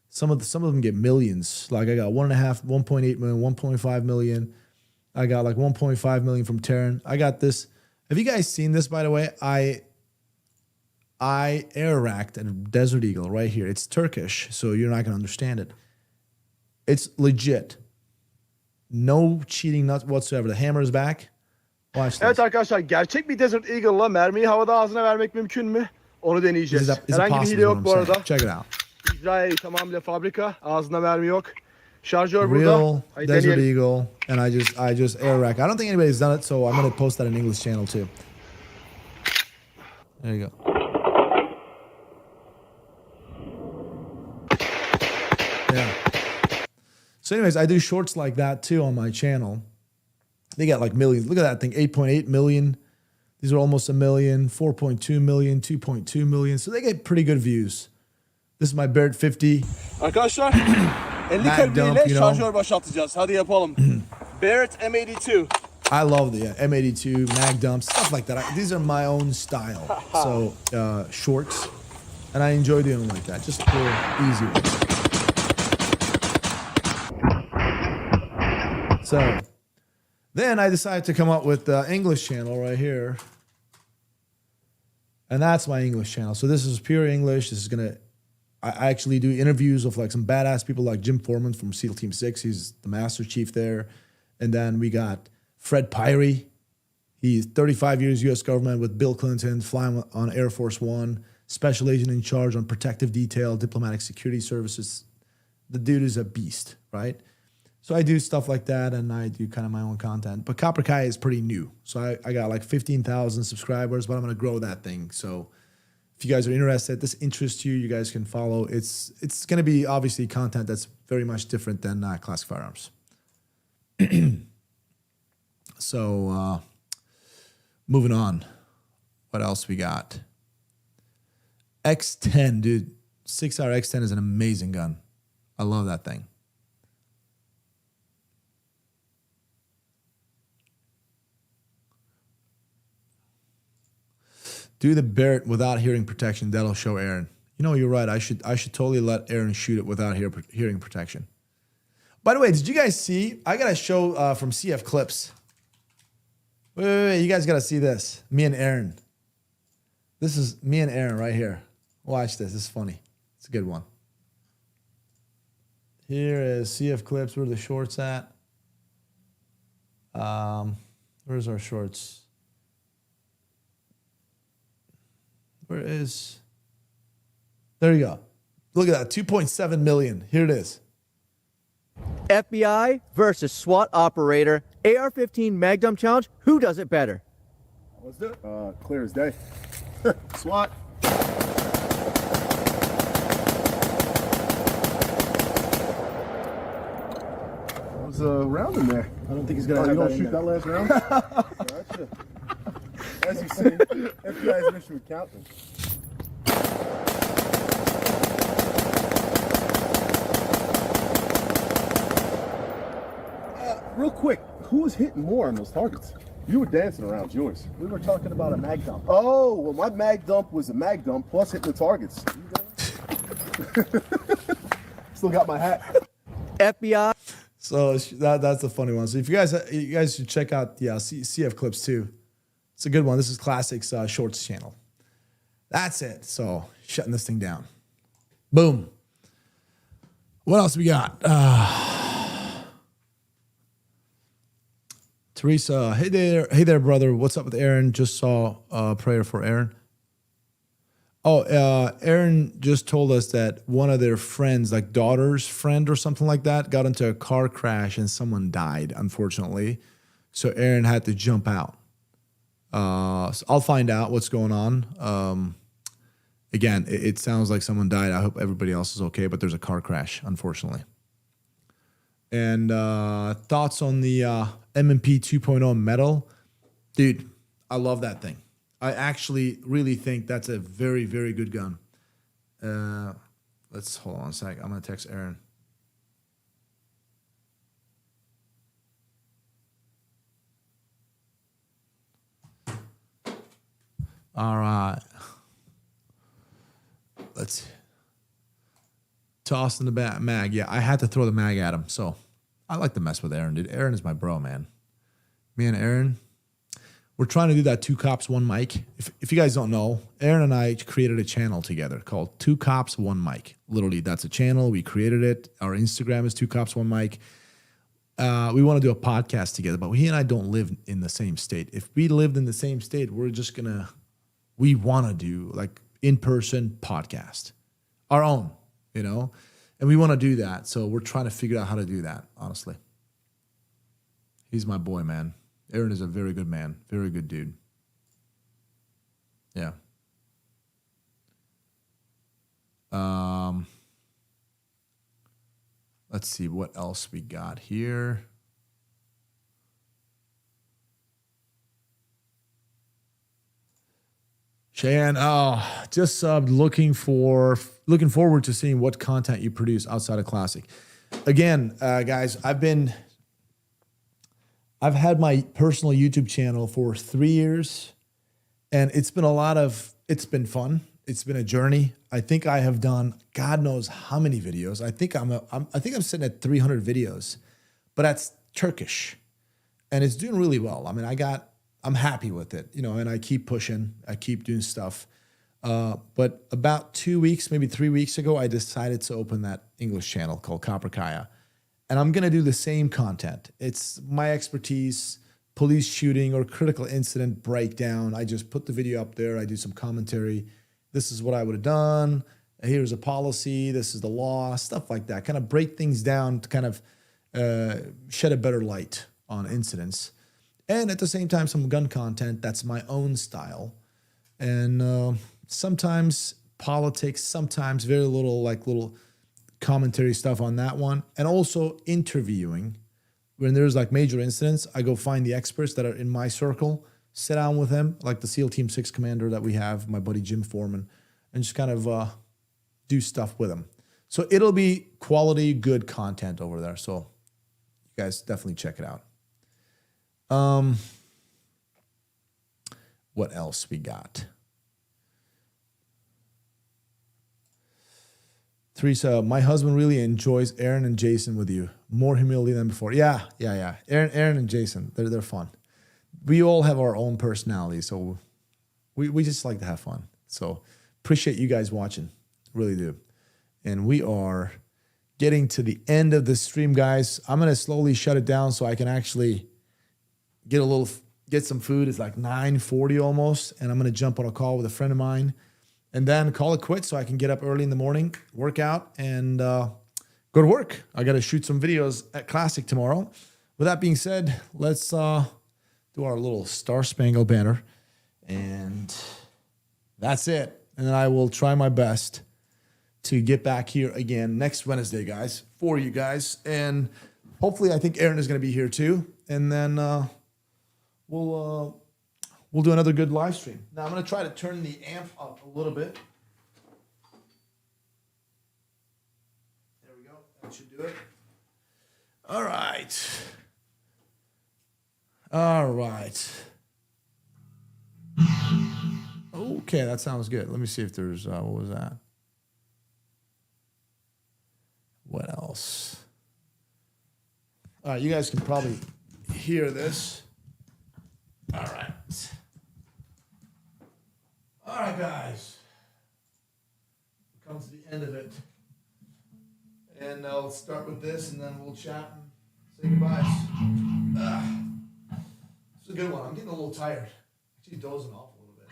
some of them get millions. Like I got 1.5, 1.8 million, 1.5 million. I got like 1.5 million from Terran. I got this. Have you guys seen this, by the way? I air racked a Desert Eagle right here. It's Turkish, so you're not gonna understand it. It's legit. No cheating whatsoever. The hammer is back. Watch this. Evet arkadaşlar, gerçek bir Desert Eagle'la mermiyi havada ağzına vermek mümkün mü? Onu deneyeceğiz. Herhangi bir hile yok bu arada. Check it out. İsrail tamamıyla fabrika. Ağzında mermi yok. Şarjör burada. Real Desert Eagle, and I just air rack. I don't think anybody's done it, so I'm gonna post that in English channel too. There you go. Yeah. So anyways, I do shorts like that too on my channel. They got like millions. Look at that thing, 8.8 million. These are almost a million, 4.2 million, 2.2 million. So they get pretty good views. This is my Barrett 50. Arkadaşlar 50 kalibreyle şarjör başlatacağız. Hadi yapalım. Barrett M82. I love the M82, mag dumps, stuff like that. These are my own style. So shorts, and I enjoy doing them like that. Just for easy ones. So then I decided to come up with the English channel right here. And that's my English channel. So this is pure English. This is I actually do interviews of like some badass people like Jim Foreman from SEAL Team 6. He's the Master Chief there. And then we got Fred Pyrie. He's 35 years U.S. government with Bill Clinton, flying on Air Force One, special agent in charge on protective detail, diplomatic security services. The dude is a beast, right? So I do stuff like that, and I do kind of my own content. But Copper Kai is pretty new. So I got like 15,000 subscribers, but I'm going to grow that thing. So if you guys are interested, this interests you, you guys can follow. It's going to be obviously content that's very much different than classic firearms. So moving on. What else we got? X10, dude. 6R X10 is an amazing gun. I love that thing. Do the Barrett without hearing protection. That'll show Aaron. You're right. I should totally let Aaron shoot it without hearing protection. By the way, did you guys see? I got a show from CF Clips. Wait. You guys got to see this. Me and Aaron. This is me and Aaron right here. Watch this. This is funny. It's a good one. Here is CF Clips. Where are the shorts at? Where's our shorts? Where is? There you go. Look at that. 2.7 million. Here it is. FBI versus SWAT operator. AR-15 mag dump challenge. Who does it better? Let's do it. Clear as day. SWAT. There was a round in there. I don't think he's gonna. You gonna shoot that last round? As you see, FBI's mission with Captain. Real quick, who was hitting more on those targets? You were dancing around yours. We were talking about a mag dump. Oh, well, my mag dump was a mag dump plus hitting the targets. Still got my hat. FBI. So that's the funny one. So if you guys should check out the CF clips too. It's a good one. This is Classics Shorts channel. That's it. So shutting this thing down. Boom. What else we got? Teresa, hey there, brother. What's up with Aaron? Just saw a prayer for Aaron. Oh, Aaron just told us that one of their friends, like daughter's friend or something like that, got into a car crash and someone died, unfortunately. So Aaron had to jump out. So I'll find out what's going on. Again, it sounds like someone died. I hope everybody else is okay, but there's a car crash, unfortunately. And thoughts on the M&P 2.0 metal? Dude, I love that thing. I actually really think that's a very, very good gun. Let's hold on a sec. I'm going to text Aaron. All right. Let's toss in the mag. Yeah, I had to throw the mag at him. So I like to mess with Aaron, dude. Aaron is my bro, man. Me and Aaron, we're trying to do that 2 Cops, 1 Mic. If you guys don't know, Aaron and I created a channel together called 2 Cops, 1 Mic. Literally, that's a channel. We created it. Our Instagram is 2 Cops, 1 Mic. We want to do a podcast together, but he and I don't live in the same state. If we lived in the same state, we want to do like in-person podcast, our own, you know, and we want to do that. So we're trying to figure out how to do that, honestly. He's my boy, man. Aaron is a very good man, very good dude. Yeah. Let's see what else we got here. Cheyenne, just looking forward to seeing what content you produce outside of Classic. Again, guys, I've had my personal YouTube channel for 3 years, and it's been fun. It's been a journey. I think I have done God knows how many videos. I think I'm sitting at 300 videos, but that's Turkish, and it's doing really well. I mean, I'm happy with it, you know, and I keep pushing. I keep doing stuff. But about 2 weeks, maybe 3 weeks ago, I decided to open that English channel called Copper Kaya. And I'm going to do the same content. It's my expertise, police shooting or critical incident breakdown. I just put the video up there. I do some commentary. This is what I would have done. Here's a policy. This is the law, stuff like that. Kind of break things down to kind of shed a better light on incidents. And at the same time, some gun content that's my own style. And sometimes politics, sometimes very little commentary stuff on that one. And also interviewing. When there's like major incidents, I go find the experts that are in my circle, sit down with them, like the SEAL Team 6 commander that we have, my buddy Jim Foreman, and just kind of do stuff with them. So it'll be quality, good content over there. So you guys definitely check it out. What else we got? Teresa, my husband really enjoys Aaron and Jason with you. More humility than before. Yeah. Aaron and Jason, they're fun. We all have our own personality, so we just like to have fun. So appreciate you guys watching, really do. And we are getting to the end of the stream, guys. I'm gonna slowly shut it down so I can actually get some food. It's like 9:40 almost, and I'm gonna jump on a call with a friend of mine, and then call it quits so I can get up early in the morning, work out, and go to work. I got to shoot some videos at Classic tomorrow. With that being said, let's do our little Star Spangled Banner, and that's it. And then I will try my best to get back here again next Wednesday, guys, for you guys. And hopefully I think Aaron is going to be here too. And then we'll we'll do another good live stream. Now I'm going to try to turn the amp up a little bit. There we go. That should do it. All right. All right. Okay, that sounds good. Let me see if there's, what was that? What else? All right, you guys can probably hear this. All right. All right, guys. We've come to the end of it. And I'll start with this, and then we'll chat and say goodbyes. It's a good one. I'm getting a little tired. Actually dozing off a little bit.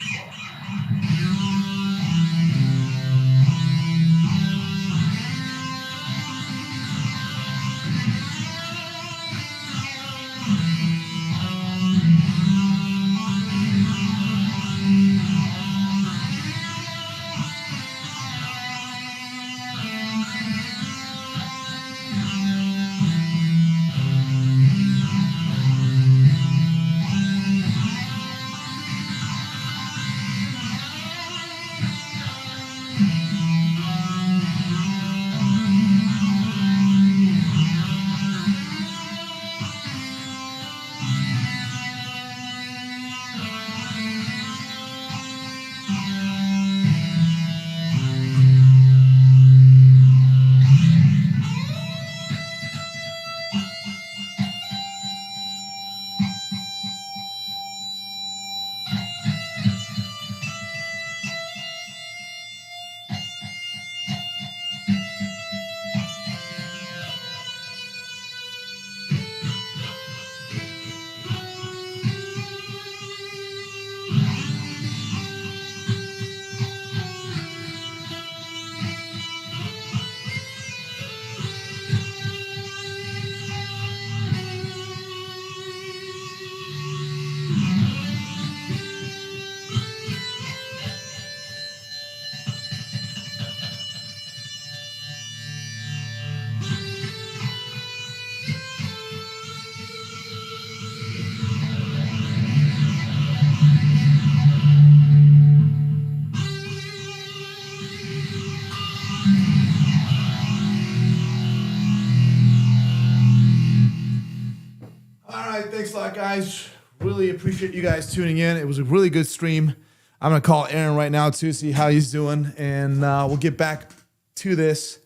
Thanks a lot, guys. Really appreciate you guys tuning in. It was a really good stream. I'm going to call Aaron right now, too, see how he's doing. And we'll get back to this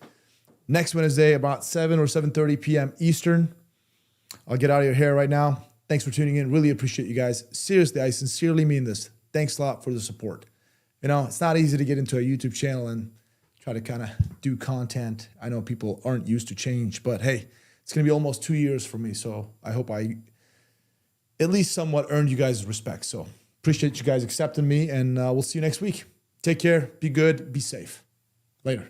next Wednesday about 7 or 7:30 p.m. Eastern. I'll get out of your hair right now. Thanks for tuning in. Really appreciate you guys. Seriously, I sincerely mean this. Thanks a lot for the support. You know, it's not easy to get into a YouTube channel and try to kind of do content. I know people aren't used to change, but hey, it's going to be almost 2 years for me. So I hope I at least somewhat earned you guys' respect. So appreciate you guys accepting me, and we'll see you next week. Take care. Be good. Be safe. Later.